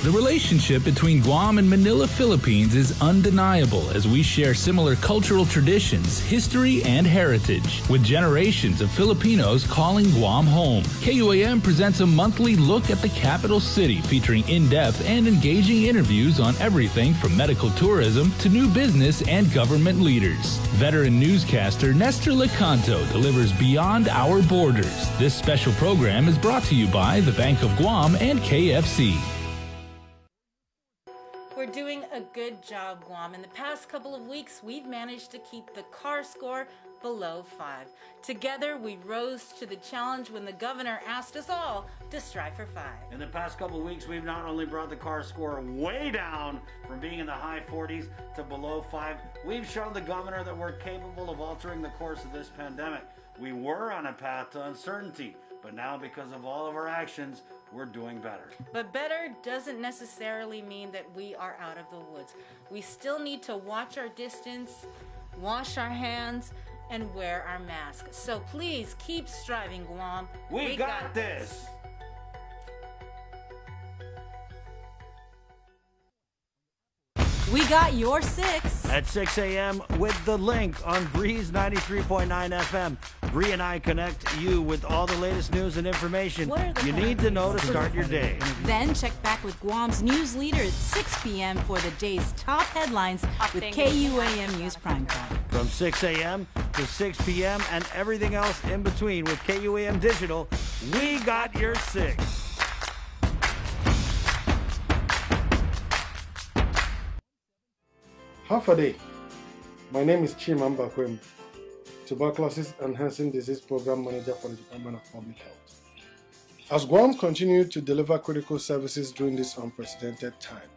The relationship between Guam and Manila, Philippines is undeniable as we share similar cultural traditions, history, and heritage, with generations of Filipinos calling Guam home. KUAM presents a monthly look at the capital city featuring in-depth and engaging interviews on everything from medical tourism to new business and government leaders. Veteran newscaster Nestor Lecanto delivers Beyond Our Borders. This special program is brought to you by the Bank of Guam and KFC. We're doing a good job, Guam. In the past couple of weeks, we've managed to keep the CAR score below 5. Together, we rose to the challenge when the governor asked us all to strive for 5. In the past couple of weeks, we've not only brought the CAR score way down from being in the high 40s to below 5, we've shown the governor that we're capable of altering the course of this pandemic. We were on a path to uncertainty, but now because of all of our actions, we're doing better. But better doesn't necessarily mean that we are out of the woods. We still need to watch our distance, wash our hands, and wear our masks. So please keep striving, Guam. We got this. We got your 6. At 6 a.m. with The Link on Breeze 93.9 FM. Bree and I connect you with all the latest news and information you need to know to start your day. Then check back with Guam's news leader at 6 p.m. for the day's top headlines with KUAM News Primetime. From 6 a.m. to 6 p.m. and everything else in between with KUAM Digital, we got your 6. Half a day. My name is Chimamba Kwem, Tuberculosis Enhancing Disease Program Manager for the Department of Public Health. As Guam continued to deliver critical services during this unprecedented time,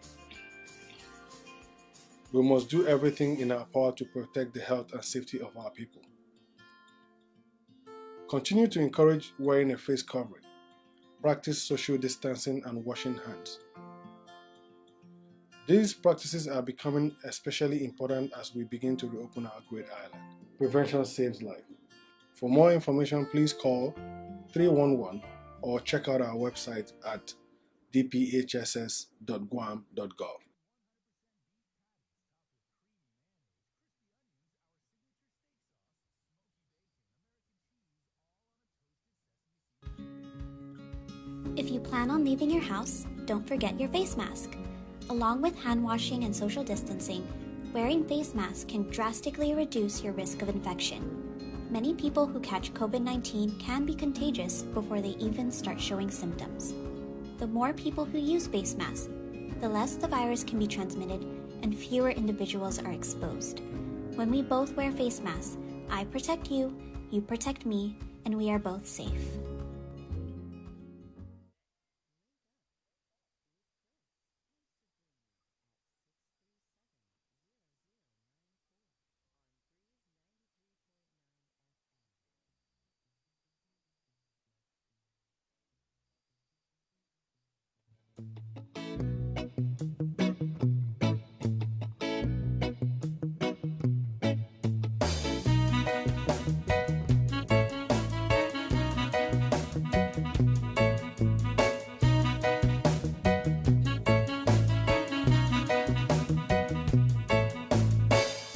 we must do everything in our power to protect the health and safety of our people. Continue to encourage wearing a face covering, practice social distancing and washing hands. These practices are becoming especially important as we begin to reopen our great island. Prevention saves life. For more information, please call 311 or check out our website at dphss.guam.gov. If you plan on leaving your house, don't forget your face mask. Along with hand washing and social distancing, wearing face masks can drastically reduce your risk of infection. Many people who catch COVID-19 can be contagious before they even start showing symptoms. The more people who use face masks, the less the virus can be transmitted and fewer individuals are exposed. When we both wear face masks, I protect you, you protect me, and we are both safe.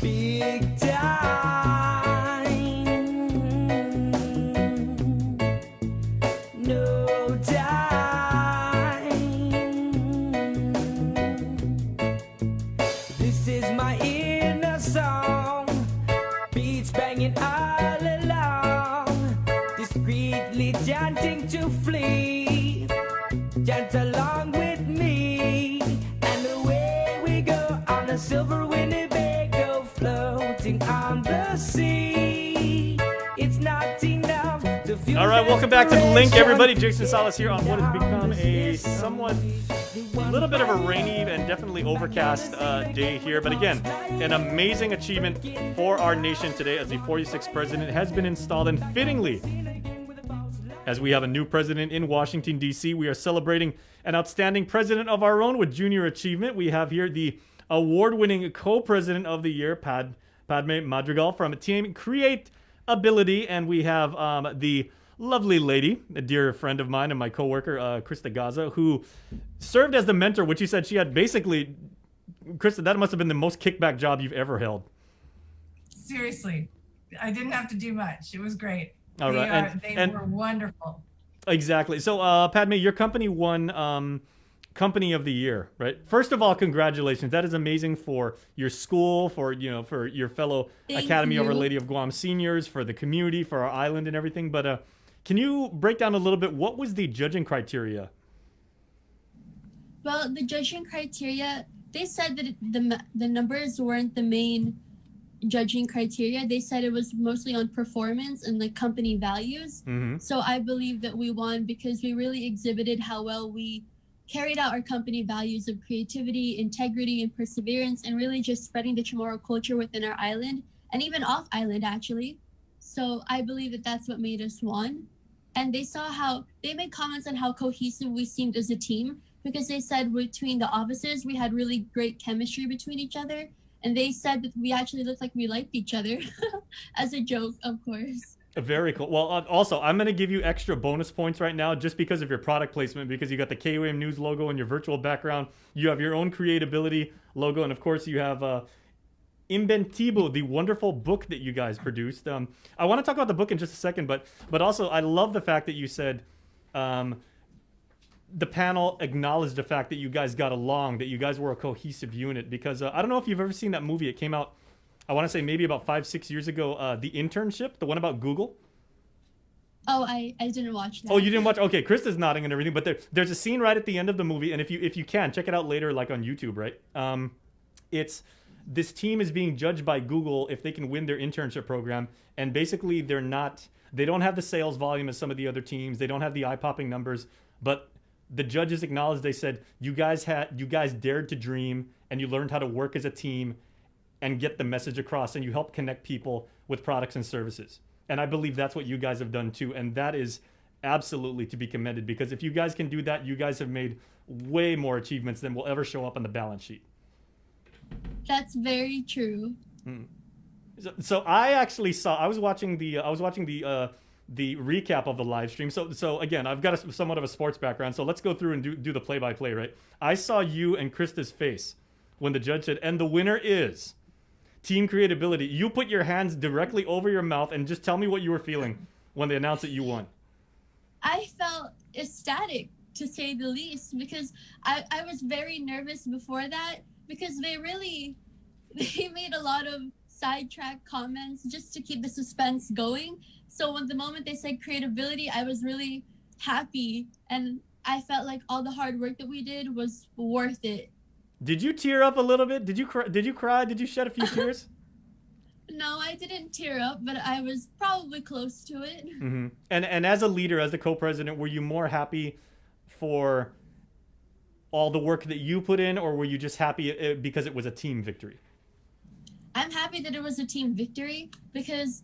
Big time, no time. This is my inner song, beats banging all along, discreetly chanting to flee. Chant along with me, and away we go on a silver Winnebago, floating on the sea. It's not enough to feel. All right, welcome back to The Link, everybody. Jason Salas here on what has become a somewhat, little bit of a rainy and definitely overcast day here. But again, an amazing achievement for our nation today as the 46th president has been installed, and fittingly, as we have a new president in Washington, D.C., we are celebrating an outstanding president of our own with junior achievement. We have here the award-winning co-president of the year, Padme Madrigal from Team Create-Ability, and we have the lovely lady, a dear friend of mine and my co-worker, Krista Gaza, who served as the mentor, which you said she had basically, Krista, that must have been the most kickback job you've ever held. Seriously, I didn't have to do much. It was great. All right. They were wonderful. Exactly. So, Padme, your company won Company of the Year, right? First of all, congratulations. That is amazing for your school, for your fellow Thank Academy of Our you. Lady of Guam seniors, for the community, for our island and everything. But can you break down a little bit, what was the judging criteria? Well, the judging criteria they said that the numbers weren't the main judging criteria. They said it was mostly on performance and like company values. So I believe that we won because we really exhibited how well we carried out our company values of creativity, integrity, and perseverance, and really just spreading the Chamorro culture within our island and even off island, actually. So I believe that that's what made us won. And they saw how they made comments on how cohesive we seemed as a team, because they said between the officers, we had really great chemistry between each other. And they said that we actually looked like we liked each other as a joke, of course. Very cool. Well, also, I'm going to give you extra bonus points right now just because of your product placement, because you got the KUAM News logo in your virtual background. You have your own Creatability logo. And of course, you have Inventivo, the wonderful book that you guys produced. I want to talk about the book in just a second, but also I love the fact that you said the panel acknowledged the fact that you guys got along, that you guys were a cohesive unit, because I don't know if you've ever seen that movie. It came out, I want to say maybe about 5-6 years ago, The Internship, the one about Google. Oh, I didn't watch that. Oh, you didn't watch? Okay, Krista's nodding and everything, but there's a scene right at the end of the movie, and if you can, check it out later, like on YouTube, right? It's this team is being judged by Google if they can win their internship program, and basically they don't have the sales volume as some of the other teams. They don't have the eye-popping numbers, but the judges acknowledged, they said, you guys dared to dream, and you learned how to work as a team and get the message across, and you helped connect people with products and services. And I believe that's what you guys have done too, and that is absolutely to be commended, because if you guys can do that, you guys have made way more achievements than will ever show up on the balance sheet. That's very true. So I actually I was watching the recap of the live stream. So again, I've got somewhat of a sports background. So let's go through and do the play-by-play, right? I saw you and Krista's face when the judge said, and the winner is Team Creatability. You put your hands directly over your mouth and just tell me what you were feeling when they announced that you won. I felt ecstatic, to say the least, because I was very nervous before that, because they made a lot of sidetrack comments just to keep the suspense going. So when the moment they said Creatability, I was really happy, and I felt like all the hard work that we did was worth it. Did you tear up a little bit? Did you cry? Did you shed a few tears? No, I didn't tear up, but I was probably close to it. Mm-hmm. And as a leader, as the co-president, were you more happy for all the work that you put in, or were you just happy because it was a team victory? I'm happy that it was a team victory, because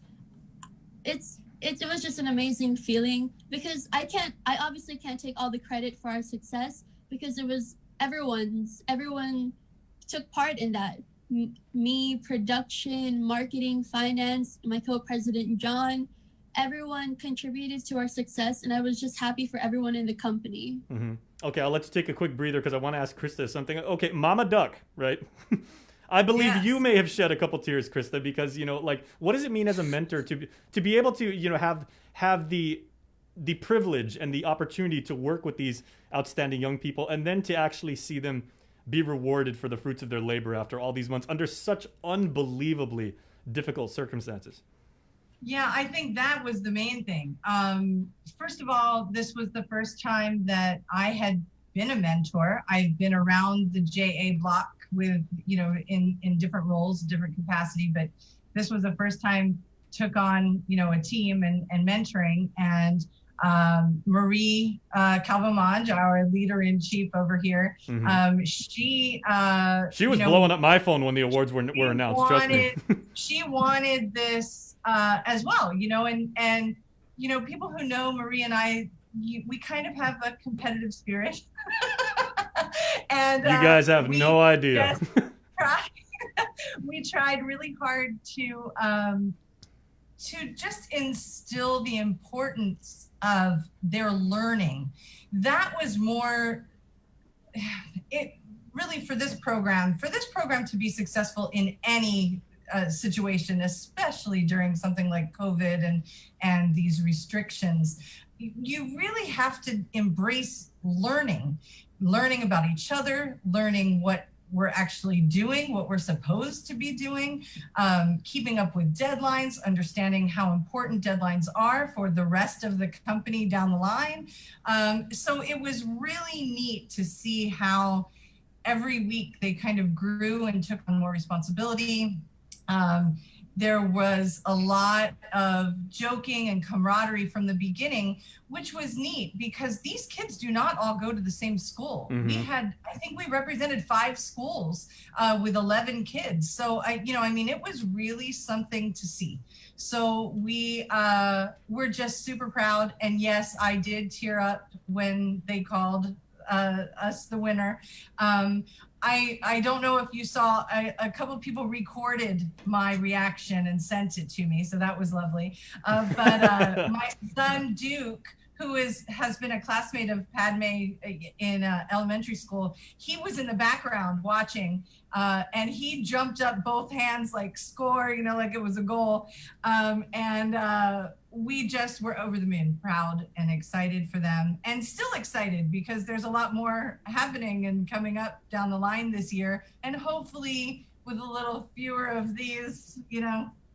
it was just an amazing feeling, because I obviously can't take all the credit for our success, because it was everyone took part in that. Me, production, marketing, finance, my co-president John, everyone contributed to our success, and I was just happy for everyone in the company. Mm-hmm. Okay, I'll let you take a quick breather because I want to ask Krista something. Okay, Mama Duck, right? I believe you may have shed a couple tears, Krista, because, like, what does it mean as a mentor to be able to, have the privilege and the opportunity to work with these outstanding young people, and then to actually see them be rewarded for the fruits of their labor after all these months under such unbelievably difficult circumstances? Yeah, I think that was the main thing. First of all, this was the first time that I had been a mentor. I've been around the JA block with, in different roles, different capacity, but this was the first time took on, a team and mentoring. And Marie Calvamage, our leader-in-chief over here, she was blowing up my phone when the awards were announced. Trust me. She wanted this as well, and people who know Marie and I, we kind of have a competitive spirit. And you guys have no idea. We tried really hard to just instill the importance of their learning. That was more, it really for this program to be successful in any situation, especially during something like COVID and these restrictions, you really have to embrace learning about each other, learning what we're actually doing, what we're supposed to be doing, keeping up with deadlines, understanding how important deadlines are for the rest of the company down the line. So it was really neat to see how every week they kind of grew and took on more responsibility. There was a lot of joking and camaraderie from the beginning, which was neat because these kids do not all go to the same school. We had, I think we represented 5 schools with 11 kids. So it was really something to see. So we're just super proud. And yes, I did tear up when they called us the winner. I don't know if you saw, a couple of people recorded my reaction and sent it to me, so that was lovely. But my son Duke, who has been a classmate of Padme in elementary school, he was in the background watching, and he jumped up both hands like score, like it was a goal. We just were over the moon, proud and excited for them, and still excited because there's a lot more happening and coming up down the line this year, and hopefully with a little fewer of these,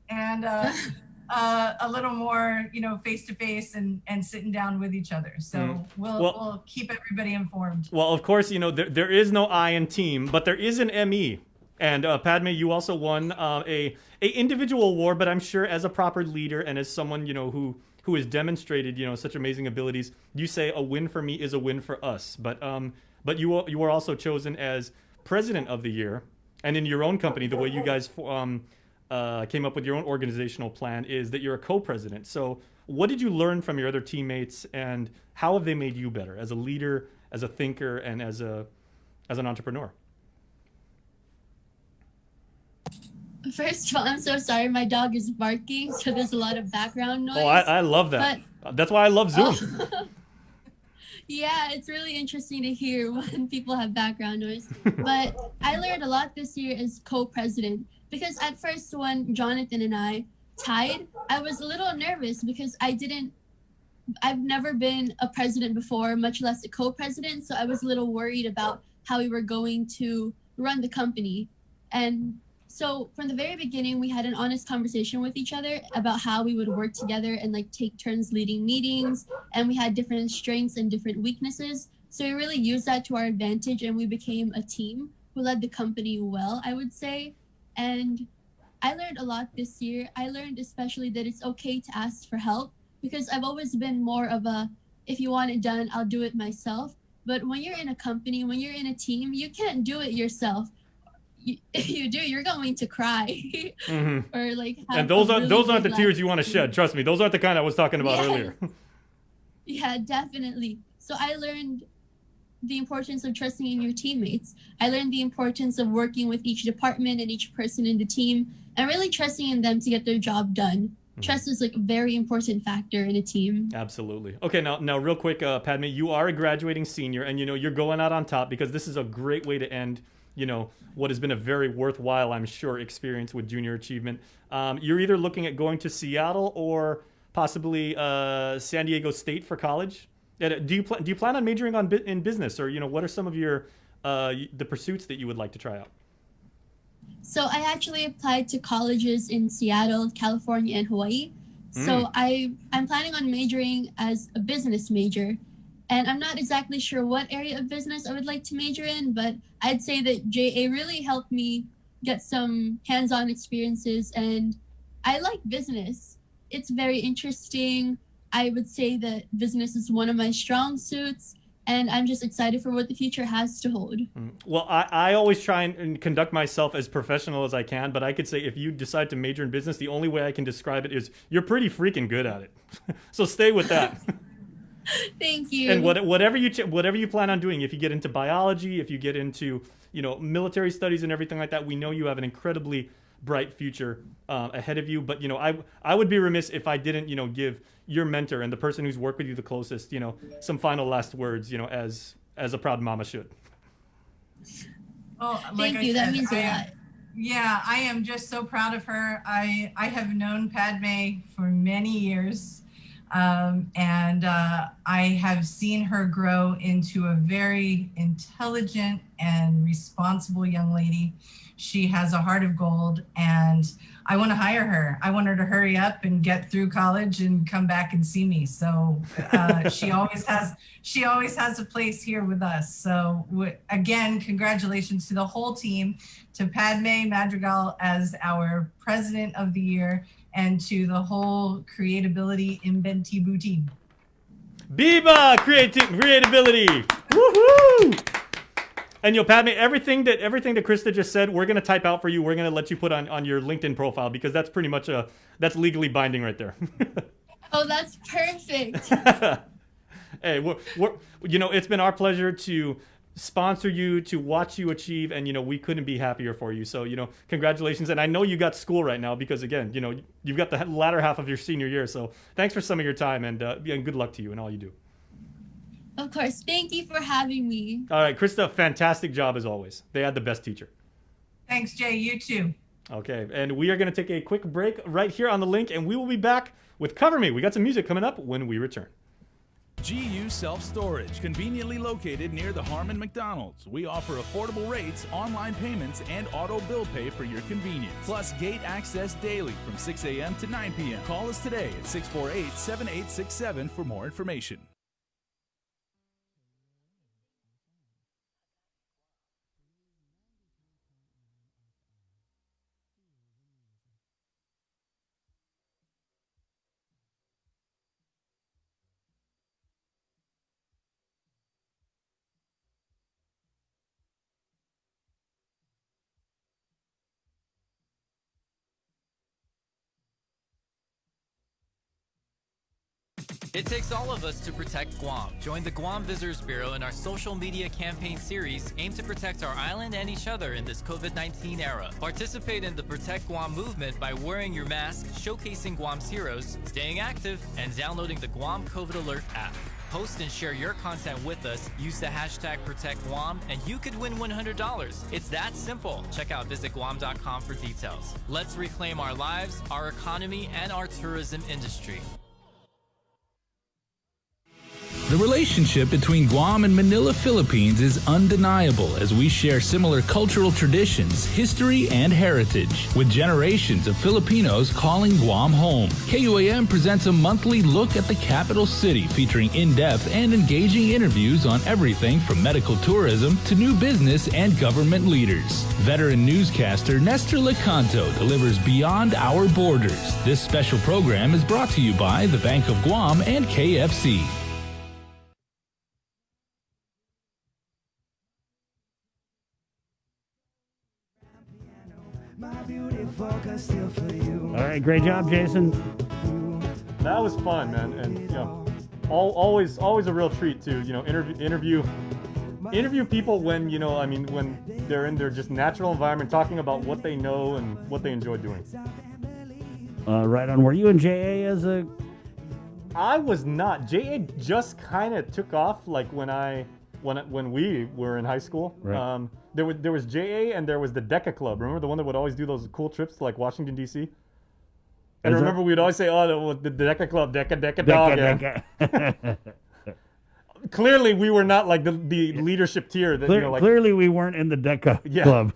and a little more, face to face and sitting down with each other. So we'll keep everybody informed. Well, of course, there is no I in team, but there is an ME. And Padme, you also won a individual award, but I'm sure as a proper leader and as someone who has demonstrated such amazing abilities, you say a win for me is a win for us. But you were also chosen as President of the Year, and in your own company, the way you guys came up with your own organizational plan is that you're a co-president. So what did you learn from your other teammates, and how have they made you better as a leader, as a thinker, and as an entrepreneur? First of all, I'm so sorry. My dog is barking, so there's a lot of background noise. Oh, I love that. That's why I love Zoom. Yeah, it's really interesting to hear when people have background noise. But I learned a lot this year as co-president, because at first when Jonathan and I tied, I was a little nervous because I've never been a president before, much less a co-president. So I was a little worried about how we were going to run the company. And so from the very beginning, we had an honest conversation with each other about how we would work together and take turns leading meetings. And we had different strengths and different weaknesses. So we really used that to our advantage, and we became a team who led the company well, I would say. And I learned a lot this year. I learned especially that it's okay to ask for help, because I've always been more of a, if you want it done, I'll do it myself. But when you're in a company, when you're in a team, you can't do it yourself. If you do, you're going to cry. Or have and those aren't the laugh. tears you want to shed. Trust me, those aren't the kind I was talking about earlier. Yeah, definitely. So I learned the importance of trusting in your teammates. I learned the importance of working with each department and each person in the team, and really trusting in them to get their job done. Trust is a very important factor in a team. Absolutely. Okay, now real quick, Padme, you are a graduating senior, and you're going out on top, because this is a great way to end what has been a very worthwhile, I'm sure, experience with Junior Achievement. You're either looking at going to Seattle or possibly San Diego State for college. Do you plan on majoring in business, or what are some of your the pursuits that you would like to try out? So I actually applied to colleges in Seattle, California, and Hawaii. So I'm planning on majoring as a business major. And I'm not exactly sure what area of business I would like to major in, but I'd say that JA really helped me get some hands-on experiences, and I like business. It's very interesting. I would say that business is one of my strong suits, and I'm just excited for what the future has to hold. Well, I always try and conduct myself as professional as I can, but I could say if you decide to major in business, the only way I can describe it is you're pretty freaking good at it. So stay with that. Thank you. And whatever you plan on doing, if you get into biology, if you get into military studies and everything like that, we know you have an incredibly bright future ahead of you. But I would be remiss if I didn't give your mentor and the person who's worked with you the closest some final last words as a proud mama should. Well, Thank you. That means a lot. Yeah, I am just so proud of her. I have known Padme for many years. And I have seen her grow into a very intelligent and responsible young lady. She has a heart of gold, and I want to hire her. I want her to hurry up and get through college and come back and see me. So she always has a place here with us. So again, congratulations to the whole team, to Padme Madrigal as our President of the Year, and to the whole Creatability Inventibu team. Biba creativity. Woohoo! And Padme, everything that Krista just said, we're gonna type out for you. We're gonna let you put on your LinkedIn profile, because that's pretty much that's legally binding right there. Oh, that's perfect. Hey, we're it's been our pleasure to sponsor you, to watch you achieve, and we couldn't be happier for you. So congratulations. And I know you got school right now, because again, you've got the latter half of your senior year. So thanks for some of your time, and good luck to you in all you do. Of course. Thank you for having me. All right, Krista, fantastic job as always. They had the best teacher. Thanks, Jay. You too. Okay, and we are going to take a quick break right here on the link, and we will be back with Cover Me. We got some music coming up when we return. GU Self-Storage, conveniently located near the Harmon McDonald's. We offer affordable rates, online payments, and auto bill pay for your convenience. Plus gate access daily from 6 a.m. to 9 p.m. Call us today at 648-7867 for more information. It takes all of us to protect Guam. Join the Guam Visitors Bureau in our social media campaign series aimed to protect our island and each other in this COVID-19 era. Participate in the Protect Guam movement by wearing your mask, showcasing Guam's heroes, staying active, and downloading the Guam COVID Alert app. Post and share your content with us, use the hashtag ProtectGuam, and you could win $100. It's that simple. Check out visitguam.com for details. Let's reclaim our lives, our economy, and our tourism industry. The relationship between Guam and Manila, Philippines is undeniable as we share similar cultural traditions, history, and heritage, with generations of Filipinos calling Guam home. KUAM presents a monthly look at the capital city featuring in-depth and engaging interviews on everything from medical tourism to new business and government leaders. Veteran newscaster Nestor Lecanto delivers Beyond Our Borders. This special program is brought to you by the Bank of Guam and KFC. All right, great job, Jason. That was fun, man, and always a real treat to interview people when when they're in their just natural environment, talking about what they know and what they enjoy doing. Right on. Were you in JA as a? I was not. JA just kind of took off like when we were in high school. Right. There was JA and there was the DECA Club. Remember the one that would always do those cool trips to like Washington D.C. And remember we'd always say, "Oh, the DECA Club, DECA dog." DECA. Clearly, we were not like the leadership tier. That clearly, we weren't in the DECA Club.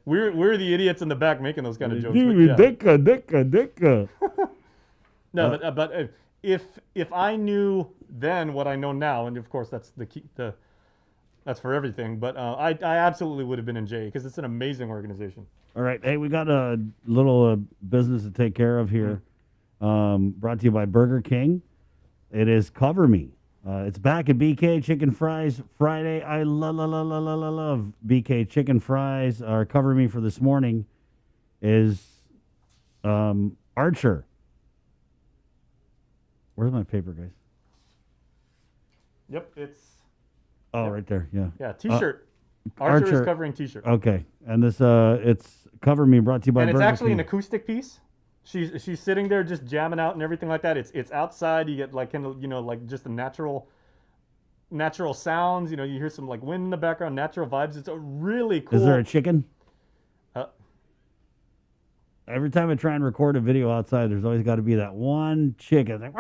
we're the idiots in the back making those kind of jokes. DECA. No, but if I knew then what I know now, and of course that's the key. That's for everything, but I absolutely would have been in JA because it's an amazing organization. All right. Hey, we got a little business to take care of here. Brought to you by Burger King. It is Cover Me. It's back at BK Chicken Fries Friday. I love BK Chicken Fries. Our Cover Me for this morning is Archer. Where's my paper, guys? Yep, it's... Oh, right there, yeah. Yeah, T-shirt. Archer is covering T-shirt. Okay, and this it's Cover Me, brought to you by. And it's Burger actually King. an acoustic piece. She's sitting there just jamming out and everything like that. It's outside. You get like like just the natural sounds. You hear some like wind in the background, natural vibes. It's a really cool. Is there a chicken? Every time I try and record a video outside, there's always got to be that one chicken. Like,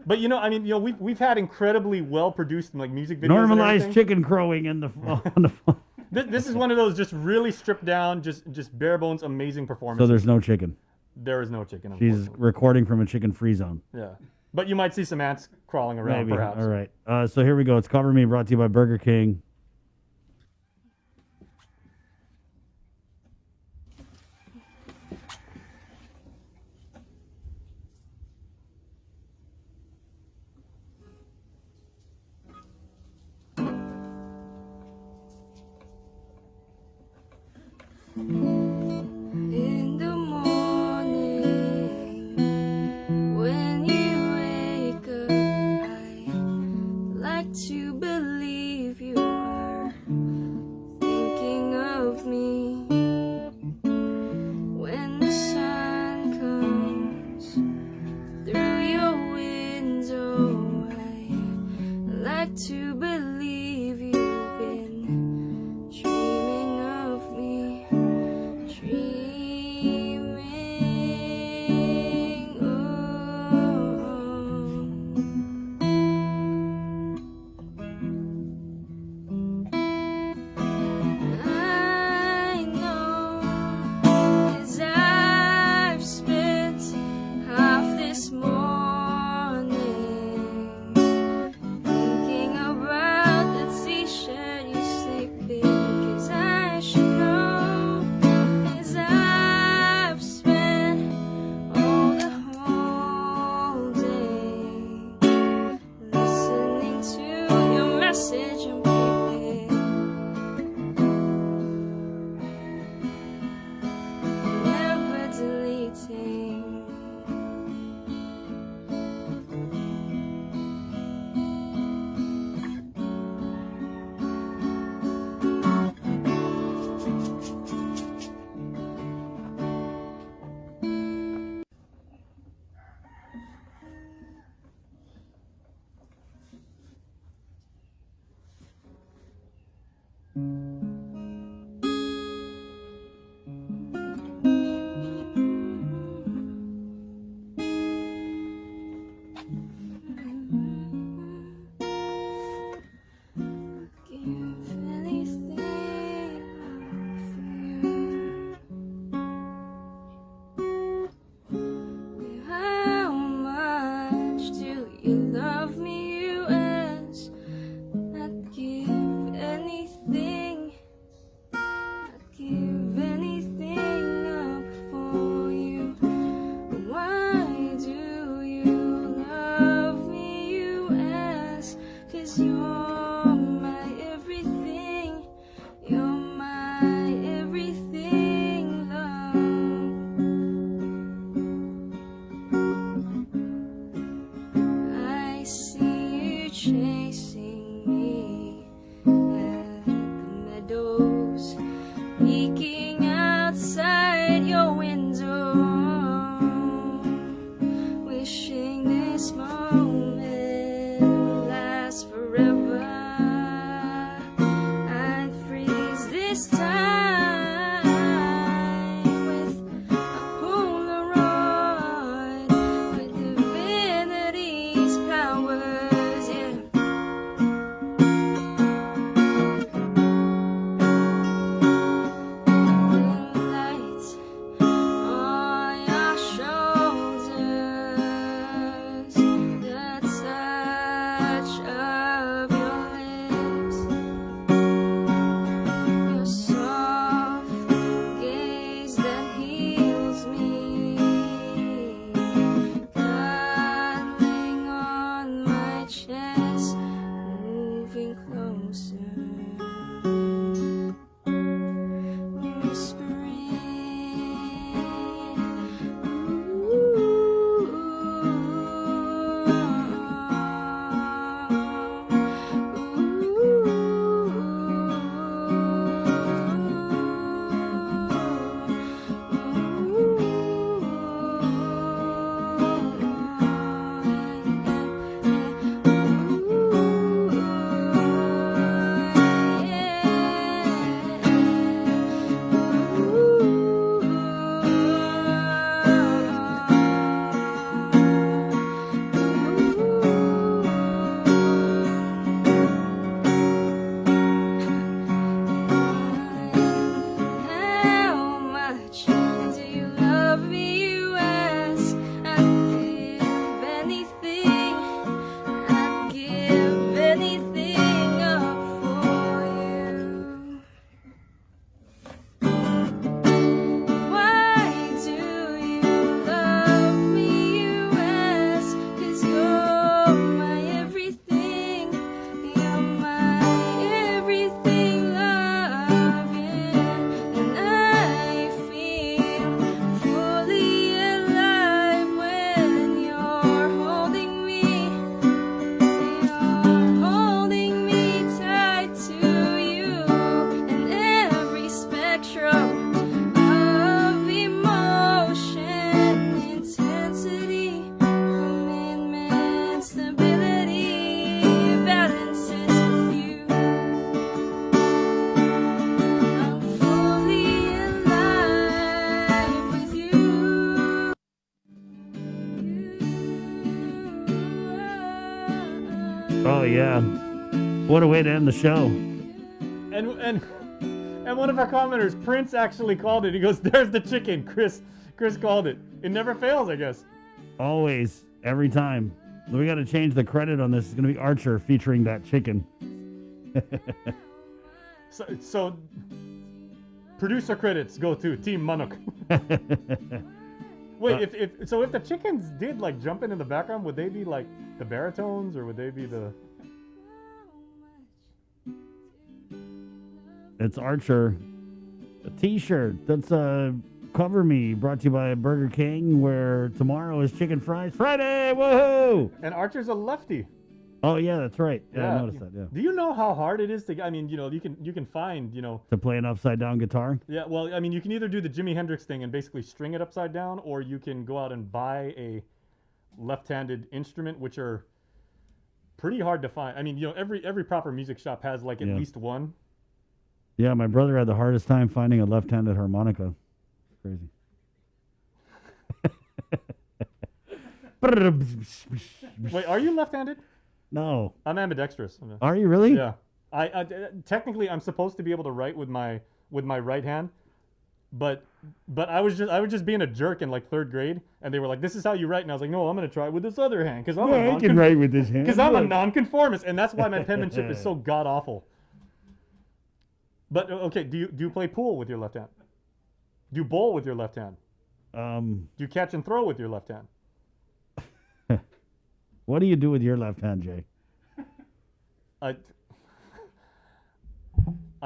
But I mean, we've had incredibly well produced like music videos. normalized chicken crowing in the on the phone. This is one of those just really stripped down, just bare bones, amazing performances. So there's no chicken. There is no chicken. She's recording from a chicken-free zone. Yeah, but you might see some ants crawling around, Maybe. perhaps. All right. So here we go. It's Cover Me, brought to you by Burger King. In the morning, when you wake up, I like to believe you Oh, yeah. What a way to end the show. And one of our commenters, Prince, actually called it. He goes, "There's the chicken." Chris called it. It never fails, I guess. Always, every time. We got to change the credit on this. It's going to be Archer featuring that chicken. So producer credits go to Team Manok. Wait, if the chickens did like jump in the background, would they be like the baritones, or would they be the? It's Archer. A t-shirt. That's Cover Me, brought to you by Burger King, where tomorrow is Chicken Fries Friday. Woohoo! And Archer's a lefty. Oh yeah, that's right. Yeah, I noticed that. Yeah. Do you know how hard it is to? I mean, you can find, to play an upside down guitar. Yeah, well, I mean, you can either do the Jimi Hendrix thing and basically string it upside down, or you can go out and buy a left-handed instrument, which are pretty hard to find. I mean, every proper music shop has like at least one. Yeah, my brother had the hardest time finding a left-handed harmonica. Crazy. Wait, are you left-handed? No. I'm ambidextrous. Are you really? Yeah. I technically I'm supposed to be able to write with my right hand, but I was just being a jerk in like 3rd grade, and they were like, "This is how you write," and I was like, "No, I'm gonna try it with this other hand because I can write with this hand because I'm a nonconformist, and that's why my penmanship is so god awful." But okay, do you play pool with your left hand? Do you bowl with your left hand? Do you catch and throw with your left hand? What do you do with your left hand, Jay? I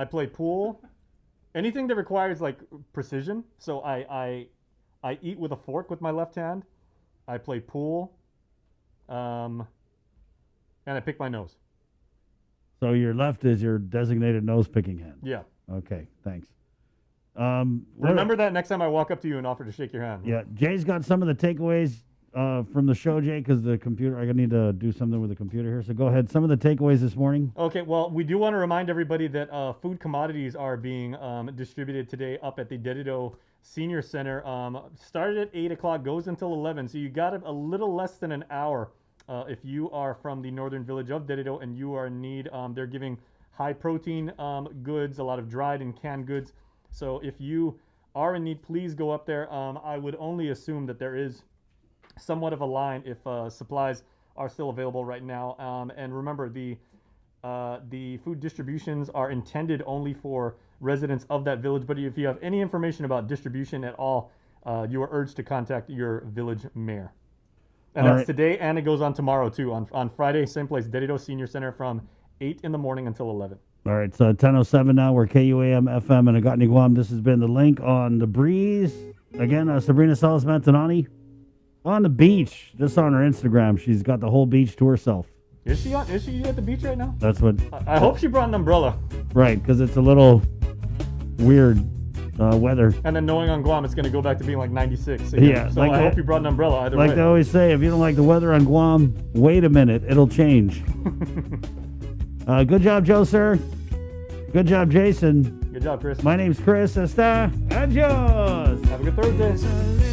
play pool. Anything that requires like precision. So I eat with a fork with my left hand. I play pool. And I pick my nose. So your left is your designated nose picking hand. Yeah. Okay, thanks. Remember that next time I walk up to you and offer to shake your hand. Yeah, Jay's got some of the takeaways from the show, Jay, because the computer, I need to do something with the computer here. So go ahead. Some of the takeaways this morning. Okay, well, we do want to remind everybody that food commodities are being distributed today up at the Dedido Senior Center. Started at 8 o'clock, goes until 11. So you got a little less than an hour if you are from the northern village of Dedido and you are in need. They're giving high protein goods, a lot of dried and canned goods. So if you are in need, please go up there. I would only assume that there is somewhat of a line if supplies are still available right now. And remember, the food distributions are intended only for residents of that village. But if you have any information about distribution at all, you are urged to contact your village mayor. And that's today, and it goes on tomorrow too. On Friday, same place, Dedido Senior Center, from 8 in the morning until 11. All right, so 10:07 now. We're KUAM FM and Agotni, Guam. This has been The Link on The Breeze. Again, Sabrina Salas Mantanani on the beach, just on her Instagram. She's got the whole beach to herself. Is she at the beach right now? That's what. I hope she brought an umbrella. Right, because it's a little weird weather. And then knowing on Guam, it's going to go back to being like 96. Yeah. So I hope you brought an umbrella either way. Like they always say, if you don't like the weather on Guam, wait a minute, it'll change. Good job, Joe, sir. Good job, Jason. Good job, Chris. My name's Chris. Hasta. Adios. Have a good Thursday.